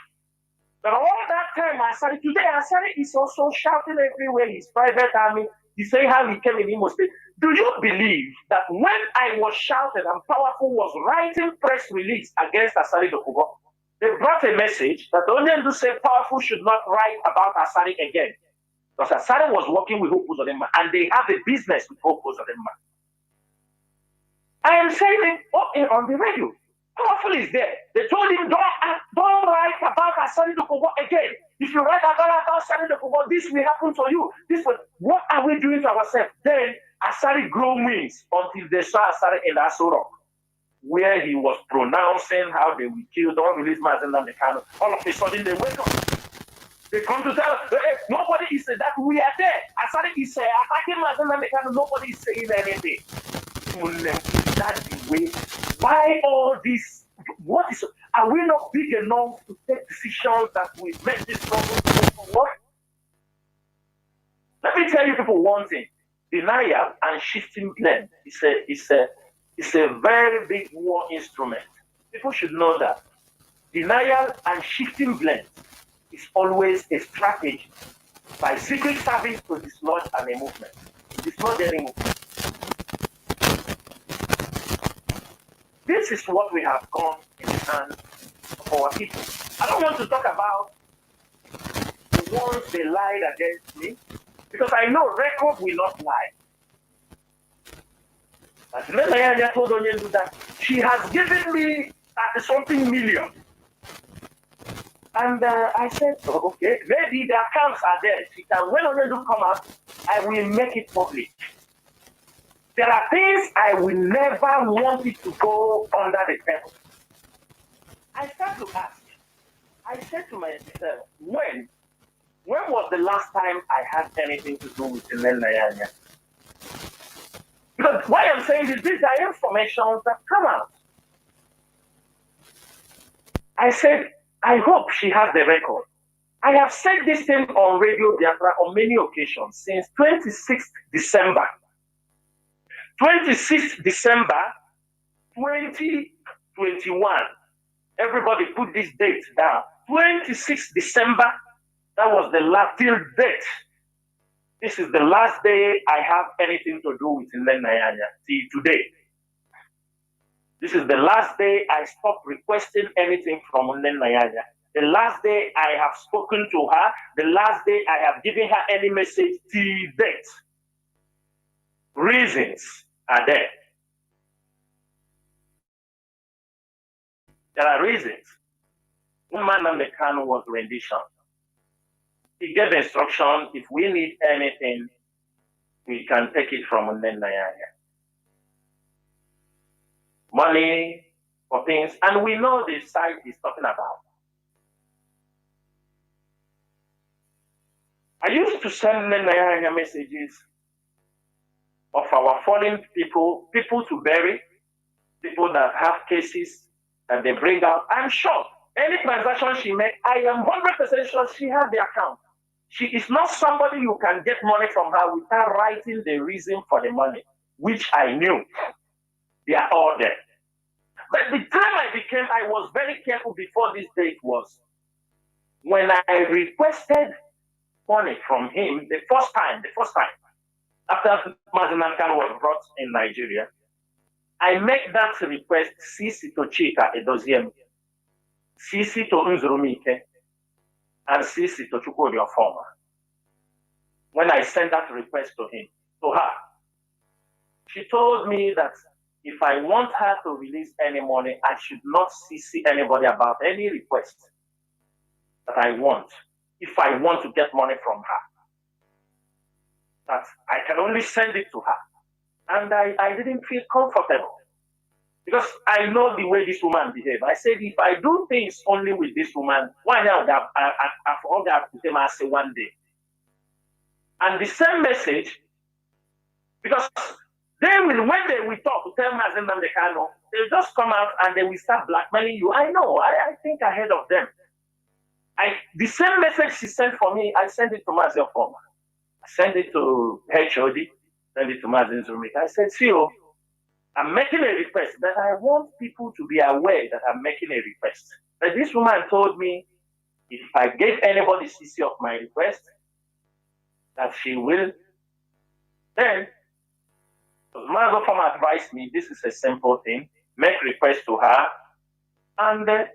that all that time Asari, today Asari is also shouting everywhere his private army, he's saying how he came in Imo State. Do you believe that when I was shouted and Powerful was writing press release against Asari Dokubo, they brought a message that Onyendu said Powerful should not write about Asari again. Because Asari was working with Hope Uzodinma and they have a business with Hope Uzodinma. I am saying it on the radio. Powerful is there. They told him, don't write about Asari Dokubo again. If you write about Asari Dokubo, this will happen to you. What are we doing to ourselves? Then Asari grew wings until they saw Asari in Aso Rock, where he was pronouncing how they will kill, don't release Mazi Nnamdi Kanu. All of a sudden they wake up. They come to tell us, hey, nobody is saying that we are there. Asari is attacking Mazi Nnamdi Kanu, nobody is saying anything. That's the way. Why all this? Are we not big enough to take decisions that we make this problem go forward? Let me tell you people one thing. Denial and shifting blame is a very big war instrument. People should know that. Denial and shifting blame is always a strategy by secret service to dislodge a movement. It's not getting moved. This is what we have gone in the hands of our people. I don't want to talk about the ones they lied against me, because I know record will not lie. As Nnamdi told Onyendu that she has given me 30-something million. And I said, oh, okay, maybe the accounts are there. She can, when Onyendu come out, I will make it public. There are things I will never want it to go under the table. I start to ask. I said to myself, when was the last time I had anything to do with Nnamdi? Because why I'm saying this, these are information that come out. I said, I hope she has the record. I have said this thing on Radio Biafra on many occasions since 26th December. 26th December 2021. Everybody put this date down. 26th December, that was the last till date. This is the last day I have anything to do with Nnamdi till today. This is the last day I stopped requesting anything from Nnamdi. The last day I have spoken to her. The last day I have given her any message till date. Reasons are there. There are reasons. One man on the Kanu was rendition. He gave instruction, if we need anything, we can take it from Nnamdi. Money for things, and we know the site he's talking about. I used to send Nnamdi messages of our fallen people, people to bury, people that have cases that they bring out. I'm sure any transaction she makes, I am 100% sure she has the account. She is not somebody you can get money from her without writing the reason for the money, which I knew. They are all there. But the time I was very careful before this date was when I requested money from him the first time, after Mazi was brought in Nigeria, I make that request, Sisi to Chika Edoziem, Sisi to Nzurumike, and Sisi to Chukwudi Ofoma. When I sent that request to her, she told me that if I want her to release any money, I should not CC anybody about any request that I want, if I want to get money from her. That I can only send it to her. And I didn't feel comfortable. Because I know the way this woman behaves. I said, if I do things only with this woman, why not I've to them I say one day. And the same message, because when they will talk to tell Mazi Nnamdi Kanu, they'll just come out and they will start blackmailing you. I know, I think ahead of them. The same message she sent for me, I sent it to Mazi Ofoma. I sent it to HOD, sent it to Mazi Nzurumike. I said, see, I'm making a request, but I want people to be aware that I'm making a request. But this woman told me, if I gave anybody CC of my request, that she will, then Mazi Ofoma advised me, this is a simple thing, make request to her, and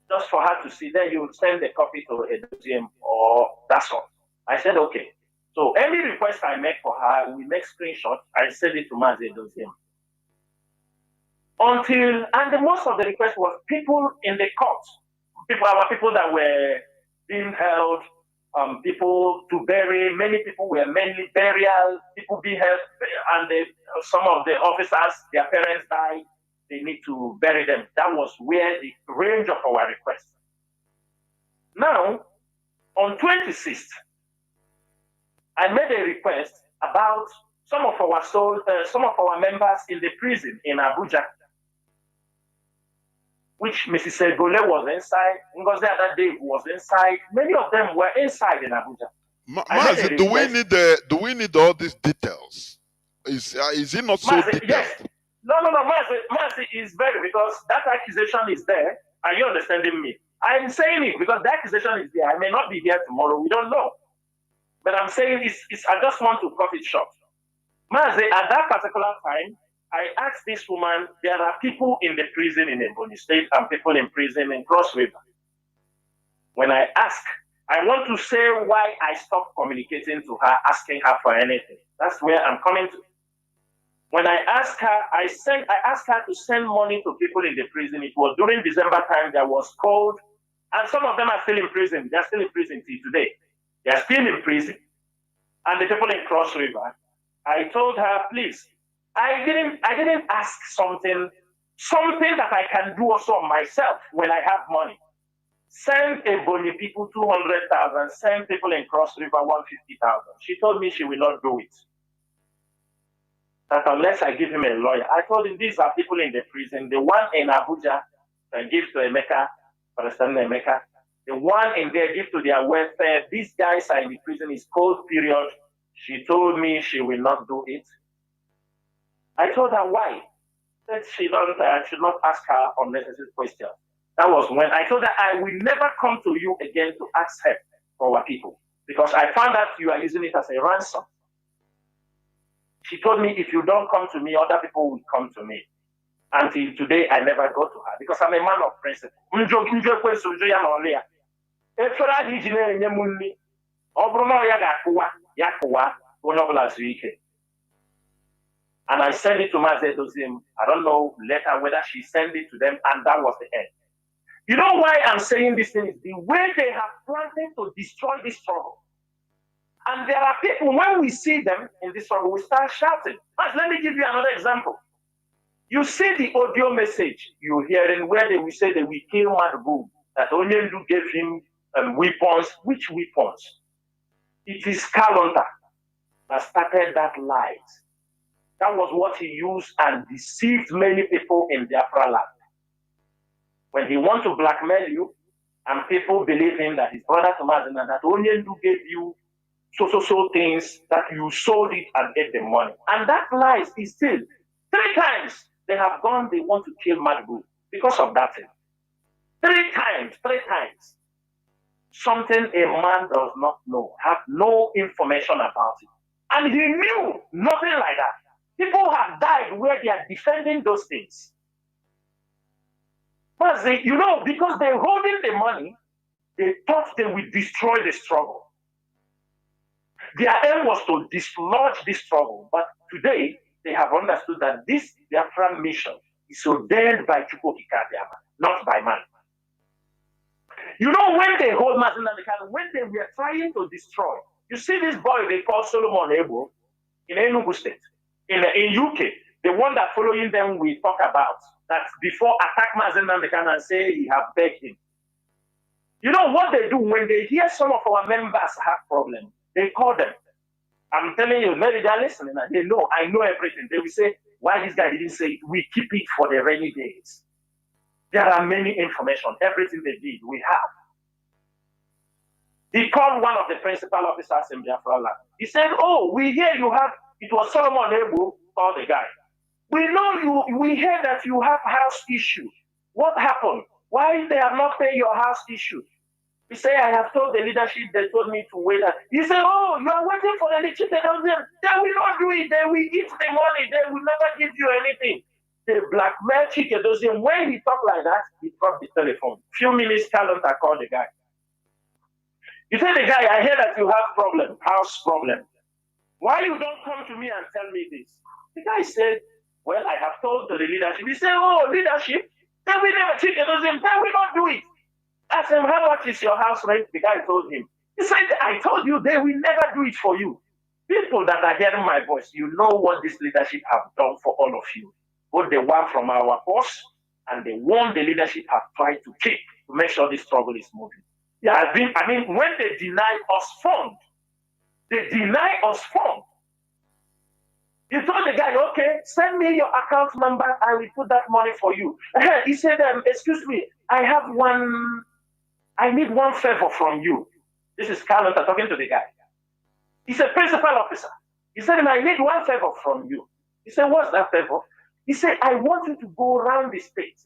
just for her to see, then you send a copy to a museum, or that's all. I said, okay. So any request I make for her, we make screenshots, I send it to Mazi Museum. And most of the requests was people in the court. People that were being held, people to bury, many people were mainly burial, people being held, and some of the officers, their parents died, they need to bury them. That was where the range of our requests. Now, on 26th, I made a request about some of our members in the prison in Abuja, which Mrs. Segole was inside, Ngozi Adade was inside. Many of them were inside in Abuja. Mazi, do we need all these details? Is it not so detailed? Yes. No. Mazi is very, because that accusation is there. Are you understanding me? I'm saying it because the accusation is there. I may not be here tomorrow. We don't know. But I'm saying I just want to cut it short. Mazi, at that particular time, I asked this woman, there are people in the prison in Ebonyi State and people in prison in Cross River. When I ask, I want to say why I stopped communicating to her, asking her for anything. That's where I'm coming to. When I asked her, I asked her to send money to people in the prison. It was during December time, there was cold, and some of them are still in prison. They're still in prison till today. They're still in prison. And the people in Cross River, I told her, please, I didn't ask something that I can do also myself when I have money. Send Ebonyi people 200,000, send people in Cross River 150,000. She told me she will not do it. That unless I give him a lawyer. I told him these are people in the prison. The one in Abuja, I give to Emeka, Palestine Emeka. The one in there, give to their welfare. These guys are in the prison. It's cold period. She told me she will not do it. I told her why. That she should not ask her unnecessary questions. That was when I told her I will never come to you again to ask help for our people, because I found out you are using it as a ransom. She told me, if you don't come to me, other people will come to me. Until today, I never go to her because I'm a man of principle. And I sent it to Mazi Dozim. I don't know later whether she sent it to them, and that was the end. You know why I'm saying this thing is the way they have planned to destroy this struggle. And there are people, when we see them in this struggle, we start shouting. Let me give you another example. You see the audio message you're hearing where they will say they will kill Madbu, that Onyendu gave him weapons. Which weapons? It is Kalonta that started that lies. That was what he used and deceived many people in Biafra land. When he wants to blackmail you, and people believe him that his brother Tomazina, that Onyendu gave you so things, that you sold it and get the money. And that lies is still 3 times they have gone, they want to kill Madbu because of that thing. 3 times. Something a man does not know, have no information about it. And he knew nothing like that. People have died where they are defending those things. But they, because they're holding the money, they thought they would destroy the struggle. Their aim was to dislodge this struggle. But today, they have understood that this Biafran mission is ordained by Chukwokika, not by man. When they hold Martin and the Kanu, when they were trying to destroy, you see this boy they call Solomon Ebo in Enugu State, in UK, the one that following them we talk about, that before attack Martin and the Kanu and say he have begged him. You know what they do when they hear some of our members have problems? They call them. I'm telling you, maybe they're listening and they know, I know everything. They will say, why this guy didn't say it? We keep it for the rainy days. There are many information. Everything they did, we have. He called one of the principal officers in Biafra land. He said, we hear you have, it was Solomon Ebu, called the guy. We know we hear that you have house issue. What happened? Why they have not paid your house issue? He said, I have told the leadership, they told me to wait. He said, you are waiting for the leadership. They will not do it. They will eat the money. They will never give you anything. The blackmail Chikedozian, when he talked like that, he dropped the telephone. Few minutes, Kalonta called the guy. He said, the guy, I hear that you have problem, house problem. Why you don't come to me and tell me this? The guy said, well, I have told the leadership. He said, leadership? They will never Chikedozian. They will not do it. Ask him, how much is your house rent? The guy told him. He said, I told you they will never do it for you. People that are hearing my voice, you know what this leadership have done for all of you. Both the one from our boss and the one the leadership have tried to keep to make sure this struggle is moving. Yeah, when they deny us fund, they deny us fund. You told the guy, okay, send me your account number, I will put that money for you. He said, excuse me, I need one favor from you. This is Kalonta talking to the guy. He's a principal officer. He said, I need one favor from you. He said, what's that favor? He said, I want you to go around the state,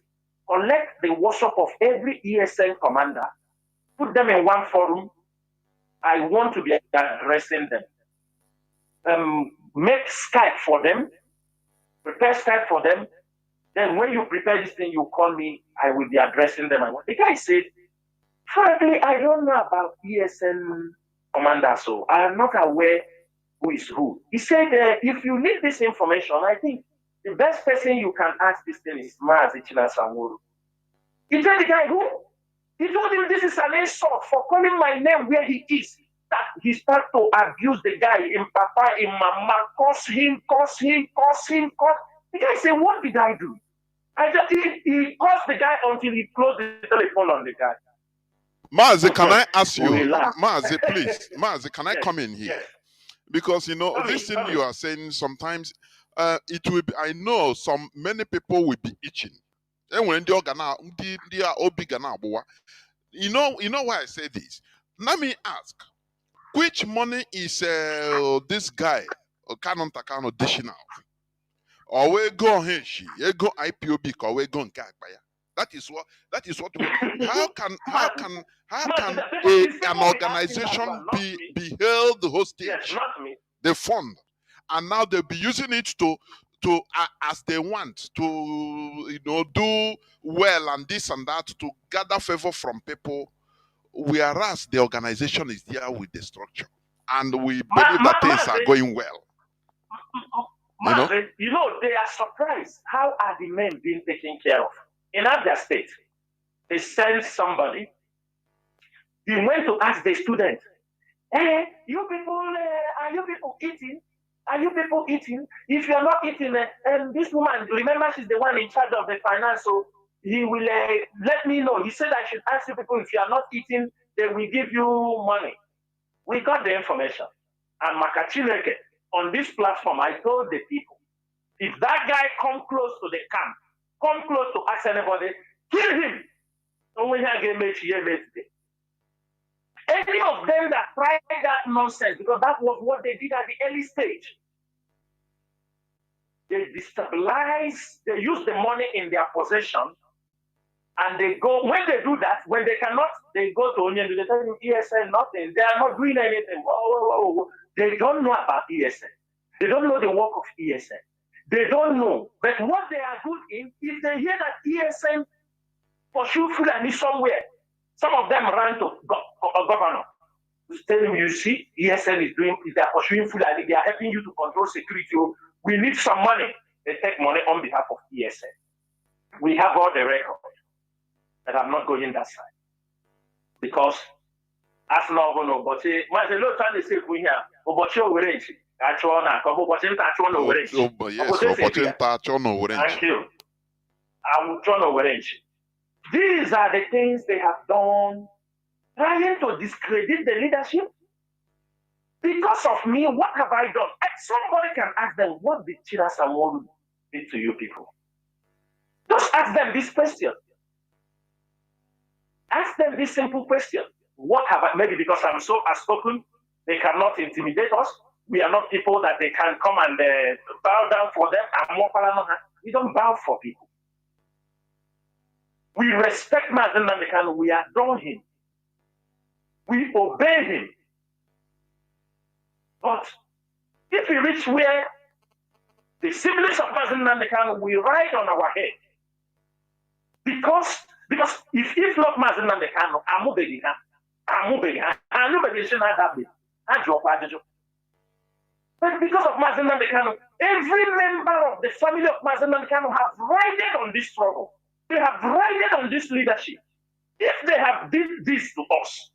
collect the workshop of every ESN commander, put them in one forum, I want to be addressing them. Make Skype for them, prepare Skype for them. Then when you prepare this thing, you call me, I will be addressing them. The guy said, frankly, I don't know about ESN commander, so I am not aware who is who. He said, if you need this information, I think the best person you can ask this thing is Mazi Chinasa Nworu. He told the guy who? He told him this is an insult for calling my name where he is. That he started to abuse the guy in papa, in mama, curse him. The guy said, what did I do? He cursed the guy until he closed the telephone on the guy. Mazi, can I ask you, Relax. Mazi, please, Mazi, can I come in here? Yes. Because, you know, this thing you are saying, sometimes it will be, I know many people will be itching. And when they are big, you know why I say this? Let me ask, which money is this guy, Kanu dishing out? Or we go on she, you go IPOB, or we go on Kakbaya. That is what we, how can an organization be held hostage? Yes, not me. The fund, and now they'll be using it to as they want to, you know, do well and this and that to gather favor from people, whereas the organization is there with the structure, and we believe that things are going well. You know, they are surprised. How are the men being taken care of? In Abia State, they sent somebody. He went to ask the student, hey, you people, are you people eating? Are you people eating? If you are not eating, this woman, remember, she's the one in charge of the finance, so he will let me know. He said I should ask you people, if you are not eating, they will give you money. We got the information. And Makachineke, on this platform, I told the people, if that guy come close to the camp, come close to ask anybody, kill him. Any of them that tried that nonsense, because that was what they did at the early stage. They destabilize, they use the money in their possession, and they go, when they do that, when they cannot, they go to Onion, they tell you ESN, nothing. They are not doing anything. They don't know about ESN. They don't know the work of ESN. They don't know. But what they are good in, if they hear that ESN pursue Fulani somewhere, some of them ran to a governor to tell him, you see, ESN is doing, they are pursuing Fulani, they are helping you to control security. We need some money. They take money on behalf of ESN. We have all the records, but I'm not going that side. Because that's not going to, but my little time they say, we here, but you're with thank you. I will turn over. These are the things they have done, trying to discredit the leadership. Because of me, what have I done? Somebody can ask them, what did Chinasa Nworu do to you people? Just ask them this question. Ask them this simple question. What have I, maybe because I'm so outspoken, they cannot intimidate us. We are not people that they can come and bow down for them. We don't bow for people. We respect Mazi Nnamdi Kanu. We adore him. We obey him. But if we reach where the siblings of Mazi Nnamdi Kanu will ride on our head, because if not Mazi Nnamdi Kanu, but because of Mazi Nnamdi Kanu, every member of the family of Mazi Nnamdi Kanu have ridden on this struggle. They have ridden on this leadership. If they have did this to us,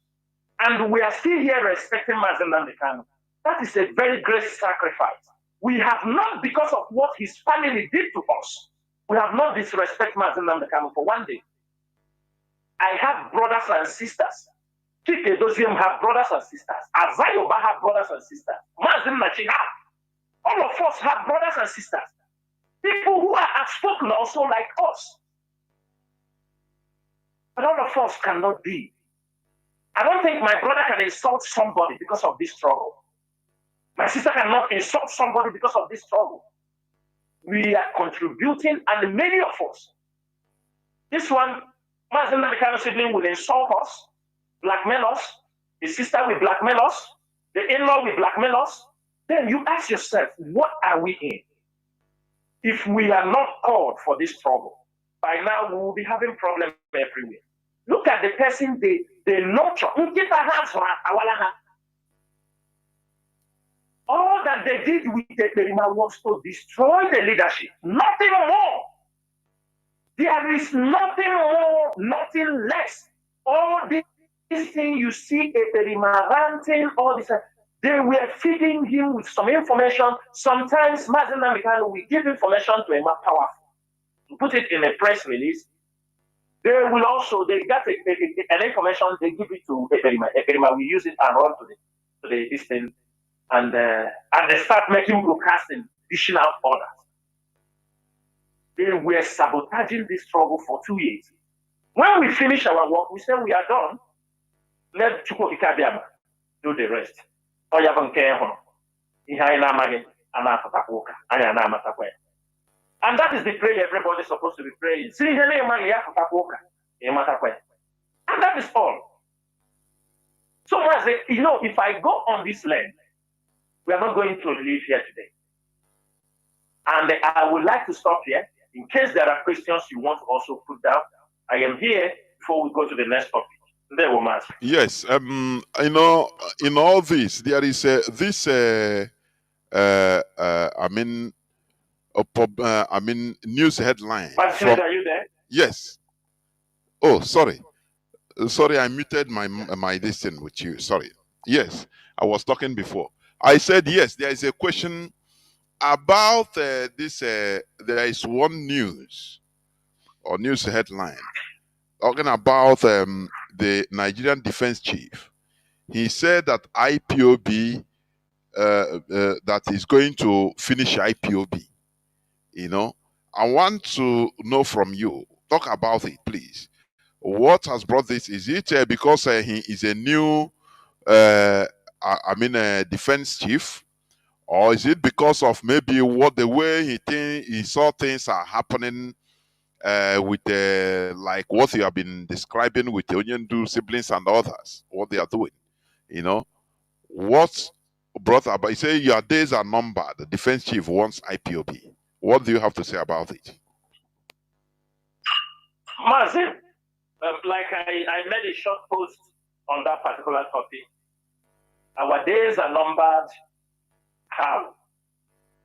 and we are still here respecting Mazi Nnamdi Kanu, that is a very great sacrifice. We have not, because of what his family did to us, we have not disrespected Mazi Nnamdi Kanu for one day. I have brothers and sisters. Chike Doziem have brothers and sisters. Azayoba have brothers and sisters. Mazi Nnamdi have. All of us have brothers and sisters. People who are outspoken also like us. But all of us cannot be. I don't think my brother can insult somebody because of this struggle. My sister cannot insult somebody because of this struggle. We are contributing, and many of us, this one, Mazi Nnamdi Kanu sibling will insult us, blackmail us, The sister will blackmail us. The in-law will blackmail us. Then you ask yourself, what are we in? If we are not called for this struggle, by now we will be having problems everywhere. Look at the person they nurture. All that they did with Eperima was to destroy the leadership. Nothing more. There is nothing more, nothing less. All this thing you see Eperima ranting, all this, they were feeding him with some information. Sometimes Mazi Nnamdi Kanu will give information to a more powerful. To put it in a press release, they will also, they got an information, they give it to Eperima. Eperima will use it and run to this thing. And they start making broadcasting, dishing out orders. They were sabotaging this struggle for 2 years. When we finish our work, we say we are done. Let Chukwuka do the rest. And that is the prayer everybody's supposed to be praying. And that is all. So, you know, if I go on this land, we are not going to leave here today. And I would like to stop here. In case there are questions you want to also put down, I am here before we go to the next topic. Yes, you know, in all this, there is this, news headline. Are you there? Yes. Oh, sorry. Sorry, I muted my distance with you. Sorry. Yes, I was talking before. I said, yes, there is a question about this. There is one news or news headline talking about the Nigerian defense chief. He said that IPOB, that is going to finish IPOB. You know, I want to know from you. Talk about it, please. What has brought this? Is it because he is a new, defense chief? Or is it because of maybe the way he saw things are happening with like what you have been describing with the Onyendu siblings and others, what they are doing? You know, what brought about? You say your days are numbered. The defense chief wants IPOB. What do you have to say about it? Mazi, like I made a short post on that particular topic. Our days are numbered. How?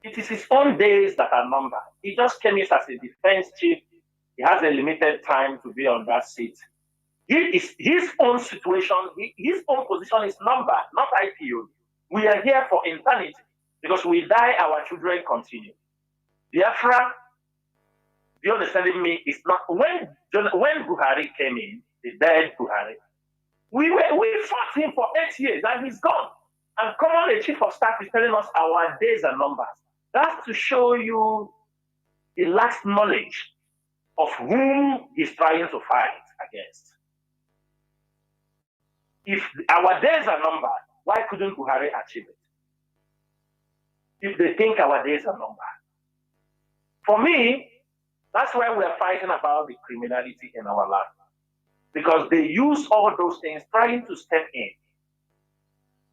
It is his own days that are numbered. He just came in as a defense chief. He has a limited time to be on that seat. His own situation, his own position is numbered, not IPO. We are here for eternity because we die, our children continue. Biafra, you understanding me? It's not when Buhari came in, the dead Buhari. We fought him for 8 years and he's gone. And the chief of staff is telling us our days are numbered. That's to show you the last knowledge of whom he's trying to fight against. If our days are numbered, why couldn't Buhari achieve it? If they think our days are numbered. For me, that's why we are fighting about the criminality in our land. Because they use all those things trying to step in.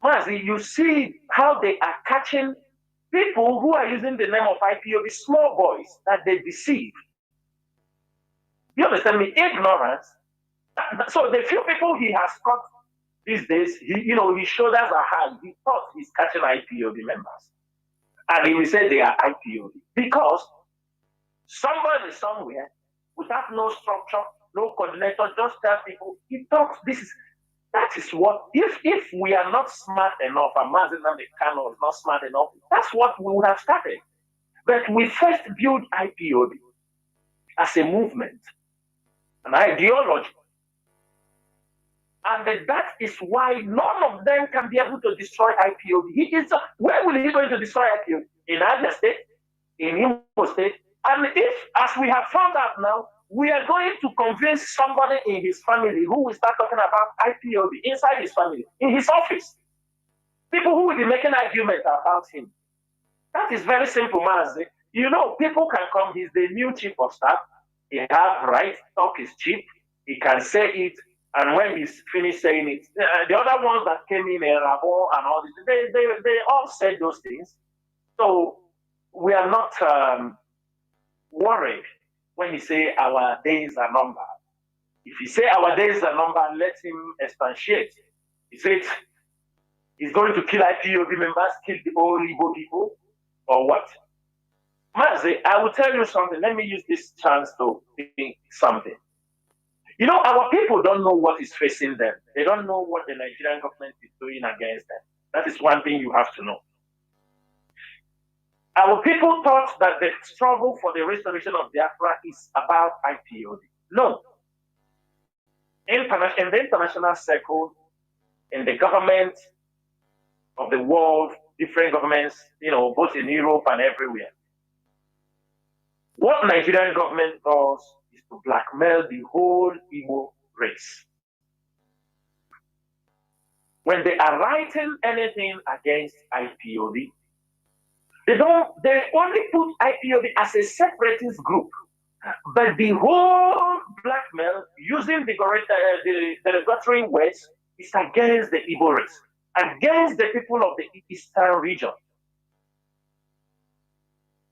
Mazi, you see how they are catching people who are using the name of IPOB, small boys that they deceive. You understand me? Ignorance. So the few people he has caught these days, his shoulders are high. He thought he's catching IPOB members. And he will say they are IPOB. Because somebody somewhere, without no structure, no coordinator, just tell people, he thought that is what, if we are not smart enough, and Mazi Nnamdi Kanu is not smart enough, that's what we would have started. But we first built IPOB as a movement, an ideology. And that is why none of them can be able to destroy IPOB. Where will he going to destroy IPOB? In Abia State, in Imo State. And if, as we have found out now, we are going to convince somebody in his family who will start talking about IPOB inside his family, in his office. People who will be making arguments about him. That is very simple, Mazi. People can come. He's the new chief of staff. He has right. Talk is cheap. He can say it. And when he's finished saying it, the other ones that came in, Rabo and all this, they all said those things. So we are not worried when he say our days are numbered. If he say our days are numbered, let him expatiate. He said he's going to kill IPOB members, kill the old Igbo people, or what? Mazi, I will tell you something. Let me use this chance to think something. You know, our people don't know what is facing them. They don't know what the Nigerian government is doing against them. That is one thing you have to know. Our people thought that the struggle for the restoration of Biafra is about IPOB. No. In the international circle, in the government of the world, different governments, you know, both in Europe and everywhere, what Nigerian government does is to blackmail the whole Igbo race. When they are writing anything against IPOB, they only put IPOB as a separatist group. But the whole blackmail, using the derogatory words, is against the Igbo race, against the people of the Eastern region.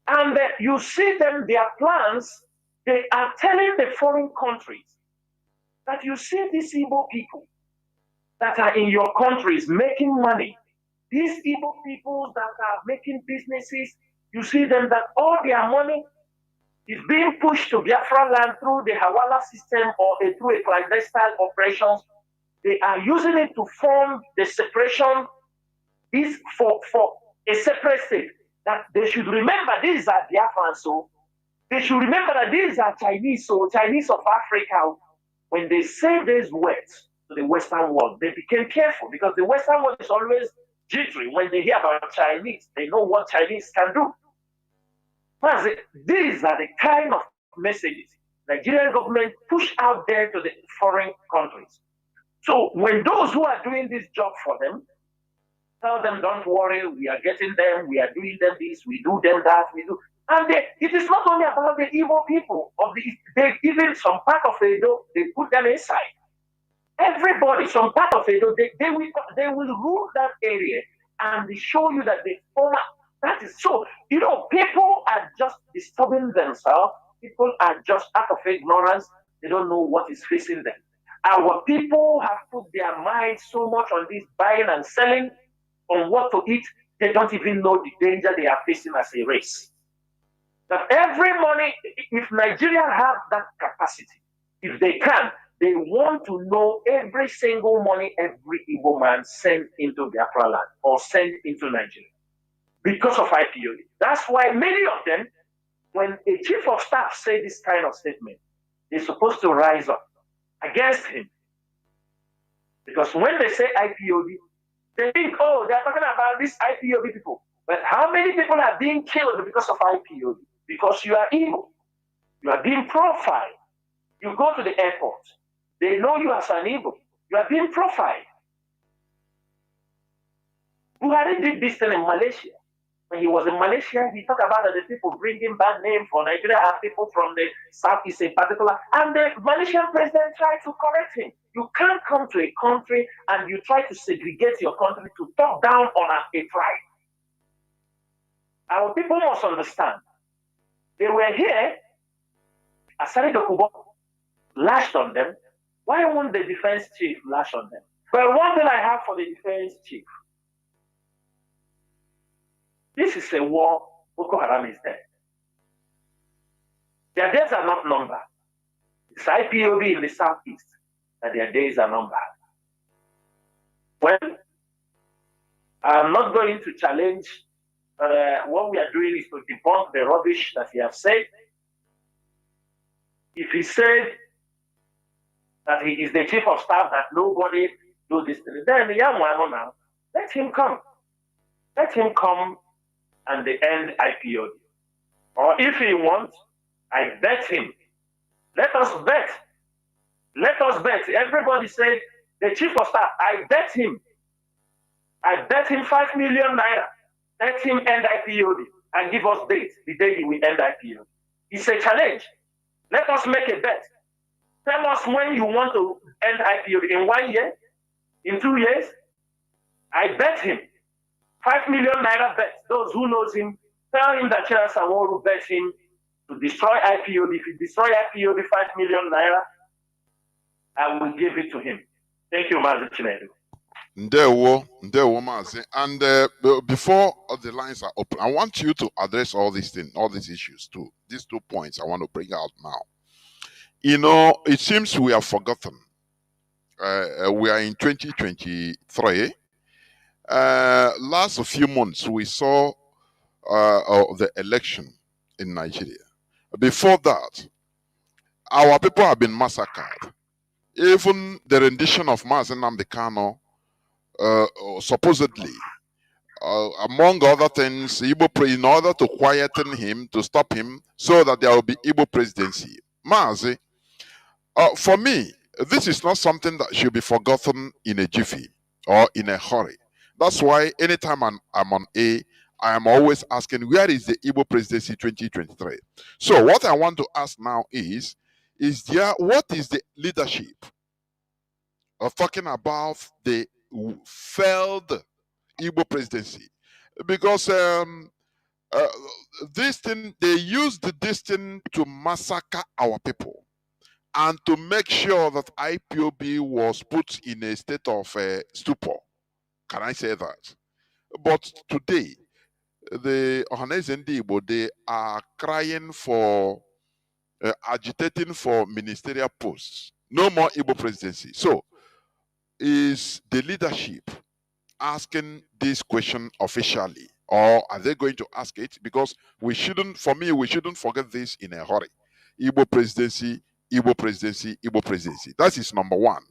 And you see them, their plans, they are telling the foreign countries that you see these Igbo people that are in your countries making money. These Igbo people that are making businesses, you see them that all their money is being pushed to Biafra land through the Hawala system or through a clandestine operations. They are using it to form the separation, this for a separate state. That they should remember these are Biafrans, so they should remember that these are Chinese, so Chinese of Africa. When they say these words to the Western world, they became careful because the Western world is always jittery. When they hear about Chinese, they know what Chinese can do. These are the kind of messages Nigerian government push out there to the foreign countries. So when those who are doing this job for them, tell them, don't worry, we are getting them, we are doing them this, we do them that, we do. And it is not only about the evil people, even some part of Edo, they put them inside. Everybody, some part of Edo, they will rule that area and they show you that the former, that is so. You know, people are just disturbing themselves. People are just out of ignorance. They don't know what is facing them. Our people have put their minds so much on this buying and selling, on what to eat, they don't even know the danger they are facing as a race. That every money, if Nigeria have that capacity, if they can, they want to know every single money every Igbo man sent into Biafra land or sent into Nigeria because of IPOB. That's why many of them, when a chief of staff say this kind of statement, they're supposed to rise up against him. Because when they say IPOB, they think, oh, they're talking about these IPOB people. But how many people are being killed because of IPOB? Because you are evil. You are being profiled. You go to the airport. They know you as an evil. You are being profiled. Buhari did this thing in Malaysia. When he was in Malaysia, he talked about that the people bringing bad name for Nigeria and people from the Southeast in particular. And the Malaysian president tried to correct him. You can't come to a country and you try to segregate your country to talk down on a tribe. Our people must understand. They were here, Asari Dokubo lashed on them. Why won't the defense chief lash on them? Well, one thing I have for the defense chief, this is a war. Boko Haram is there. Their days are not numbered. It's IPOB in the southeast, and their days are numbered. Well, I'm not going to challenge. What we are doing is to debunk the rubbish that he has said. If he said that he is the chief of staff, that nobody do this, then the young one now, let him come. Let him come and the end IPOB. Or if he wants, I bet him. Let us bet. Let us bet. Everybody said, the chief of staff, I bet him. I bet him 5 million naira. Let him end IPOB and give us date, the day he will end IPOB. It's a challenge. Let us make a bet. Tell us when you want to end IPOB. In 1 year? In 2 years? I bet him 5 million naira bet. Those who knows him, tell him that Chinasa Nworu bet him to destroy IPOB. If he destroy IPOB 5 million naira, I will give it to him. Thank you, Mazi Chinedu. Ndewo Mazi. And before the lines are open, I want you to address all these things, all these issues too. These 2 points I want to bring out now. You know, it seems we have forgotten. We are in 2023. Last few months, we saw the election in Nigeria. Before that, our people have been massacred. Even the rendition of Mazi Nnamdi Kanu, supposedly, among other things, in order to quieten him, to stop him, so that there will be Igbo presidency. Mazi, for me, this is not something that should be forgotten in a jiffy or in a hurry. That's why anytime I'm on I am always asking, where is the Igbo presidency 2023? So what I want to ask now is what is the leadership of talking about the failed Igbo presidency? Because this thing, they used this thing to massacre our people and to make sure that IPOB was put in a state of stupor. Can I say that? But today, the Ohaneze Igbo, they are crying for, agitating for ministerial posts. No more Igbo presidency. So, is the leadership asking this question officially? Or are they going to ask it? Because we shouldn't, for me, we shouldn't forget this in a hurry. Igbo presidency, Igbo presidency, Igbo presidency. That is number one.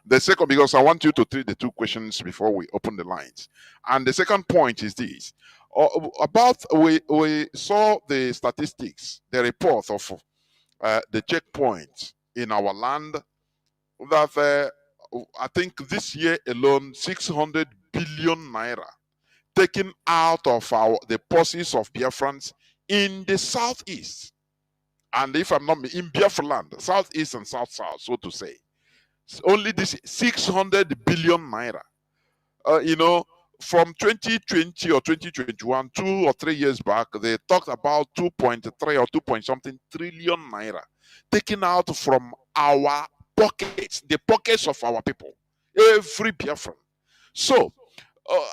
The second, because I want you to treat the 2 questions before we open the lines. And the second point is this. We saw the statistics, the report of the checkpoints in our land that I think this year alone, 600 billion naira taken out of the purses of Biafrans in the southeast. And if I'm not in Biafra land, southeast and south-south, so to say. Only this 600 billion naira. You know, from 2020 or 2021, 2 or 3 years back, they talked about 2.3 or 2 point something trillion naira taken out from our pockets, the pockets of our people, every Biafran. So,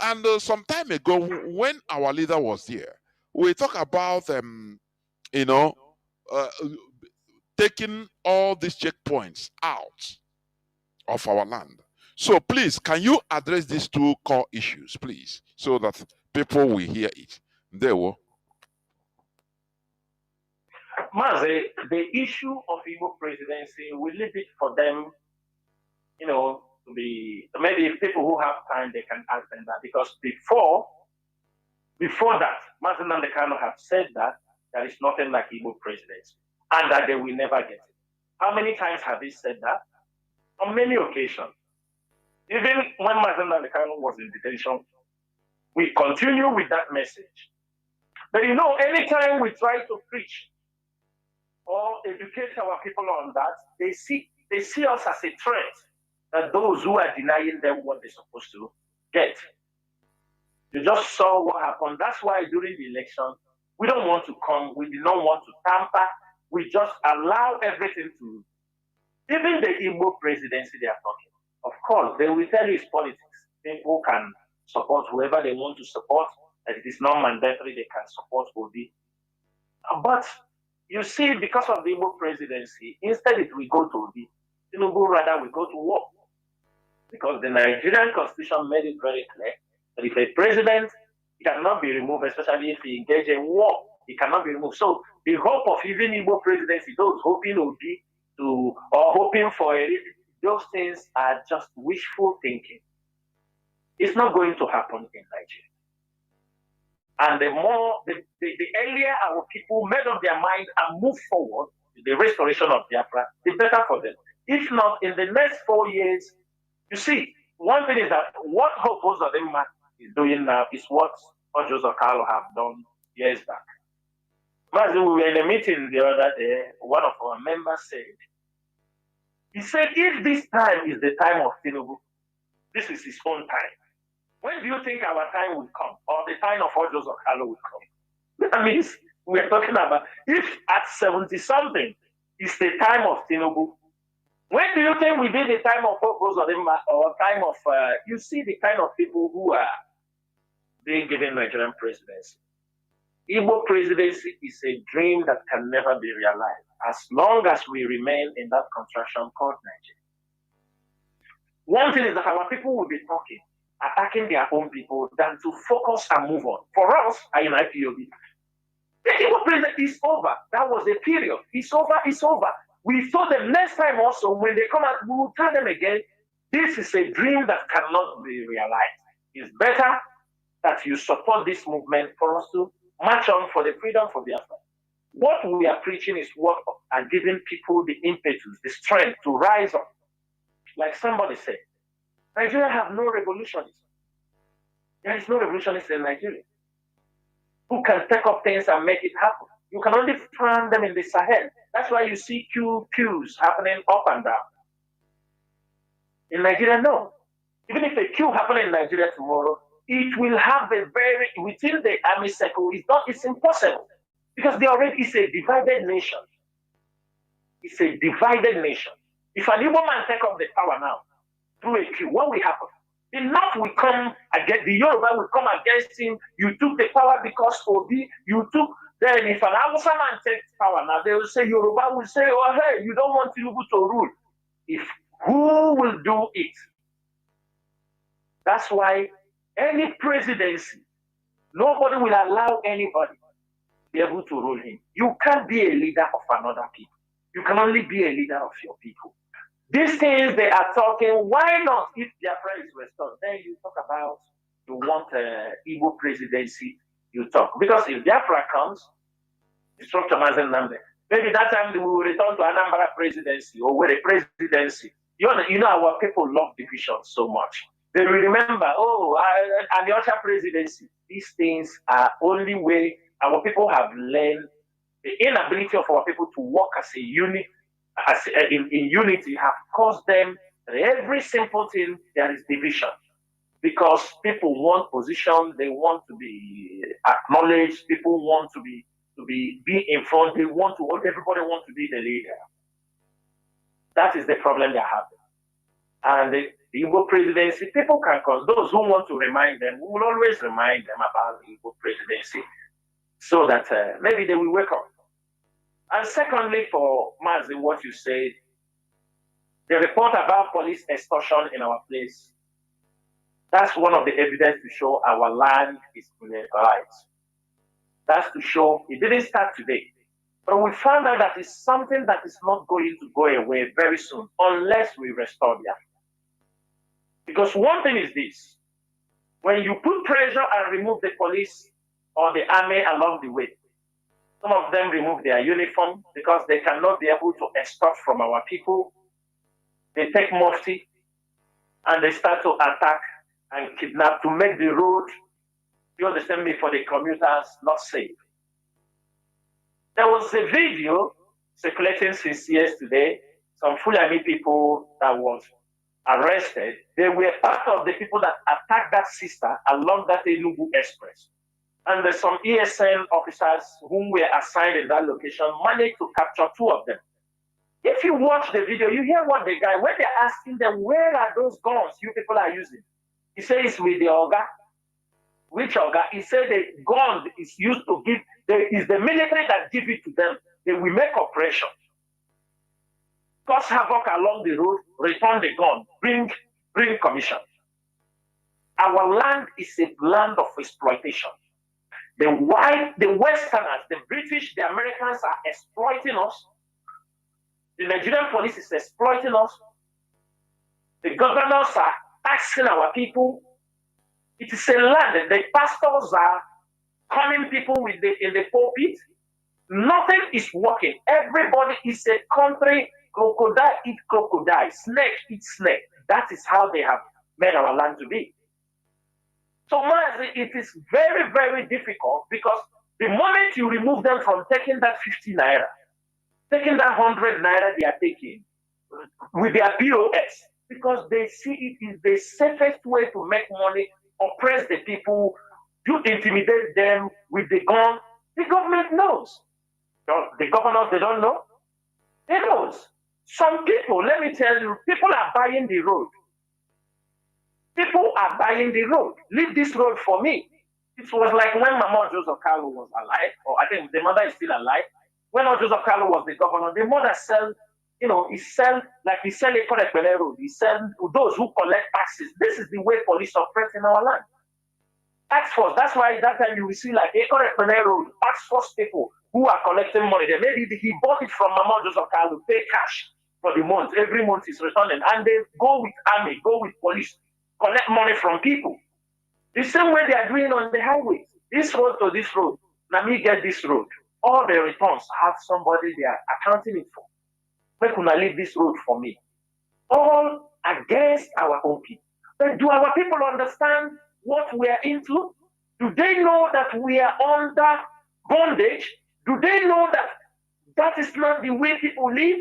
and some time ago, when our leader was there, we talk about, you know, taking all these checkpoints out of our land. So please, can you address these 2 core issues, please, so that people will hear it? There we Mazi, the issue of Igbo presidency, we leave it for them, you know, to be, maybe if people who have time, they can ask them that. Because before that, Mazi Nnamdi Kanu have said that there is nothing like Igbo presidency and that they will never get it. How many times have he said that? On many occasions. Even when Mazi Nnamdi Kanu was in detention, we continue with that message. But you know, anytime we try to preach or educate our people on that, they see us as a threat, that those who are denying them what they're supposed to get. You just saw what happened. That's why during the election, we don't want to come, we do not want to tamper, we just allow everything to, even the Igbo presidency they are talking. Of course, they will tell you it's politics. People can support whoever they want to support, and it is not mandatory they can support Obi. But you see, because of the Igbo presidency, instead it will go to Obi, Tinubu rather will go to war. Because the Nigerian constitution made it very clear that if a president cannot be removed, especially if he engages in war, he cannot be removed. So the hope of even Igbo presidency, those hoping Obi to, or hoping for those things are just wishful thinking. It's not going to happen in Nigeria. And the earlier our people made up their mind and move forward with the restoration of Biafra, the better for them. If not, in the next 4 years, you see, one thing is that what Hope Uzodinma is doing now is what Joseph Carlo have done years back. Mazi, we were in a meeting the other day. One of our members said, He said, if this time is the time of Tinubu, this is his own time. When do you think our time will come, or the time of Ojos or Kanu will come? That means we're talking about if at 70-something is the time of Tinubu. When do you think will be the time of Ojos or time of, you see the kind of people who are being given Nigerian presidency? Igbo presidency is a dream that can never be realized as long as we remain in that contraction called Nigeria. One thing is that our people will be talking, attacking their own people, than to focus and move on. For us, in IPOB, the Igbo presidency is over. That was a period. It's over, it's over. We thought the next time also, when they come out, we will tell them again, this is a dream that cannot be realized. It's better that you support this movement for us to march on for the freedom for Biafra. What we are preaching is what are giving people the impetus, the strength to rise up. Like somebody said, Nigeria have no revolutionists. There is no revolutionist in Nigeria who can take up things and make it happen. You can only find them in the Sahel. That's why you see queues happening up and down. In Nigeria, no. Even if a queue happens in Nigeria tomorrow, it will have a very, within the army circle, it's impossible. Because they already is a divided nation. It's a divided nation. If an Igbo man take up the power now, through a queue, what will happen? The North will come against, the Yoruba will come against him. You took the power because Obi, you took, then if an Hausa man takes power now, they will say, Yoruba will say, oh, hey, you don't want Tinubu to rule. If who will do it? That's why any presidency, nobody will allow anybody to be able to rule him. You can't be a leader of another people. You can only be a leader of your people. These things they are talking, why not if Biafra is restored? Then you talk about you want Igbo presidency, you talk. Because if Biafra comes, the structure Mazi Nnamdi, maybe that time we will return to Anambra presidency or with a presidency. You know our people love division so much. They will remember, and the other presidency. These things are only way our people have learned. The inability of our people to work as a unit, in unity, have caused them every simple thing there is division. Because people want position, they want to be acknowledged, people want to be in front, everybody wants to be the leader. That is the problem they're having. And the Igbo presidency, people can cause those who want to remind them, we will always remind them about the Igbo presidency so that maybe they will wake up. And secondly, for Mazi, what you said, the report about police extortion in our place, that's one of the evidence to show our land is militarized. That's to show it didn't start today. But we found out that it's something that is not going to go away very soon unless we restore Biafra. Because one thing is this, when you put pressure and remove the police or the army along the way, some of them remove their uniform because they cannot be able to extort from our people. They take mufti and they start to attack and kidnap to make the road, you understand me, for the commuters not safe. There was a video circulating since yesterday, some Fulani people that was arrested. They were part of the people that attacked that sister along that Enugu Express. And there's some ESN officers whom were assigned in that location managed to capture 2 of them. If you watch the video, you hear what the guy, when they're asking them, where are those guns you people are using? He says, with the Oga. Which Oga? He said the gun is used to give, is the military that give it to them. They will make operation. Cause havoc along the road, return the gun, bring commission. Our land is a land of exploitation. The Westerners, the British, the Americans are exploiting us. The Nigerian police is exploiting us. The governors are taxing our people. It is a land. The pastors are calling people in the pulpit. Nothing is working. Everybody is a country. Crocodile eat crocodile. Snake eat snake. That is how they have made our land to be. So, Mazi, it is very, very difficult because the moment you remove them from taking that 50 naira, taking that 100 naira they are taking, with their POS because they see it is the safest way to make money, oppress the people, you intimidate them with the gun. The government knows. The governors, they don't know. They know. Some people, let me tell you, people are buying the road. People are buying the road. Leave this road for me. It was like when Mama Joseph Carlo was alive, or I think the mother is still alive. When Joseph Carlo was the governor, the mother sell, he sell a correct road. He sell to those who collect taxes. This is the way police operate in our land. Tax force. That's why that time you will see like a correct road, tax force people who are collecting money. Then maybe he bought it from Mama Joseph Carlo, pay cash for the month. Every month is returning, and they go with army, go with police, collect money from people. The same way they are doing on the highways. This road to this road. Now me get this road. All the returns have somebody they are accounting it for. Where can I leave this road for me? All against our own people. But do our people understand what we are into? Do they know that we are under bondage? Do they know that that is not the way people live?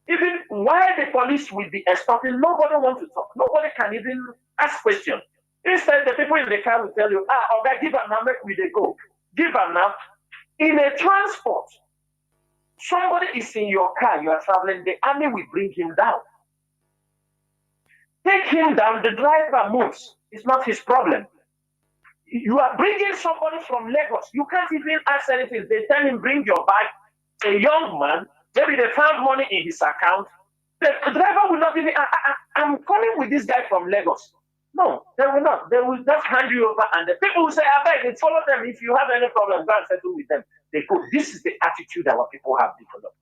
Even while the police will be extorting, nobody wants to talk. Nobody can even ask questions. Instead, the people in the car will tell you, okay, give them now, make me they go. Give them now. In a transport, somebody is in your car, you are traveling, the army will bring him down. Take him down, the driver moves. It's not his problem. You are bringing somebody from Lagos. You can't even ask anything. They tell him, bring your bag. A young man, maybe they found money in his account. The driver will not even, I'm coming with this guy from Lagos. No, they will not. They will just hand you over, and the people will say, I beg, they follow them. If you have any problem, go and settle with them. They go. This is the attitude our people have developed.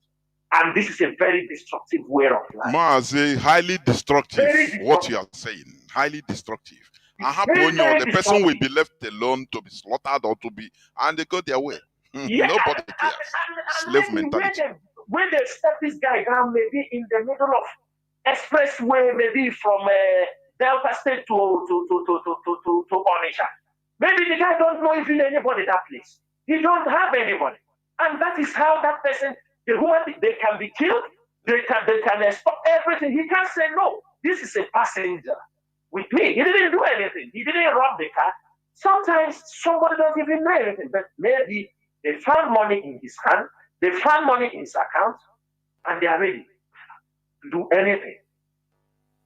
And this is a very destructive way of life. Mazi, highly destructive, what you are saying. Highly destructive. The person will be left alone to be slaughtered or to be, and they go their way. Yeah, nobody cares. Slave mentality. When they step this guy down, maybe in the middle of expressway, maybe from Delta State to Onitsha. Maybe the guy don't know even anybody that place. He don't have anybody. And that is how that person, the woman, they can be killed, they can stop everything. He can't say no. This is a passenger with me. He didn't do anything. He didn't rob the car. Sometimes somebody doesn't even know anything, but maybe they found money in his hand, they found money in his account, and they are ready to do anything.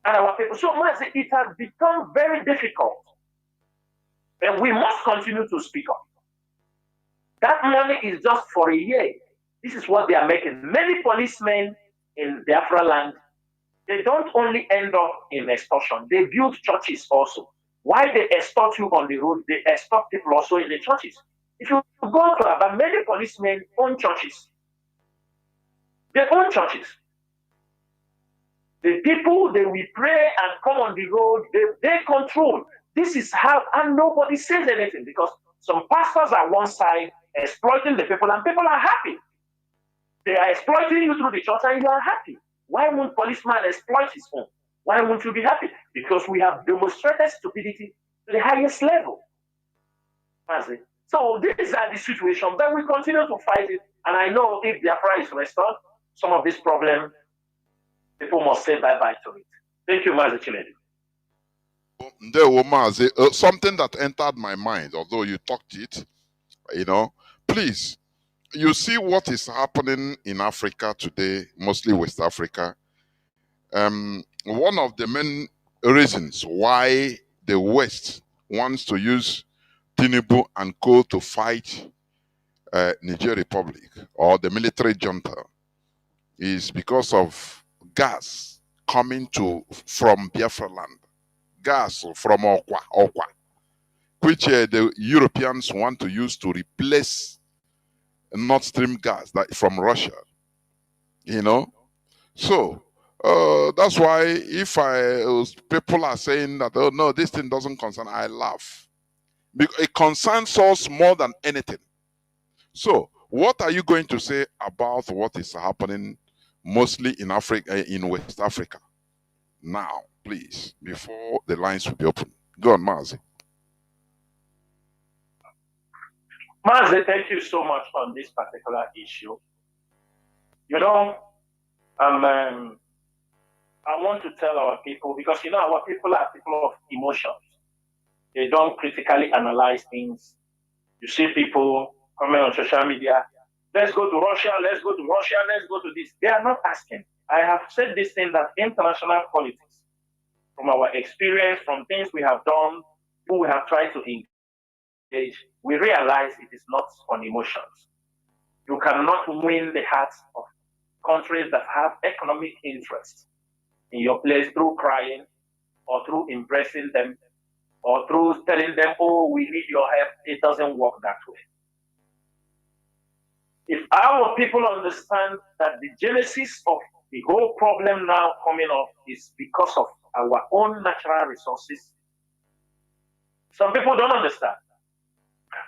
And our people, so much it has become very difficult. And we must continue to speak up. That money is just for a year. This is what they are making. Many policemen in Biafra land, they don't only end up in extortion. They build churches also. Why they extort you on the road, they extort people also in the churches. If you go to about many policemen own churches. They own churches. The people, they will pray and come on the road, they control. This is how, and nobody says anything because some pastors are one side exploiting the people and people are happy. They are exploiting you through the church and you are happy. Why won't policeman exploit his own? Why won't you be happy? Because we have demonstrated stupidity to the highest level. So these are the situations, but we continue to fight it. And I know if Biafra is restored, some of this problem, people must say bye-bye to it. Thank you, Mazi Chinedu. Something that entered my mind, although you talked it, please, you see what is happening in Africa today, mostly West Africa. One of the main reasons why the West wants to use Tinubu and co to fight Niger Republic or the military junta is because of gas coming from Biafra land. Gas from Okwa, which the Europeans want to use to replace Nord Stream gas from Russia. So that's why if people are saying that, oh no, this thing doesn't concern, I laugh. Because it concerns us more than anything. So what are you going to say about what is happening mostly in Africa, in West Africa now, please, before the lines will be open? Go on, Mazi. Mazi, thank you so much on this particular issue. I want to tell our people, because you know our people are people of emotions. They don't critically analyze things. You see people coming on social media, let's go to Russia, let's go to Russia, let's go to this. They are not asking. I have said this thing that international politics, from our experience, from things we have done, who we have tried to engage, we realize it is not on emotions. You cannot win the hearts of countries that have economic interests in your place through crying or through impressing them or through telling them, oh, we need your help. It doesn't work that way. If our people understand that the genesis of the whole problem now coming up is because of our own natural resources, some people don't understand.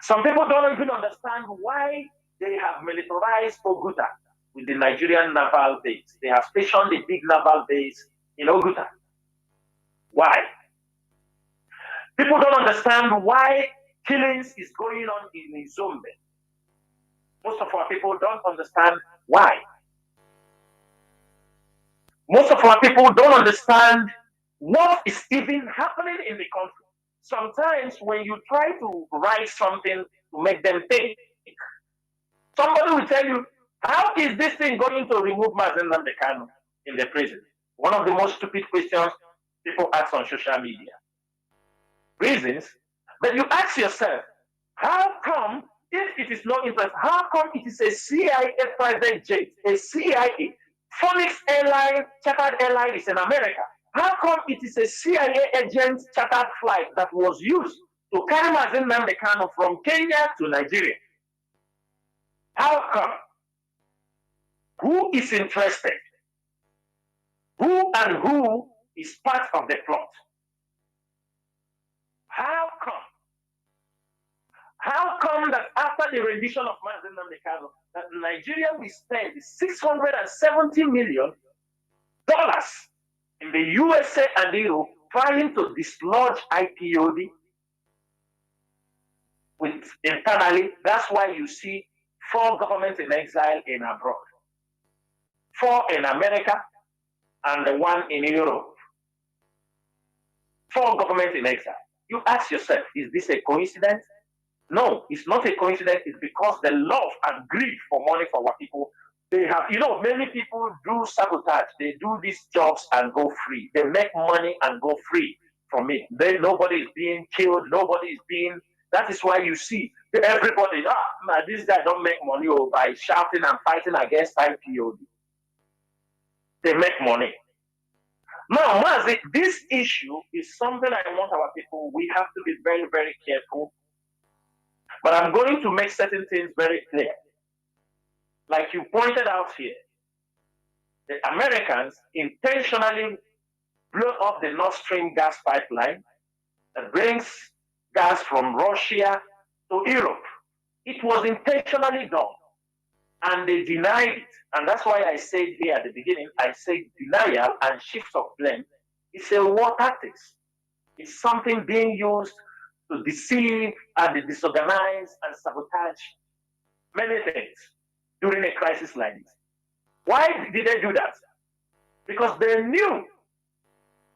Some people don't even understand why they have militarized Oguta with the Nigerian naval base. They have stationed a big naval base in Oguta. Why? People don't understand why killings is going on in Izombe. Most of our people don't understand why. Most of our people don't understand what is even happening in the country. Sometimes when you try to write something to make them think, somebody will tell you, how is this thing going to remove Mazi Nnamdi Kanu in the prison? One of the most stupid questions people ask on social media. Reasons, but you ask yourself, how come, if it is no interest, how come it is a CIA private jet, a CIA, Phoenix airline, chartered airline is in America? How come it is a CIA agent chartered flight that was used to carry Mazi Nnamdi Kanu from Kenya to Nigeria? How come? Who is interested? Who and who is part of the plot? How come? How come that after the rendition of Mazi Nnamdi Kanu, that Nigeria will spend $670 million in the USA and Europe trying to dislodge IPOB with internally? That's why you see 4 governments in exile in abroad, 4 in America, and 1 in Europe. 4 governments in exile. You ask yourself, is this a coincidence? No, it's not a coincidence. It's because the love and greed for money for our people, they have, many people do sabotage. They do these jobs and go free. They make money and go free from it. Nobody is being killed. Nobody is being, that is why you see everybody, this guy don't make money by shouting and fighting against IPOB. They make money. Now, Mazi, this issue is something I want our people, we have to be very, very careful. But I'm going to make certain things very clear. Like you pointed out here, the Americans intentionally blew up the Nord Stream gas pipeline that brings gas from Russia to Europe. It was intentionally done. And they denied it. And that's why I said here at the beginning, I said denial and shift of blame. It's a war tactics. It's something being used to deceive and disorganize and sabotage many things during a crisis like this. Why did they do that? Because they knew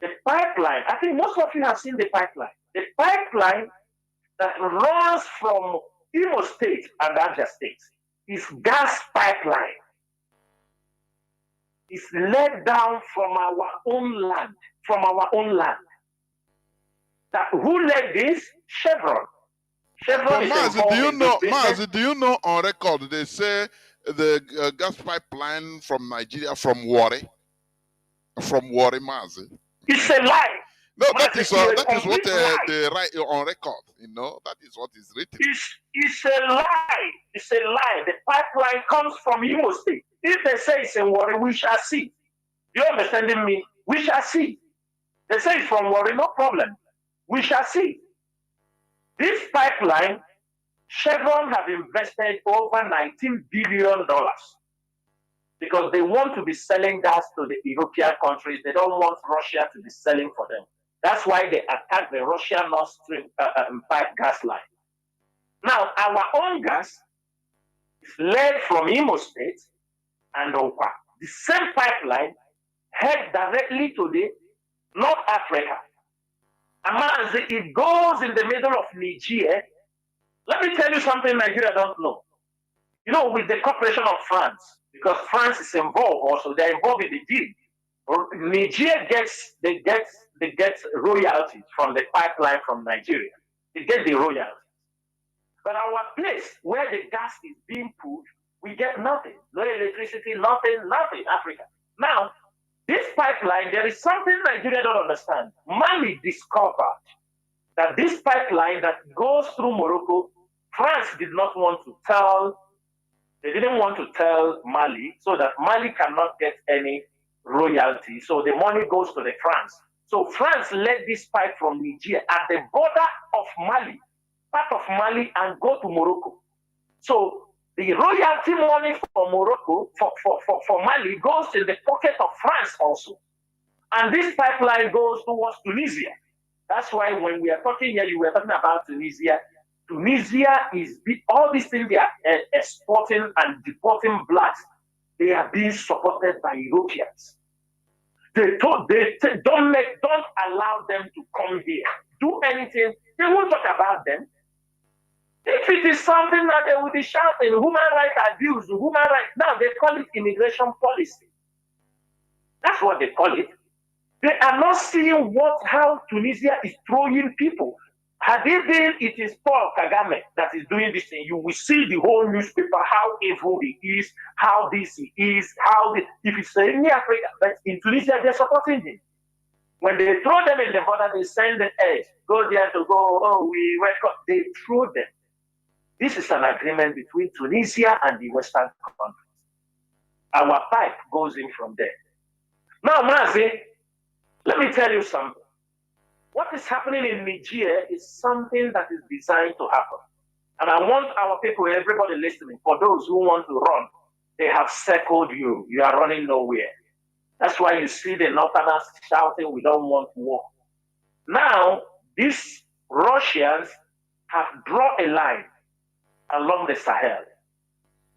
the pipeline. I think most of you have seen the pipeline. The pipeline that runs from Imo State and Abia State is gas pipeline. It's led down from our own land, That who led this? Chevron. But Mazi, do you know on record they say the gas pipeline from Nigeria from Warri, Mazi? It's a lie. No, that is what they write on record. That is what is written. It's a lie. It's a lie. The pipeline comes from Imo State. If they say it's in Warri, we shall see. You understanding me? We shall see. They say it's from Warri, no problem. We shall see. This pipeline, Chevron have invested over $19 billion because they want to be selling gas to the European countries. They don't want Russia to be selling for them. That's why they attacked the Russian Nord Stream pipe gas line. Now, our own gas is led from Imo State and Okwa. the same pipeline head directly to the North Africa. And Mazi, it goes in the middle of Niger. Let me tell you something Nigeria don't know. You know, with the cooperation of France, because France is involved also, they're involved in the deal. Niger gets royalties from the pipeline from Nigeria. They get the royalties. But our place where the gas is being pulled, we get nothing. No electricity, nothing, Africa. Now, this pipeline, there is something Nigeria don't understand. Mali discovered that this pipeline that goes through Morocco, France did not want to tell, they didn't want to tell Mali so that Mali cannot get any royalty. So the money goes to the France. So France led this pipe from Niger at the border of Mali, part of Mali, and go to Morocco. So the royalty money for Morocco, for Mali, goes in the pocket of France also. And this pipeline goes towards Tunisia. That's why when we are talking here, you were talking about Tunisia. Tunisia is, all these things they are exporting and deporting blacks, they are being supported by Europeans. They don't allow them to come here, do anything. They won't talk about them. If it is something that they will be shouting, human rights abuse, human rights, now they call it immigration policy. That's what they call it. They are not seeing how Tunisia is throwing people. Had it been, it is Paul Kagame that is doing this thing, you will see the whole newspaper, how evil he is, how this he is, if it's in Africa, but in Tunisia, they're supporting him. When they throw them in the border, they send the aid, go there to go, oh, we welcome, they throw them. This is an agreement between Tunisia and the Western countries. Our pipe goes in from there. Now, Mazi, let me tell you something. What is happening in Niger is something that is designed to happen. And I want our people, everybody listening, for those who want to run, they have circled you. You are running nowhere. That's why you see the Northerners shouting, we don't want war. Now, these Russians have drawn a line along the Sahel.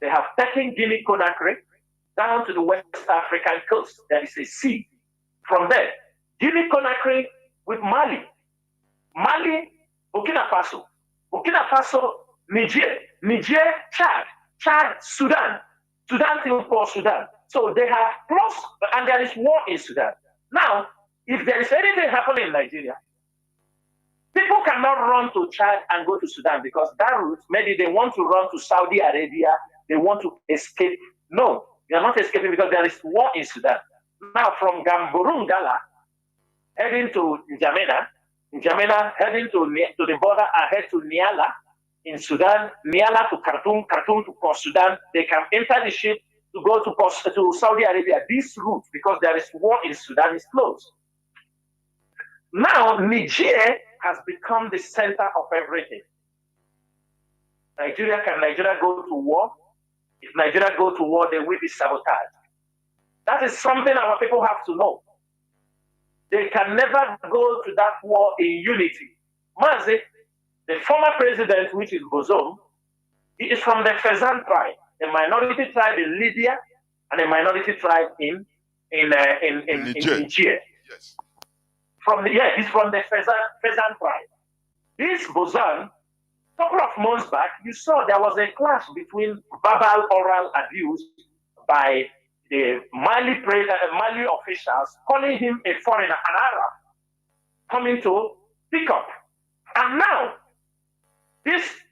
They have taken Guinea-Conakry down to the West African coast. There is a sea. From there, Guinea-Conakry with Mali, Burkina Faso, Niger, Chad, Sudan till Sudan. So they have crossed, and there is war in Sudan. Now, if there is anything happening in Nigeria, people cannot run to Chad and go to Sudan because that route, maybe they want to run to Saudi Arabia, they want to escape. No, they are not escaping because there is war in Sudan. Now, from Gamburungala, heading to N'Djamena heading to the border and head to Niala in Sudan, Niala to Khartoum to Port Sudan. They can enter the ship to go to Saudi Arabia. This route, because there is war in Sudan, is closed. Now, Niger has become the center of everything. Can Nigeria go to war? If Nigeria go to war, there will be sabotage. That is something our people have to know. They can never go to that war in unity. Mazi, the former president, which is Bozum, he is from the Fezan tribe, a minority tribe in Libya and a minority tribe in Niger. Yes. He's from the Fezan tribe. This Bozum, a couple of months back, you saw there was a clash between verbal oral abuse by the Mali officials calling him a foreigner, an Arab, coming to pick up. And now, this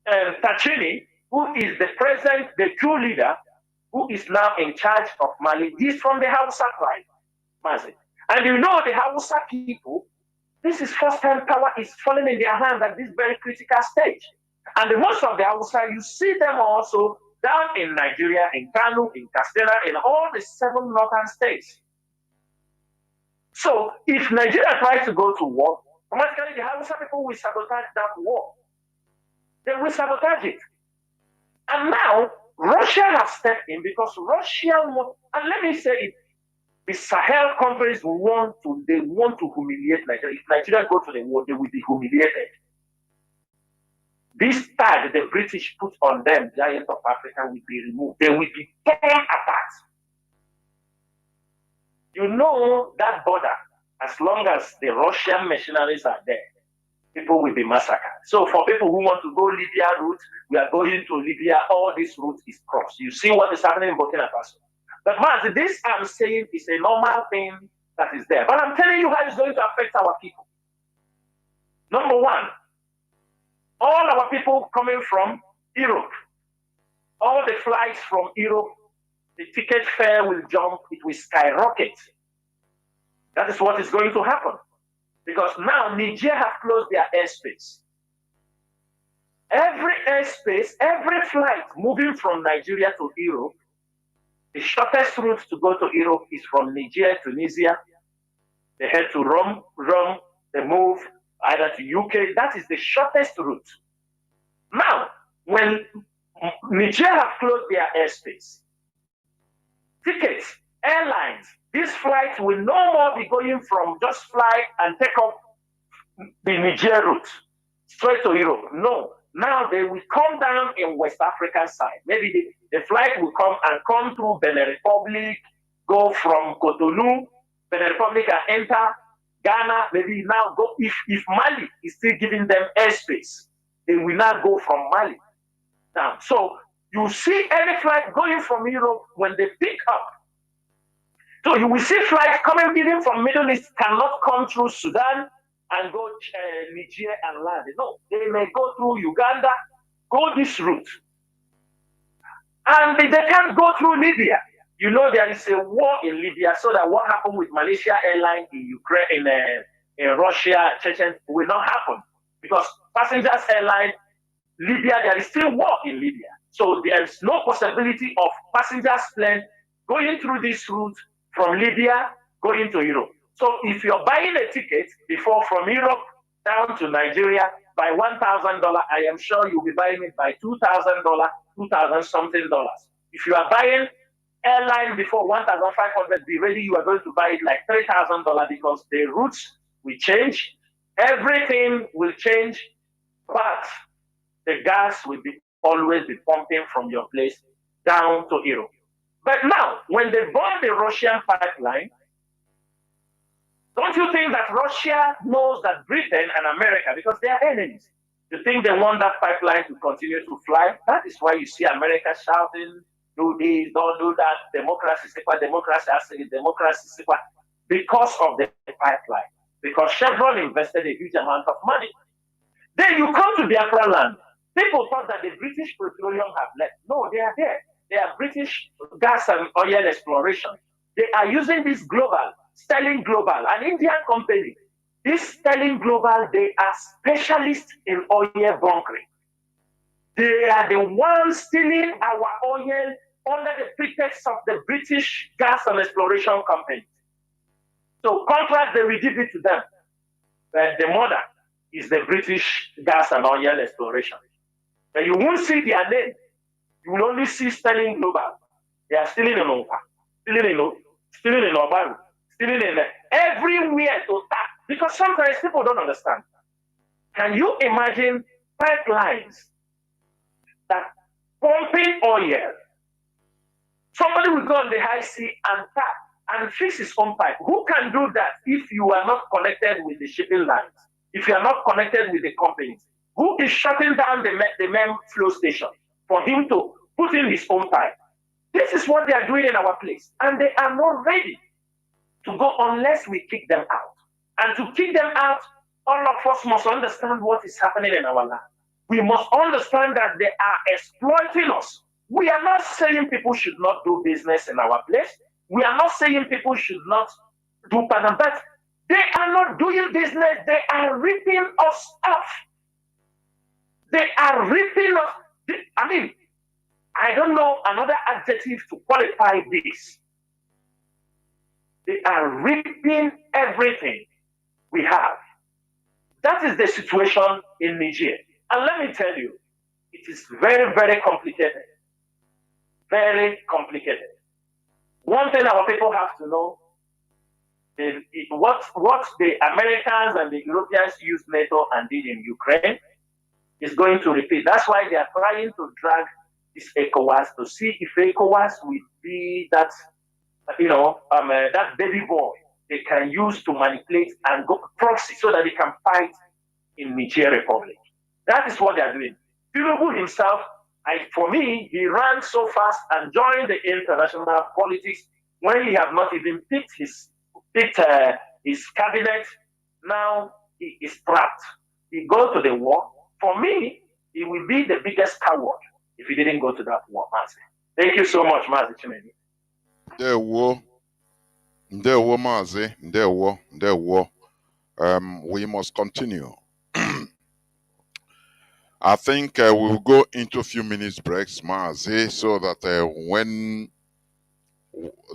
Tachini, who is the present, the true leader, who is now in charge of Mali, he's from the Hausa tribe, Mazi. And you know the Hausa people, this is first time power is falling in their hands at this very critical stage. And the most of the Hausa, you see them also down in Nigeria, in Kanu, in Castella, in all the 7 northern states. So if Nigeria tries to go to war, automatically the Hausa people will sabotage that war. They will sabotage it. And now, Russia has stepped in because Russia, and let me say it, the Sahel countries want to humiliate Nigeria. If Nigeria go to the war, they will be humiliated. This tag the British put on them, giant of Africa, will be removed. They will be torn apart. You know that border, as long as the Russian mercenaries are there, people will be massacred. So for people who want to go Libya route, we are going to Libya, all this route is crossed. You see what is happening in Burkina Faso. But Mazi, this I'm saying is a normal thing that is there. But I'm telling you how it's going to affect our people. Number one, all our people coming from Europe, all the flights from Europe, the ticket fare will jump, it will skyrocket. That is what is going to happen. Because now Niger have closed their airspace. Every airspace, every flight moving from Nigeria to Europe, the shortest route to go to Europe is from Niger, Tunisia. They head to Rome, they move either to UK. That is the shortest route. Now, when Niger have closed their airspace, tickets, airlines, these flights will no more be going from just fly and take off the Niger route straight to Europe. No, now they will come down in West African side. Maybe the flight will come through Benin Republic, go from Cotonou, Benin Republic and enter Ghana. Maybe now go, if Mali is still giving them airspace, they will now go from Mali. Now, so you see any flight going from Europe when they pick up. So you will see flights coming even from Middle East cannot come through Sudan and go Niger and land. No, they may go through Uganda, go this route. And they can't go through Libya. You know there is a war in Libya, so that what happened with Malaysia Airlines in Ukraine, in Russia, Chechen will not happen. Because passengers airline, Libya, there is still war in Libya. So there is no possibility of passengers plane going through this route from Libya going to Europe. So if you're buying a ticket before from Europe down to Nigeria by $1,000, I am sure you'll be buying it by $2,000, $2,000 something dollars. If you are buying airline before 1,500, be ready, you are going to buy it like $3,000 because the routes will change, everything will change, but the gas will always be pumping from your place down to Europe. But now, when they bomb the Russian pipeline, don't you think that Russia knows that Britain and America, because they are enemies, you think they want that pipeline to continue to fly? That is why you see America shouting, do this, don't do that, democracy, democracy, democracy, because of the pipeline. Because Chevron invested a huge amount of money. Then you come to Biafra land. People thought that the British petroleum have left. No, they are there. They are British gas and oil exploration. They are using this global, Sterling Global, an Indian company. This Sterling Global, they are specialists in oil bunkering. They are the ones stealing our oil under the pretext of the British gas and exploration company. So contract, they will give it to them. But the mother is the British gas and oil exploration. But you won't see their name. You will only see Sterling Global. They are stealing in Opa, stealing in Obaru, stealing in everywhere to tap. Because sometimes people don't understand. Can you imagine pipelines that pumping oil? Somebody will go on the high sea and tap and fix his own pipe. Who can do that if you are not connected with the shipping lines? If you are not connected with the companies? Who is shutting down the main flow station for him to put in his own pipe? This is what they are doing in our place. And they are not ready to go unless we kick them out. And to kick them out, all of us must understand what is happening in our land. We must understand that they are exploiting us. We are not saying people should not do business in our place. We are not saying people should not do Panama, but they are not doing business. They are ripping us off. They are ripping us. I mean, I don't know another adjective to qualify this. They are ripping everything we have. That is the situation in Niger. And let me tell you, it is very, very complicated. Very complicated. One thing our people have to know is what the Americans and the Europeans used NATO and did in Ukraine is going to repeat. That's why they are trying to drag this ECOWAS to see if ECOWAS will be that that baby boy they can use to manipulate and go proxy so that they can fight in Niger Republic. That is what they are doing. Tinubu himself, for me, he ran so fast and joined the international politics when he had not even picked his cabinet. Now he is trapped. He goes to the war. For me, he will be the biggest coward if he didn't go to that war, Mazi. Thank you so much, Mazi Chineni. Ndewo, Mazi. Ndewo. We must continue. I think we'll go into a few minutes breaks, Mazi, so that when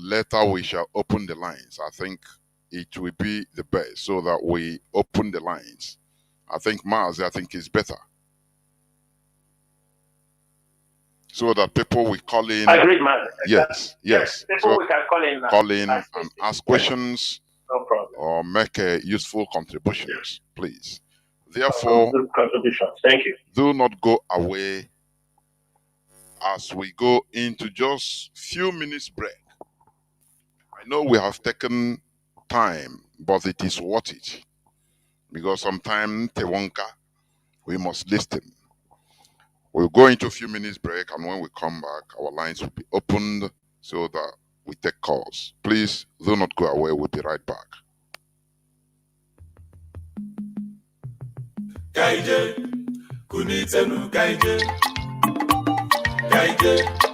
later we shall open the lines, I think it will be the best so that we open the lines. I think Mazi, it's better. So that people will call in. Agreed, Mazi. Yes. People we can call in and ask questions. No problem. Or make useful contributions, please. Therefore, good contributions. Thank you. Do not go away as we go into just few minutes break. I know we have taken time, but it is worth it. Because sometimes we must listen. We'll go into a few minutes break, and when we come back, our lines will be opened so that we take calls. Please do not go away. We'll be right back. Kaije, kunitenu kaije, kaije.